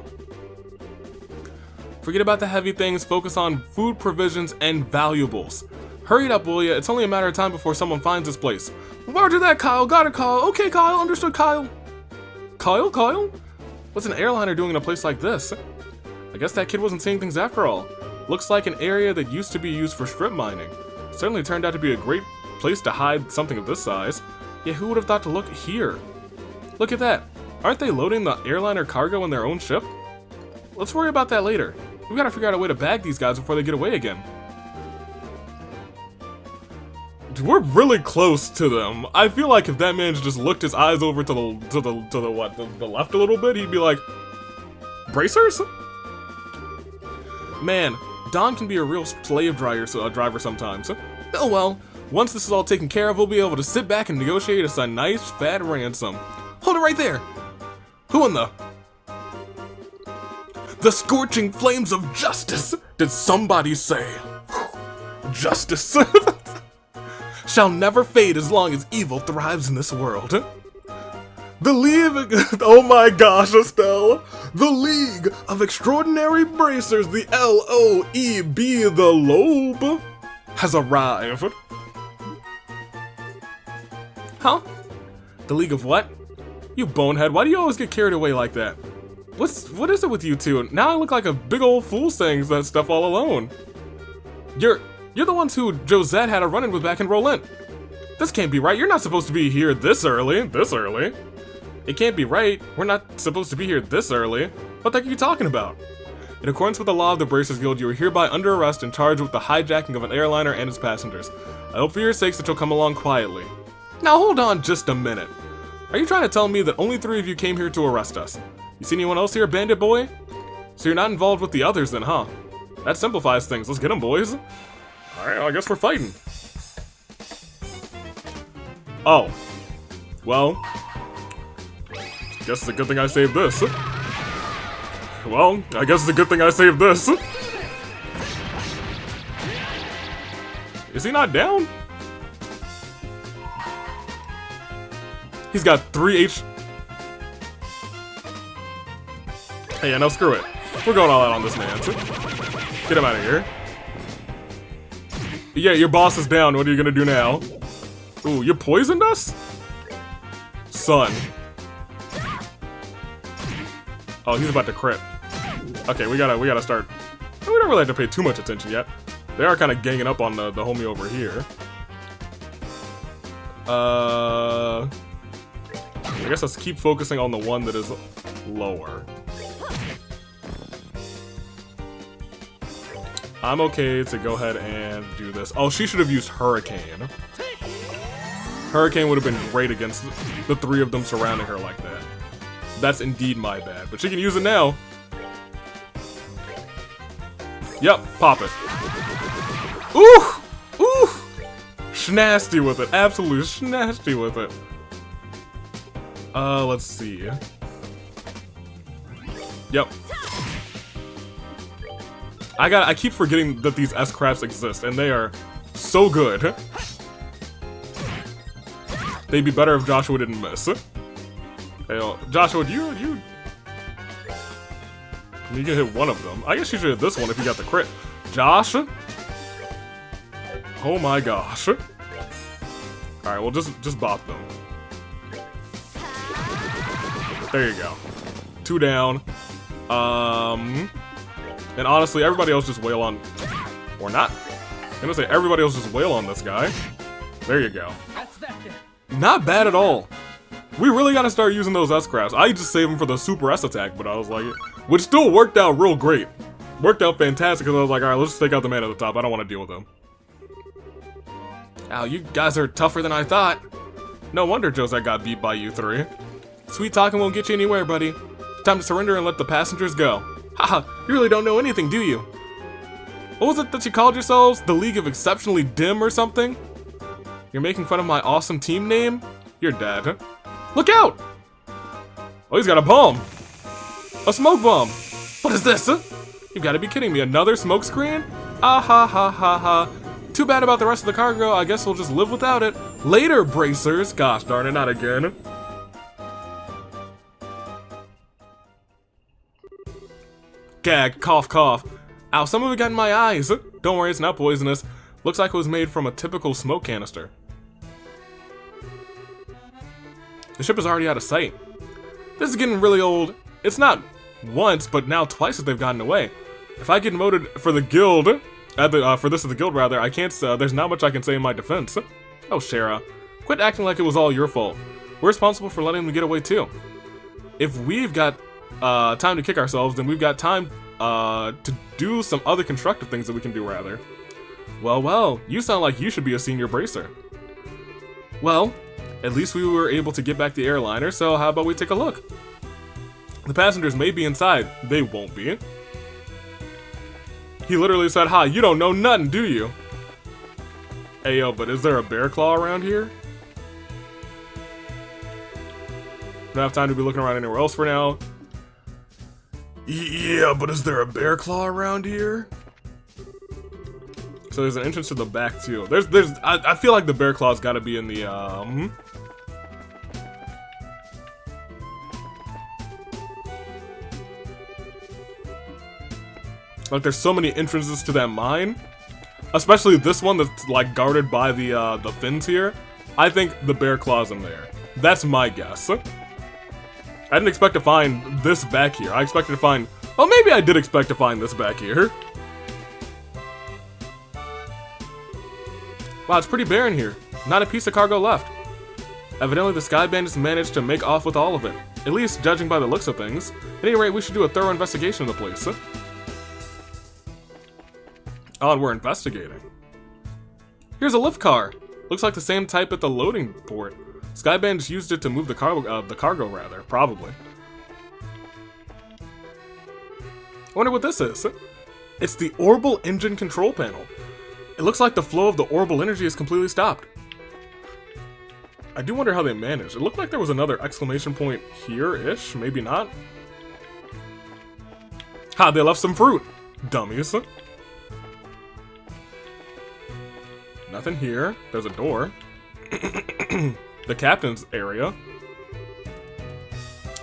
Forget about the heavy things, focus on food, provisions, and valuables. Hurry it up, will ya? It's only a matter of time before someone finds this place. Roger that, Kyle. Got it, Kyle. Okay, Kyle. Understood, Kyle. Kyle? What's an airliner doing in a place like this? I guess that kid wasn't seeing things after all. Looks like an area that used to be used for strip mining. Certainly turned out to be a great place to hide something of this size. Yeah, who would have thought to look here? Look at that. Aren't they loading the airliner cargo in their own ship? Let's worry about that later. We gotta figure out a way to bag these guys before they get away again. We're really close to them. I feel like if that man just looked his eyes over to the left a little bit, he'd be like, bracers? Man, Don can be a real slave driver sometimes. Oh well, once this is all taken care of, we'll be able to sit back and negotiate us a nice fat ransom. Hold it right there! Who in the... The scorching flames of justice, did somebody say? Justice shall never fade as long as evil thrives in this world. The League, oh my gosh, Estelle, the League of Extraordinary Bracers, the LOEB, the LOEB, has arrived. Huh? The League of what? You bonehead, why do you always get carried away like that? What is it with you two? Now I look like a big old fool saying that stuff all alone. You're the ones who Josette had a run-in with back in Rolent. This can't be right. You're not supposed to be here this early. It can't be right. We're not supposed to be here this early. What the heck are you talking about? In accordance with the law of the Bracers Guild, you are hereby under arrest and charged with the hijacking of an airliner and its passengers. I hope for your sakes that you'll come along quietly. Now hold on just a minute. Are you trying to tell me that only 3 of you came here to arrest us? You see anyone else here, Bandit Boy? So you're not involved with the others then, huh? That simplifies things. Let's get them, boys. Alright, I guess we're fighting. Oh. Well. Guess it's a good thing I saved this. Well, I guess it's a good thing I saved this. Is he not down? He's got 3 H... Hey, yeah, no, screw it. We're going all out on this man. Get him out of here. Yeah, your boss is down. What are you gonna do now? Ooh, you poisoned us? Son. Oh, he's about to crit. Okay, we gotta start. We don't really have to pay too much attention yet. They are kind of ganging up on the homie over here. I guess let's keep focusing on the one that is lower. I'm okay to go ahead and do this. Oh, she should have used Hurricane. Hurricane would have been great against the 3 of them surrounding her like that. That's indeed my bad, but she can use it now. Yep, pop it. Ooh! Ooh! Schnasty with it. Absolutely schnasty with it. Let's see. Yep. I keep forgetting that these S-crafts exist, and they are so good. They'd be better if Joshua didn't miss. Hey, Joshua, you can hit one of them. I guess you should hit this one if you got the crit. Josh? Oh my gosh. Alright, well just bop them. There you go. 2 down. And honestly, everybody else just wail on... Or not. I'm gonna say everybody else just wail on this guy. There you go. Not bad at all. We really gotta start using those S-crafts. I just saved them for the Super S attack, but I was like... Which still worked out real great. Worked out fantastic, because I was like, alright, let's just take out the man at the top. I don't want to deal with him. Ow, you guys are tougher than I thought. No wonder Josette got beat by you 3. Sweet talking won't get you anywhere, buddy. Time to surrender and let the passengers go. Haha, you really don't know anything, do you? What was it that you called yourselves? The League of Exceptionally Dim or something? You're making fun of my awesome team name? You're dead, huh? Look out! Oh, he's got a bomb! A smoke bomb! What is this? You've got to be kidding me, another smoke screen? Ah ha ha ha ha. Too bad about the rest of the cargo, I guess we'll just live without it. Later, bracers! Gosh darn it, not again. Gag, cough, cough. Ow, some of it got in my eyes. Don't worry, it's not poisonous. Looks like it was made from a typical smoke canister. The ship is already out of sight. This is getting really old. It's not once, but now twice that they've gotten away. If I get voted for the guild, for this of the guild rather, I can't, there's not much I can say in my defense. Oh, Shara, quit acting like it was all your fault. We're responsible for letting them get away too. If we've got time to kick ourselves, then we've got time to do some other constructive things that we can do rather. Well, you sound like you should be a senior bracer. Well, at least we were able to get back the airliner, so how about we take a look? The passengers may be inside. They won't be. He literally said, "Hi, you don't know nothing, do you?" Hey, yo, but is there a bear claw around here? Don't have time to be looking around anywhere else for now. Yeah, but is there a bear claw around here? So there's an entrance to the back too. I feel like the bear claw's gotta be in the, Like, there's so many entrances to that mine. Especially this one that's, like, guarded by the fins here. I think the bear claw's in there. That's my guess. I didn't expect to find this back here. I expected to find... Oh, maybe I did expect to find this back here. Wow, it's pretty barren here. Not a piece of cargo left. Evidently, the Sky Bandits managed to make off with all of it. At least, judging by the looks of things. At any rate, we should do a thorough investigation of the place. Oh, and we're investigating. Here's a lift car. Looks like the same type at the loading port. Sky Bandits used it to move the cargo, rather. Probably. I wonder what this is. It's the orbital engine control panel. It looks like the flow of the orbital energy is completely stopped. I do wonder how they managed. It looked like there was another exclamation point here-ish. Maybe not. Ha, they left some fruit. Dummies. Nothing here. There's a door. The captain's area.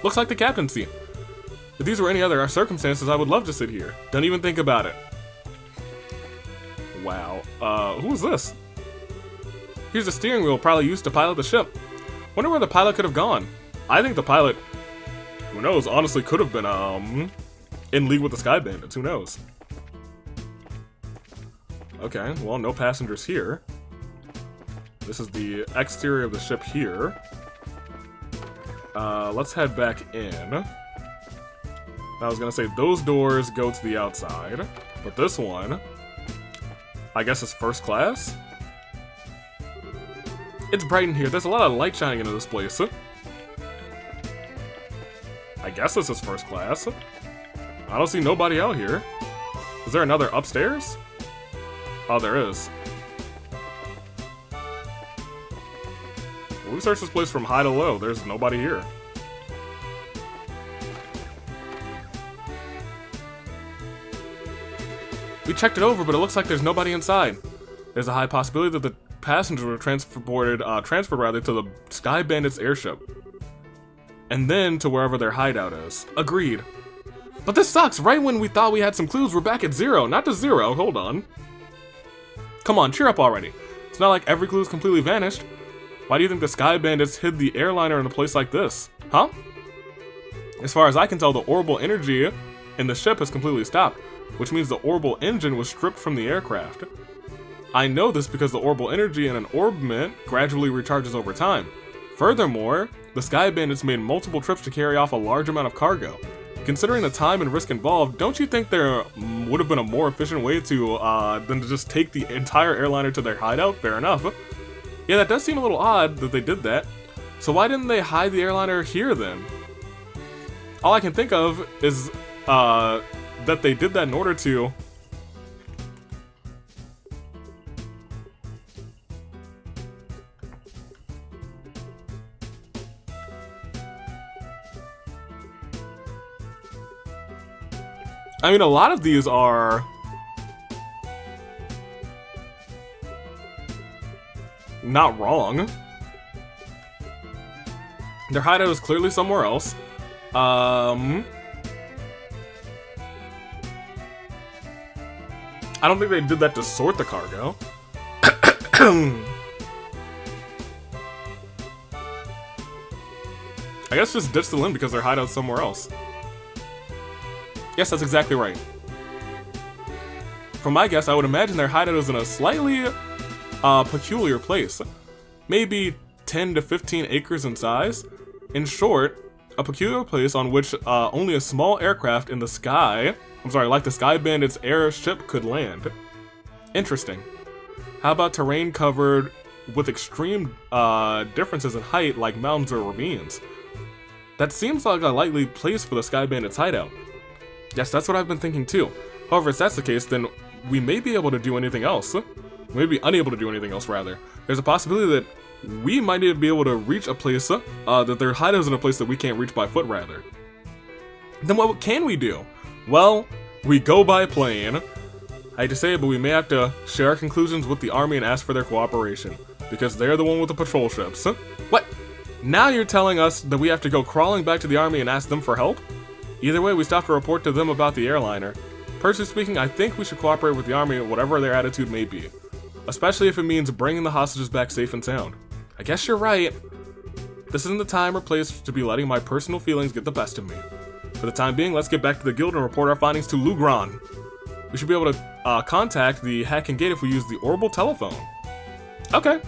Looks like the captain's seat. If these were any other circumstances, I would love to sit here. Don't even think about it. Wow. Who is this? Here's the steering wheel probably used to pilot the ship. Wonder where the pilot could have gone. I think the pilot, who knows, honestly could have been, in league with the Sky Bandits. Who knows? Okay, well, no passengers here. This is the exterior of the ship here. Let's head back in. I was gonna say, those doors go to the outside, but this one, I guess is first class? It's bright in here. There's a lot of light shining into this place. I guess this is first class. I don't see nobody out here. Is there another upstairs? Oh, there is. We searched this place from high to low. There's nobody here. We checked it over, but it looks like there's nobody inside. There's a high possibility that the passengers were transferred to the Sky Bandits airship. And then to wherever their hideout is. Agreed. But this sucks! Right when we thought we had some clues, we're back at zero. Not to zero, hold on. Come on, cheer up already. It's not like every clue's completely vanished. Why do you think the Sky Bandits hid the airliner in a place like this? Huh? As far as I can tell, the orbital energy in the ship has completely stopped, which means the orbital engine was stripped from the aircraft. I know this because the orbital energy in an orbment gradually recharges over time. Furthermore, the Sky Bandits made multiple trips to carry off a large amount of cargo. Considering the time and risk involved, don't you think there would have been a more efficient way to than to just take the entire airliner to their hideout? Fair enough. Yeah, that does seem a little odd that they did that. So why didn't they hide the airliner here then? All I can think of is that they did that in order to... I mean, a lot of these are... not wrong. Their hideout is clearly somewhere else. I don't think they did that to sort the cargo. I guess just ditch the limb because their hideout's somewhere else. Yes, that's exactly right. From my guess, I would imagine their hideout is in a slightly peculiar place. Maybe 10 to 15 acres in size. In short, a peculiar place on which only a small aircraft in the sky, like the Sky Bandits airship could land. Interesting. How about terrain covered with extreme differences in height like mountains or ravines? That seems like a likely place for the Sky Bandits hideout. Yes, that's what I've been thinking too. However, if that's the case, then we may be able to do anything else. We may be unable to do anything else, rather. There's a possibility that we might be able to reach a place, that their hideout is in a place that we can't reach by foot, rather. Then what can we do? Well, we go by plane. I hate to say it, but we may have to share our conclusions with the army and ask for their cooperation, because they're the one with the patrol ships. What? Now you're telling us that we have to go crawling back to the army and ask them for help? Either way, we still have to report to them about the airliner. Personally speaking, I think we should cooperate with the army, whatever their attitude may be. Especially if it means bringing the hostages back safe and sound. I guess you're right. This isn't the time or place to be letting my personal feelings get the best of me. For the time being, let's get back to the guild and report our findings to Lugron. We should be able to contact the Hacking Gate if we use the orbital telephone. Okay.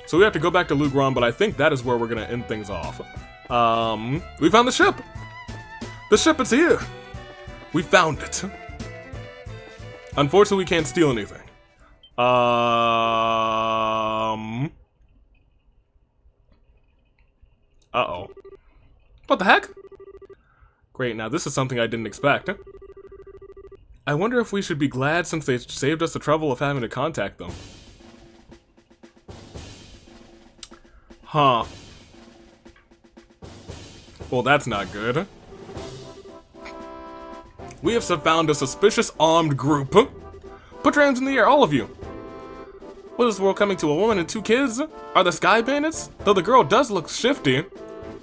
So we have to go back to Lugron, but I think that is where we're going to end things off. We found the ship! The ship is here! We found it. Unfortunately, we can't steal anything. Uh-oh. What the heck? Great, now this is something I didn't expect. I wonder if we should be glad since they saved us the trouble of having to contact them. Huh. Well, that's not good. We have found a suspicious armed group. Put your hands in the air, all of you. What is this world coming to, a woman and 2 kids? Are the Sky Bandits? Though the girl does look shifty.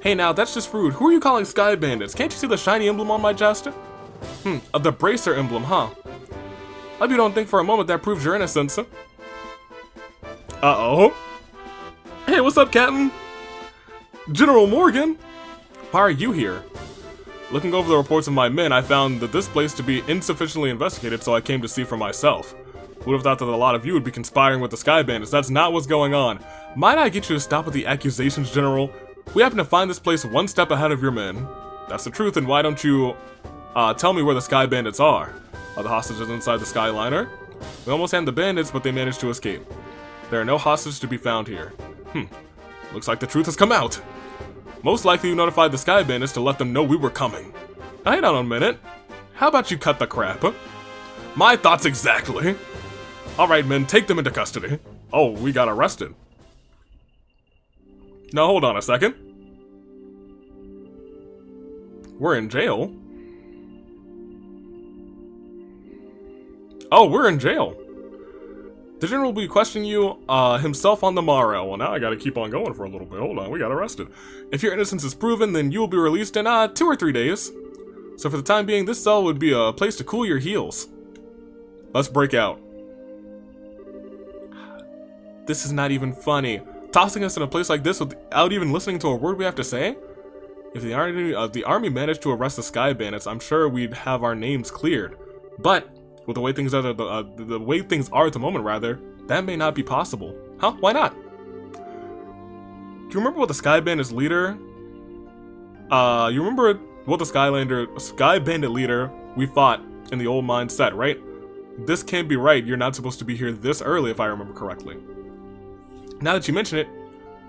Hey now, that's just rude. Who are you calling Sky Bandits? Can't you see the shiny emblem on my chest? The bracer emblem, huh? I hope you don't think for a moment that proves your innocence. Uh-oh. Hey, what's up, Captain? General Morgan? Why are you here? Looking over the reports of my men, I found that this place to be insufficiently investigated, so I came to see for myself. Who would have thought that a lot of you would be conspiring with the Sky Bandits? That's not what's going on. Might I get you to stop with the accusations, General? We happen to find this place one step ahead of your men. That's the truth, and why don't you, tell me where the Sky Bandits are? Are the hostages inside the Skyliner? We almost had the bandits, but they managed to escape. There are no hostages to be found here. Looks like the truth has come out. Most likely you notified the Sky Bandits to let them know we were coming. Now, hang on a minute. How about you cut the crap? My thoughts exactly. Alright, men, take them into custody. Oh, we got arrested. Now, hold on a second. We're in jail? Oh, we're in jail. The general will be questioning you himself on the morrow. Well, now I gotta keep on going for a little bit. Hold on, we got arrested. If your innocence is proven, then you will be released in 2 or 3 days. So for the time being, this cell would be a place to cool your heels. Let's break out. This is not even funny. Tossing us in a place like this without even listening to a word we have to say? If the army managed to arrest the Sky Bandits, I'm sure we'd have our names cleared. But with the way things are, the way things are at the moment, rather, that may not be possible. Huh? Why not? Do you remember what the Sky Bandits leader? You remember what the Sky Bandit leader we fought in the old mine said, right? This can't be right. You're not supposed to be here this early, if I remember correctly. Now that you mention it,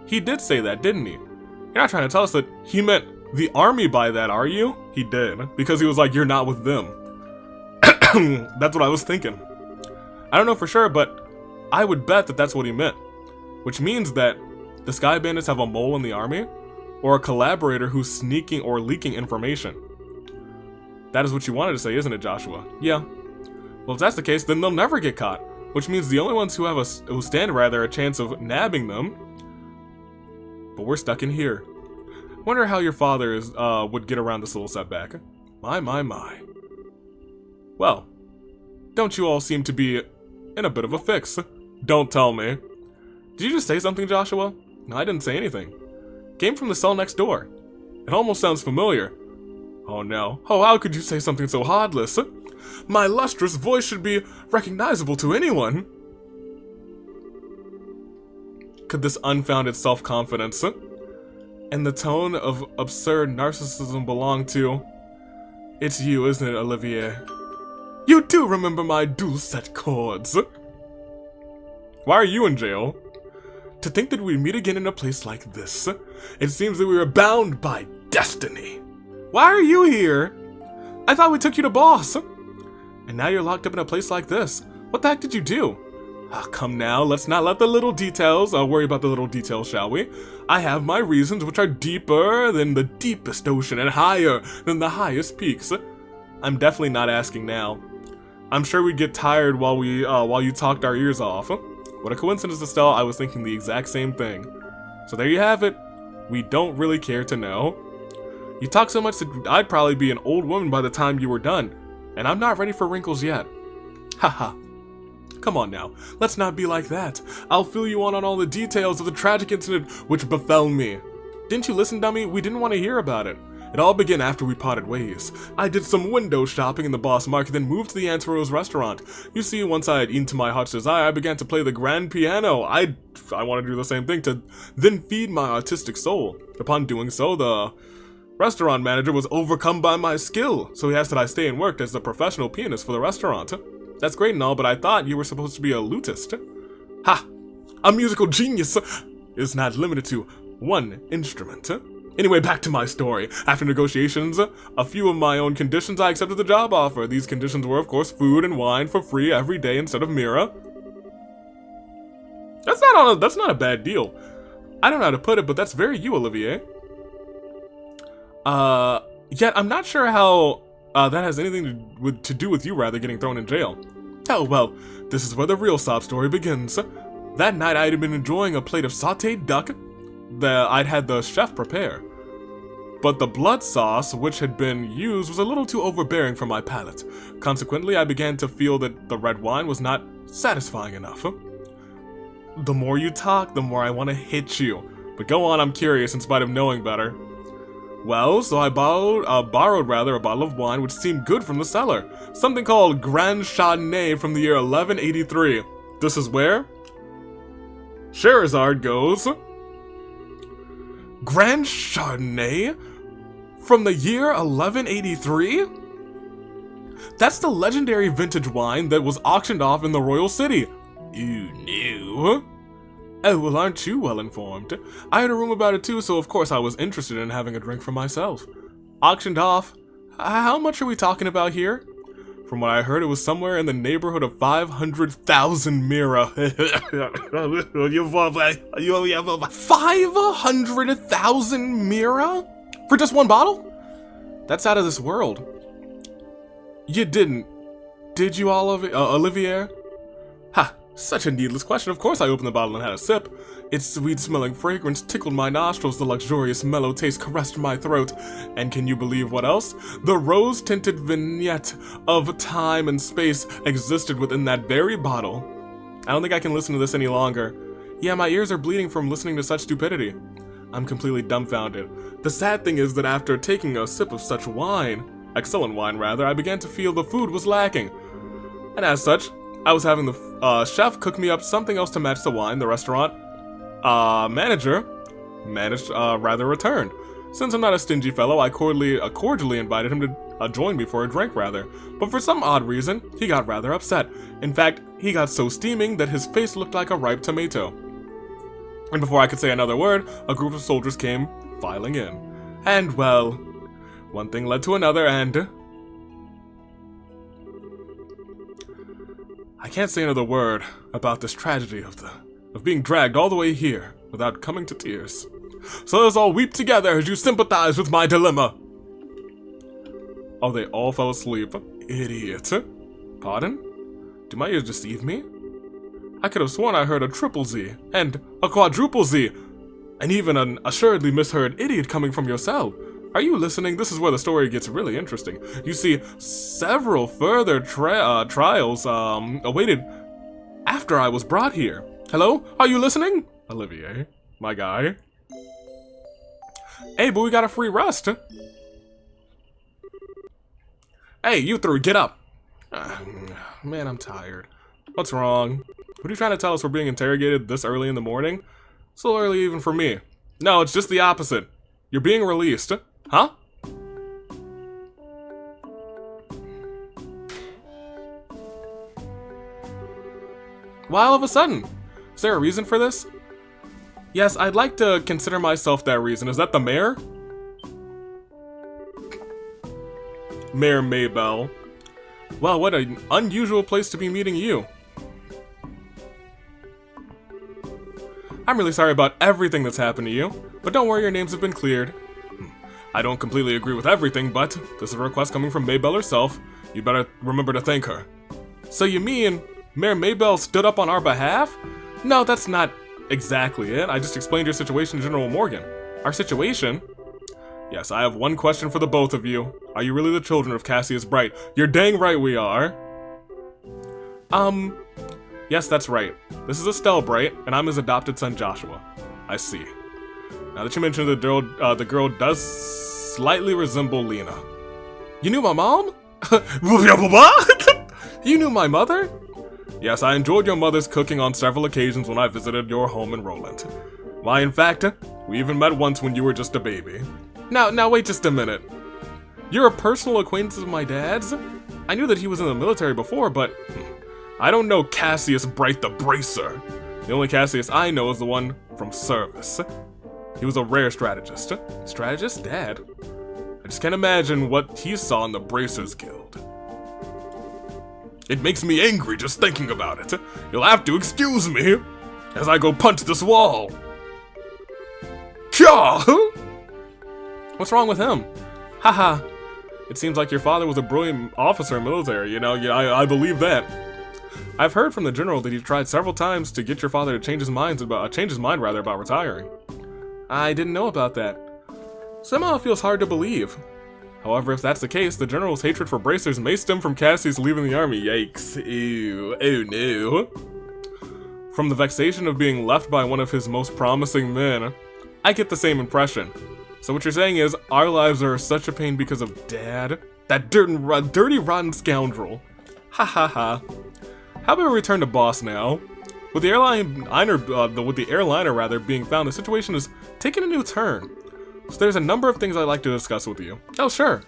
he did say that, didn't he? You're not trying to tell us that he meant the army by that, are you? He did, because he was like, you're not with them. That's what I was thinking. I don't know for sure, but I would bet that that's what he meant. Which means that the Sky Bandits have a mole in the army, or a collaborator who's sneaking or leaking information. That is what you wanted to say, isn't it, Joshua? Yeah. Well, if that's the case, then they'll never get caught. Which means the only ones who stand a chance of nabbing them. But we're stuck in here. Wonder how your father would get around this little setback. My. Well, don't you all seem to be in a bit of a fix? Don't tell me. Did you just say something, Joshua? No, I didn't say anything. Came from the cell next door. It almost sounds familiar. Oh no. Oh, how could you say something so heartless? My lustrous voice should be recognizable to anyone. Could this unfounded self-confidence and the tone of absurd narcissism belong to? It's you, isn't it, Olivier? You do remember my dulcet chords. Why are you in jail? To think that we'd meet again in a place like this. It seems that we were bound by destiny. Why are you here? I thought we took you to boss. And now you're locked up in a place like this. What the heck did you do? Ah, come now, let's not let the little details worry about the little details, shall we? I have my reasons, which are deeper than the deepest ocean and higher than the highest peaks. I'm definitely not asking now. I'm sure we'd get tired while you talked our ears off. What a coincidence, Estelle, I was thinking the exact same thing. So there you have it. We don't really care to know. You talk so much that I'd probably be an old woman by the time you were done. And I'm not ready for wrinkles yet. Haha. Come on now, let's not be like that. I'll fill you on all the details of the tragic incident which befell me. Didn't you listen, dummy? We didn't want to hear about it. It all began after we parted ways. I did some window shopping in the Boss Market, then moved to the Aunt Rose restaurant. You see, once I had eaten to my heart's desire, I began to play the grand piano. I wanted to do the same thing, to then feed my artistic soul. Upon doing so, the restaurant manager was overcome by my skill, so he asked that I stay and work as the professional pianist for the restaurant. That's great and all, but I thought you were supposed to be a lutist. Ha! A musical genius is not limited to one instrument. Anyway, back to my story. After negotiations, a few of my own conditions, I accepted the job offer. These conditions were, of course, food and wine for free every day instead of Mira. That's not a bad deal. I don't know how to put it, but that's very you, Olivier. Yet I'm not sure how that has anything to do with you, rather, getting thrown in jail. Oh, well, this is where the real sob story begins. That night, I had been enjoying a plate of sautéed duck that I'd had the chef prepare. But the blood sauce which had been used was a little too overbearing for my palate. Consequently, I began to feel that the red wine was not satisfying enough. The more you talk, the more I want to hit you. But go on, I'm curious in spite of knowing better. Well, so I borrowed a bottle of wine which seemed good from the cellar. Something called Grand Chardonnay from the year 1183. This is where Scheherazade goes. Grand Chardonnay from the year 1183? That's the legendary vintage wine that was auctioned off in the Royal City. You knew? Oh, well, aren't you well informed? I had a room about it too, so of course I was interested in having a drink for myself. Auctioned off? How much are we talking about here? From what I heard, it was somewhere in the neighborhood of 500,000 Mira. 500,000 Mira? For just one bottle? That's out of this world. You didn't, did you, Olivier? Ha! Such a needless question. Of course I opened the bottle and had a sip. Its sweet-smelling fragrance tickled my nostrils, the luxurious mellow taste caressed my throat. And can you believe what else? The rose-tinted vignette of time and space existed within that very bottle. I don't think I can listen to this any longer. Yeah, my ears are bleeding from listening to such stupidity. I'm completely dumbfounded. The sad thing is that after taking a sip of such wine, excellent wine rather, I began to feel the food was lacking. And as such, I was having the chef cook me up something else to match the wine. The restaurant manager returned. Since I'm not a stingy fellow, I cordially invited him to join me for a drink, rather. But for some odd reason, he got rather upset. In fact, he got so steaming that his face looked like a ripe tomato. And before I could say another word, a group of soldiers came filing in. And, well, one thing led to another, and I can't say another word about this tragedy of being dragged all the way here without coming to tears. So let's all weep together as you sympathize with my dilemma. Oh, they all fell asleep. Idiot. Pardon? Do my ears deceive me? I could have sworn I heard a triple Z, and a quadruple Z, and even an assuredly misheard idiot coming from your cell. Are you listening? This is where the story gets really interesting. You see, several further trials awaited after I was brought here. Hello? Are you listening? Olivier, my guy. Hey, but we got a free rest. Hey, you three, get up. Man, I'm tired. What's wrong? What are you trying to tell us we're being interrogated this early in the morning? It's a little early even for me. No, it's just the opposite. You're being released. Huh? Why all of a sudden? Is there a reason for this? Yes, I'd like to consider myself that reason. Is that the mayor? Mayor Maybell. Well, what an unusual place to be meeting you. I'm really sorry about everything that's happened to you, but don't worry, your names have been cleared. I don't completely agree with everything, but this is a request coming from Maybelle herself. You better remember to thank her. So you mean Mayor Maybelle stood up on our behalf? No, that's not exactly it. I just explained your situation to General Morgan. Our situation? Yes, I have one question for the both of you. Are you really the children of Cassius Bright? You're dang right we are. Yes, that's right. This is Estelle Bright, and I'm his adopted son Joshua. I see. Now that you mentioned the girl does slightly resemble Lena. You knew my mom? You knew my mother? Yes, I enjoyed your mother's cooking on several occasions when I visited your home in Roland. Why, in fact, we even met once when you were just a baby. Now wait just a minute. You're a personal acquaintance of my dad's? I knew that he was in the military before, but I don't know Cassius Bright the Bracer. The only Cassius I know is the one from service. He was a rare strategist. Strategist? Dad? I just can't imagine what he saw in the Bracers Guild. It makes me angry just thinking about it. You'll have to excuse me as I go punch this wall. Cha! What's wrong with him? Haha. It seems like your father was a brilliant officer in the military, you know, I believe that. I've heard from the general that he tried several times to get your father to change his mind about retiring. I didn't know about that. Somehow it feels hard to believe. However, if that's the case, the general's hatred for bracers may stem from Cassius leaving the army. Yikes. Ew. Oh no. From the vexation of being left by one of his most promising men. I get the same impression. So what you're saying is, our lives are such a pain because of Dad? That dirty, rotten scoundrel. Ha ha ha. How about we return to boss now? With the airliner being found, the situation is taking a new turn. So there's a number of things I'd like to discuss with you. Oh, sure.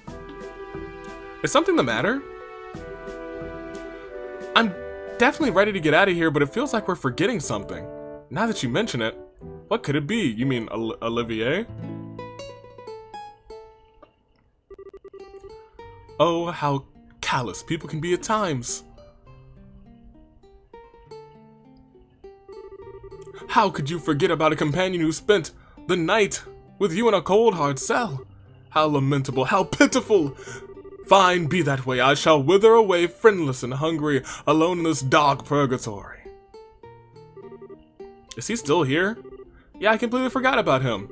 Is something the matter? I'm definitely ready to get out of here, but it feels like we're forgetting something. Now that you mention it, what could it be? You mean Olivier? Oh, how callous people can be at times. How could you forget about a companion who spent the night with you in a cold, hard cell? How lamentable, how pitiful! Fine, be that way. I shall wither away, friendless and hungry, alone in this dark purgatory. Is he still here? Yeah, I completely forgot about him.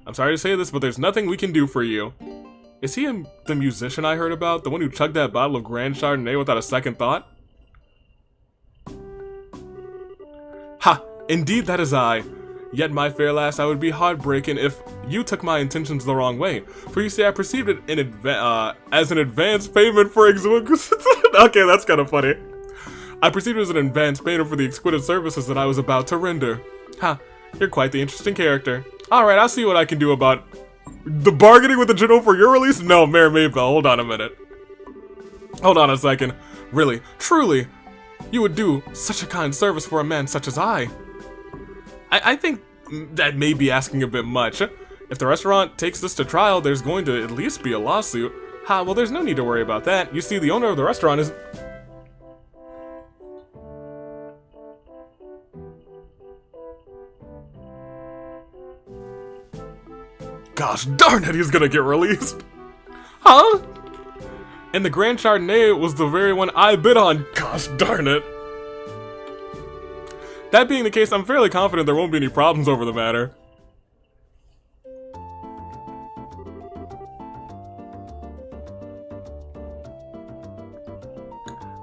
I'm sorry to say this, but there's nothing we can do for you. Is he the musician I heard about? The one who chugged that bottle of Grand Chardonnay without a second thought? Ha! Indeed, that is I. Yet, my fair lass, I would be heartbroken if you took my intentions the wrong way. For you see, I perceived it in as an advance payment for Okay, that's kind of funny. I perceived it as an advance payment for the exquisite services that I was about to render. Ha! You're quite the interesting character. Alright, I'll see what I can do about the bargaining with the general for your release? No, Mayor Maybelle, hold on a minute. Hold on a second. Really, truly, you would do such a kind service for a man such as I. I think that may be asking a bit much. If the restaurant takes this to trial, there's going to at least be a lawsuit. Ha, well, there's no need to worry about that. You see, the owner of the restaurant is... Gosh darn it, he's gonna get released. Huh? And the Grand Chardonnay was the very one I bid on. Gosh darn it. That being the case, I'm fairly confident there won't be any problems over the matter.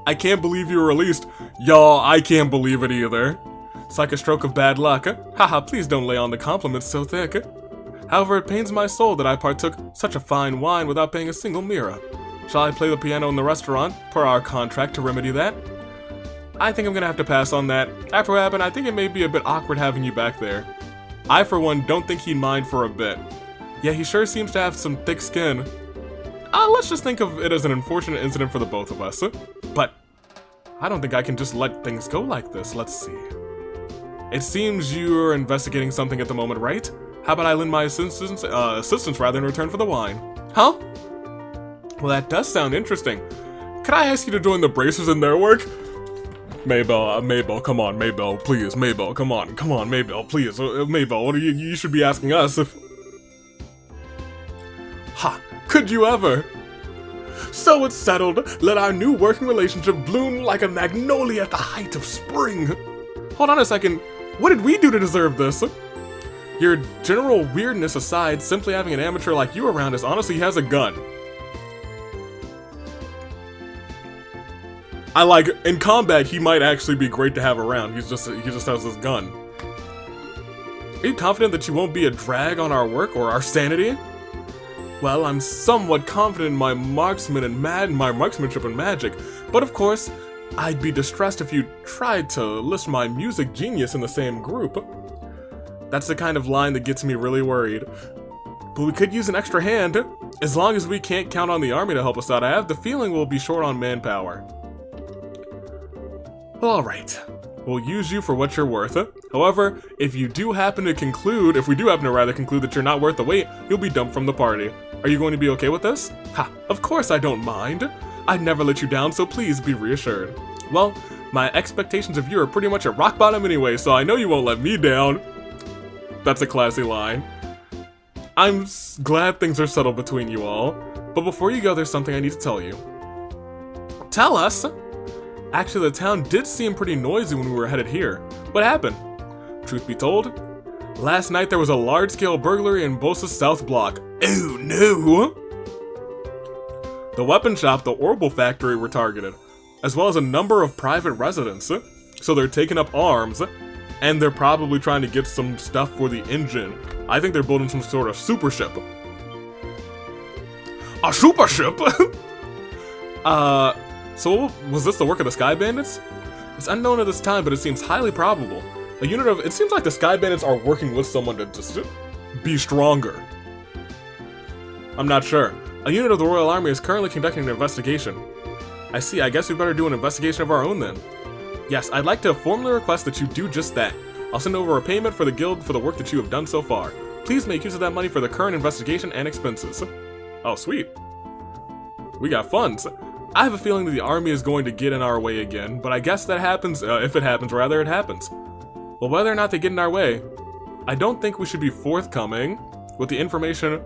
I can't believe you were released. Y'all, I can't believe it either. It's like a stroke of bad luck. Haha, please don't lay on the compliments so thick. However, it pains my soul that I partook such a fine wine without paying a single lira. Shall I play the piano in the restaurant, per our contract, to remedy that? I think I'm gonna have to pass on that. After what happened, I think it may be a bit awkward having you back there. I, for one, don't think he'd mind for a bit. Yeah, he sure seems to have some thick skin. Let's just think of it as an unfortunate incident for the both of us. But I don't think I can just let things go like this. Let's see. It seems you're investigating something at the moment, right? How about I lend my assistance in return for the wine? Huh? Well, that does sound interesting. Can I ask you to join the bracers in their work? Mabel, come on, Mabel, please, Mabel, come on, Mabel, please, Mabel, what are you should be asking us if... Ha, could you ever? So it's settled, let our new working relationship bloom like a magnolia at the height of spring. Hold on a second, what did we do to deserve this? Your general weirdness aside, simply having an amateur like you around us honestly has a gun. I like, in combat, he might actually be great to have around. He just has this gun. Are you confident that you won't be a drag on our work or our sanity? Well, I'm somewhat confident in my marksmanship and magic, but of course, I'd be distressed if you tried to list my music genius in the same group. That's the kind of line that gets me really worried. But we could use an extra hand. As long as we can't count on the army to help us out, I have the feeling we'll be short on manpower. Well, alright. We'll use you for what you're worth. However, if we do happen to conclude that you're not worth the wait, you'll be dumped from the party. Are you going to be okay with this? Ha, of course I don't mind. I'd never let you down, so please be reassured. Well, my expectations of you are pretty much at rock bottom anyway, so I know you won't let me down. That's a classy line. I'm glad things are settled between you all. But before you go, there's something I need to tell you. Tell us! Actually, the town did seem pretty noisy when we were headed here. What happened? Truth be told, last night there was a large-scale burglary in Bosa's South Block. Oh no! The weapon shop, the Orbital factory were targeted, as well as a number of private residents. So they're taking up arms, and they're probably trying to get some stuff for the engine. I think they're building some sort of super ship. A super ship? So was this the work of the Sky Bandits? It's unknown at this time, but it seems highly probable. It seems like the Sky Bandits are working with someone to just be stronger. I'm not sure. A unit of the Royal Army is currently conducting an investigation. I see, I guess we better do an investigation of our own then. Yes, I'd like to formally request that you do just that. I'll send over a payment for the guild for the work that you have done so far. Please make use of that money for the current investigation and expenses. Oh, sweet. We got funds. I have a feeling that the army is going to get in our way again, but I guess that happens, if it happens, rather, it happens. Well, whether or not they get in our way, I don't think we should be forthcoming with the information,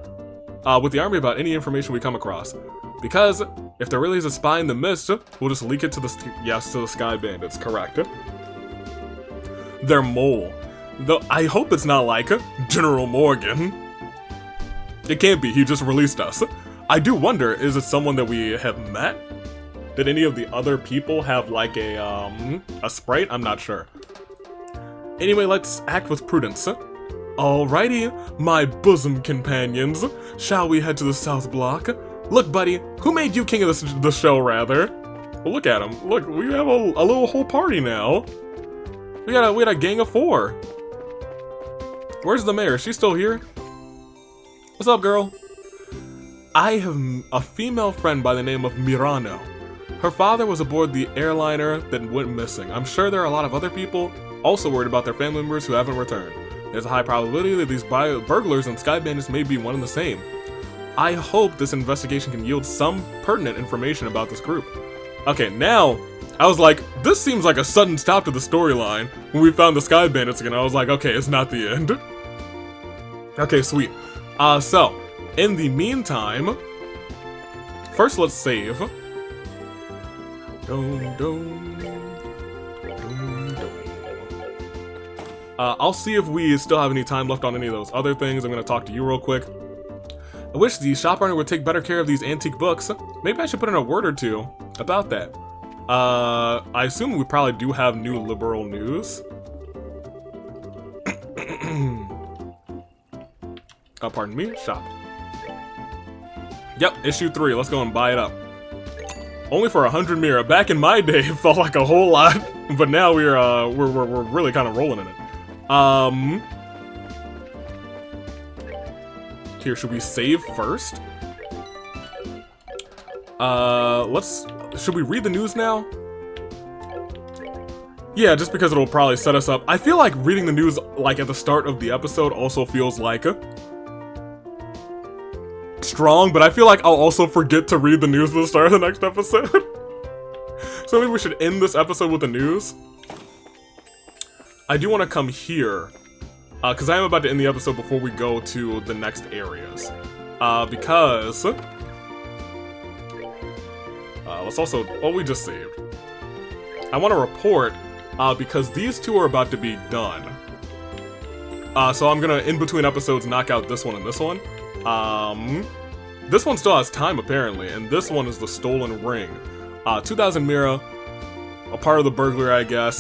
with the army about any information we come across. Because, if there really is a spy in the mist, we'll just leak it to the Sky Bandits, correct? They're mole. Though, I hope it's not like General Morgan. It can't be, he just released us. I do wonder, is it someone that we have met? Did any of the other people have like a sprite? I'm not sure. Anyway, let's act with prudence. Alrighty, my bosom companions. Shall we head to the South Block? Look, buddy, who made you king of the show, rather? Well, look at him. Look, we have a little whole party now. We had a gang of 4. Where's the mayor? Is she still here? What's up, girl? I have a female friend by the name of Mirano. Her father was aboard the airliner that went missing. I'm sure there are a lot of other people also worried about their family members who haven't returned. There's a high probability that these burglars and Sky Bandits may be one and the same. I hope this investigation can yield some pertinent information about this group. Okay, now, I was like, this seems like a sudden stop to the storyline. When we found the Sky Bandits again, I was like, okay, it's not the end. Okay, sweet. So, in in first let's save. I'll see if we still have any time left on any of those other things. I'm gonna talk to you real quick. I wish the shop owner would take better care of these antique books. Maybe I should put in a word or two about that. I assume we probably do have new liberal news. Pardon me, shop. Yep, issue 3, let's go and buy it up. Only for 100 mira. Back in my day, it felt like a whole lot, but now we're really kind of rolling in it. Here, should we save first? Should we read the news now? Yeah, just because it'll probably set us up. I feel like reading the news, like, at the start of the episode also feels like strong, but I feel like I'll also forget to read the news at the start of the next episode. So maybe we should end this episode with the news. I do want to come here, because I am about to end the episode before we go to the next areas. Because... let's also... Oh, we just saved. I want to report, because these two are about to be done. So I'm gonna, in between episodes, knock out this one and this one. This one still has time, apparently, and this one is the stolen ring. 2,000 Mira, a part of the burglary, I guess.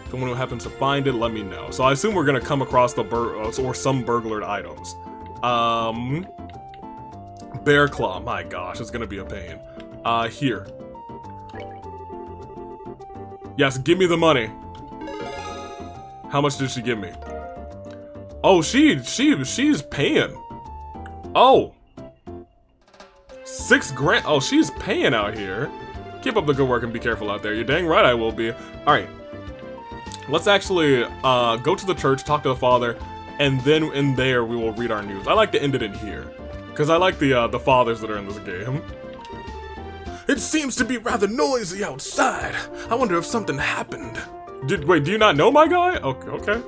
Someone who happens to find it, let me know. So I assume we're gonna come across the or some burglared items. Bear Claw, my gosh, it's gonna be a pain. Here. Yes, give me the money. How much did she give me? Oh, she's paying. Oh. 6 grand. Oh, she's paying out here. Keep up the good work and be careful out there. You're dang right I will be. Alright. Let's actually go to the church, talk to the father, and then in there we will read our news. I like to end it in here, because I like the fathers that are in this game. It seems to be rather noisy outside. I wonder if something happened. Wait, do you not know my guy? Okay.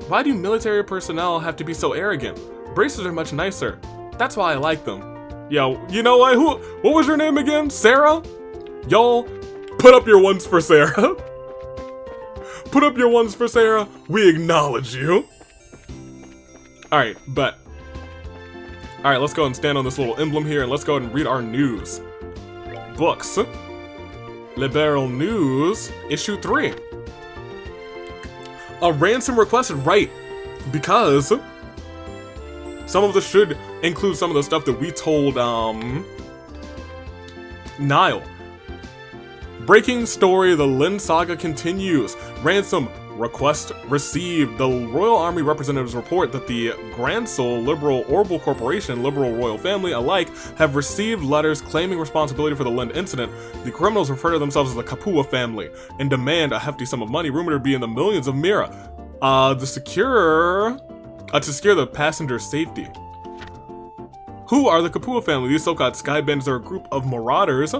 Why do military personnel have to be so arrogant? Braces are much nicer. That's why I like them. Yo, you know what? What was your name again? Sarah? Y'all, put up your ones for Sarah. Put up your ones for Sarah. We acknowledge you. Alright, but... Alright, let's go and stand on this little emblem here, and let's go ahead and read our news. Books. Liberal News, Issue 3. A ransom requested, right, because some of this should include some of the stuff that we told, Niall. Breaking story, the Lin saga continues. Ransom request received. The Royal Army representatives report that the Gransol, Liberal Orbital Corporation, Liberal Royal Family alike have received letters claiming responsibility for the Lind incident. The criminals refer to themselves as the Kapua family and demand a hefty sum of money, rumored to be in the millions of Mira, to secure the passenger's safety. Who are the Kapua family? These so-called sky bandits are a group of marauders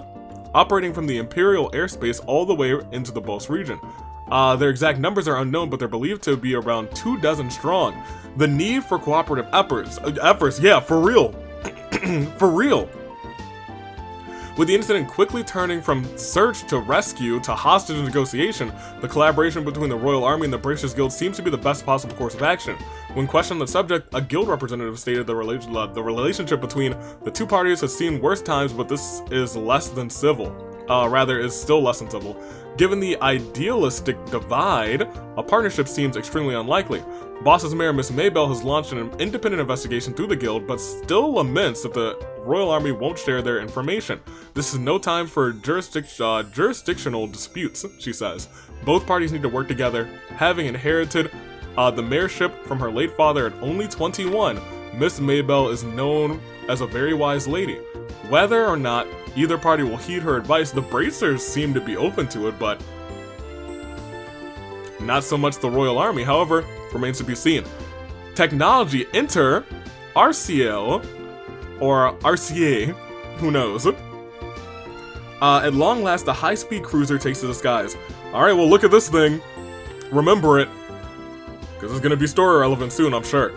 operating from the Imperial airspace all the way into the Bos region. Their exact numbers are unknown, but they're believed to be around 24 strong. The need for cooperative efforts, yeah, for real. For real. With the incident quickly turning from search to rescue to hostage negotiation, the collaboration between the Royal Army and the Bracers Guild seems to be the best possible course of action. When questioned on the subject, a guild representative stated the relationship between the two parties has seen worse times, but this is less than civil. Is still less than civil. Given the idealistic divide, a partnership seems extremely unlikely. Boss's mayor, Miss Maybell, has launched an independent investigation through the guild, but still laments that the Royal Army won't share their information. This is no time for jurisdictional disputes, she says. Both parties need to work together. Having inherited the mayorship from her late father at only 21, Miss Maybell is known as a very wise lady. Whether or not either party will heed her advice, the Bracers seem to be open to it, but not so much the Royal Army. However, remains to be seen. Technology, enter RCL, or RCA, who knows. At long last, the high-speed cruiser takes to the skies. Alright, well look at this thing. Remember it, because it's gonna be story relevant soon, I'm sure.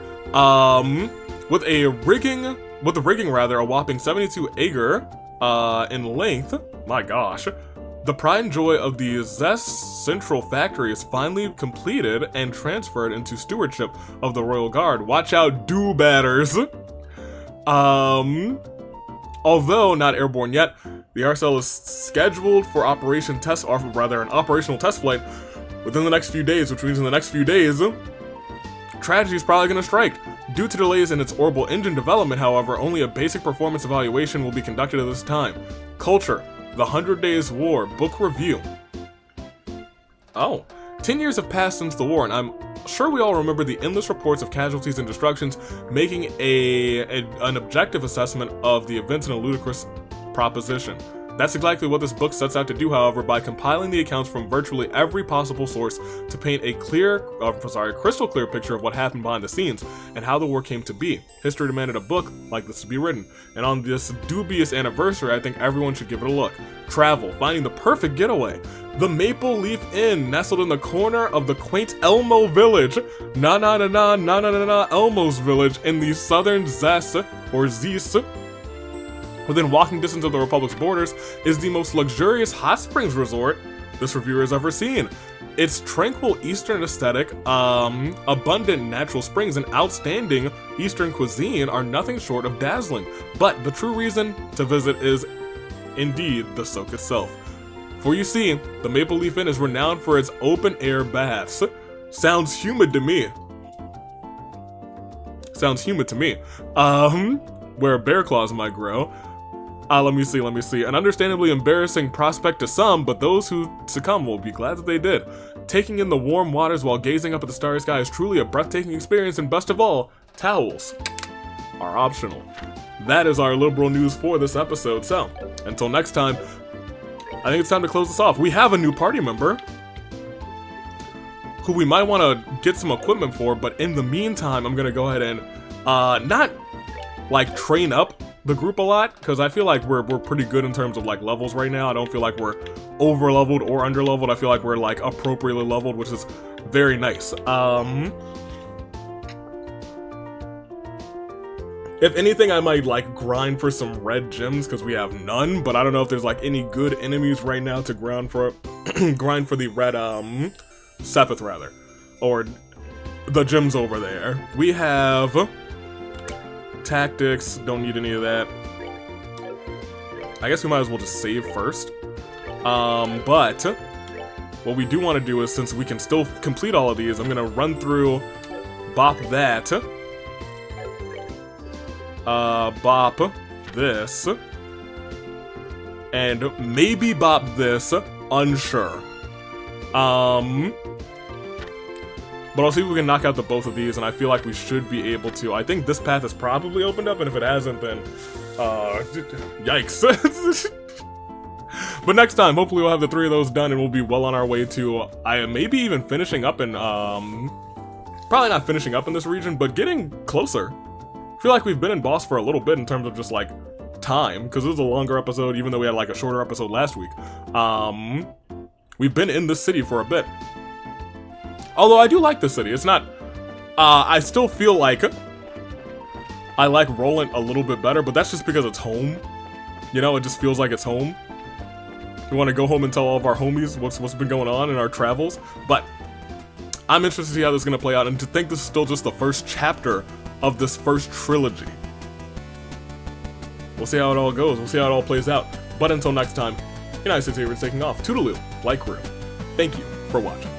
With the rigging, a whopping 72 acre in length. My gosh. The pride and joy of the Zest Central Factory is finally completed and transferred into stewardship of the Royal Guard. Watch out, do-batters! Although not airborne yet, the RSL is scheduled for an operational test flight within the next few days, which means in the next few days, tragedy is probably going to strike. Due to delays in its orbital engine development, however, only a basic performance evaluation will be conducted at this time. Culture, The 100 Days War, Book Review. Oh, 10 years have passed since the war, and I'm sure we all remember the endless reports of casualties and destructions, making an objective assessment of the events in a ludicrous proposition. That's exactly what this book sets out to do, however, by compiling the accounts from virtually every possible source to paint a crystal clear picture of what happened behind the scenes and how the war came to be. History demanded a book like this to be written, and on this dubious anniversary, I think everyone should give it a look. Travel, finding the perfect getaway. The Maple Leaf Inn, nestled in the corner of the quaint Elmo Village. Elmo's Village in the southern Zes, or Zeus. Within walking distance of the Republic's borders is the most luxurious hot springs resort this reviewer has ever seen. Its tranquil eastern aesthetic, abundant natural springs, and outstanding eastern cuisine are nothing short of dazzling. But the true reason to visit is indeed the soak itself. For you see, the Maple Leaf Inn is renowned for its open-air baths. Sounds humid to me. Where bear claws might grow. Let me see. An understandably embarrassing prospect to some, but those who succumb will be glad that they did. Taking in the warm waters while gazing up at the starry sky is truly a breathtaking experience, and best of all, towels are optional. That is our liberal news for this episode, so until next time, I think it's time to close this off. We have a new party member who we might want to get some equipment for, but in the meantime, I'm gonna go ahead and not like train up the group a lot, because I feel like we're pretty good in terms of like levels right now. I don't feel like we're over leveled or under leveled. I feel like we're like appropriately leveled, which is very nice. If anything, I might like grind for some red gems because we have none, but I don't know if there's like any good enemies right now to grind for grind for the red Sepith rather, or the gems over there. We have tactics, don't need any of that. I guess we might as well just save first. But what we do want to do is, since we can still complete all of these, I'm gonna run through, bop that, bop this, and maybe bop this, unsure. But I'll see if we can knock out the both of these, and I feel like we should be able to. I think this path is probably opened up, and if it hasn't, then yikes. But next time, hopefully we'll have the 3 of those done, and we'll be well on our way to maybe even finishing up in probably not finishing up in this region, but getting closer. I feel like we've been in boss for a little bit in terms of just like time, because it was a longer episode, even though we had like a shorter episode last week. We've been in this city for a bit. Although I do like the city, it's not, I still feel like I like Roland a little bit better, but that's just because it's home. You know, it just feels like it's home. We want to go home and tell all of our homies what's been going on in our travels, but I'm interested to see how this is going to play out, and to think this is still just the first chapter of this first trilogy. We'll see how it all goes, we'll see how it all plays out, but until next time, United States Favorites taking off. Toodaloo, Flight Crew. Thank you for watching.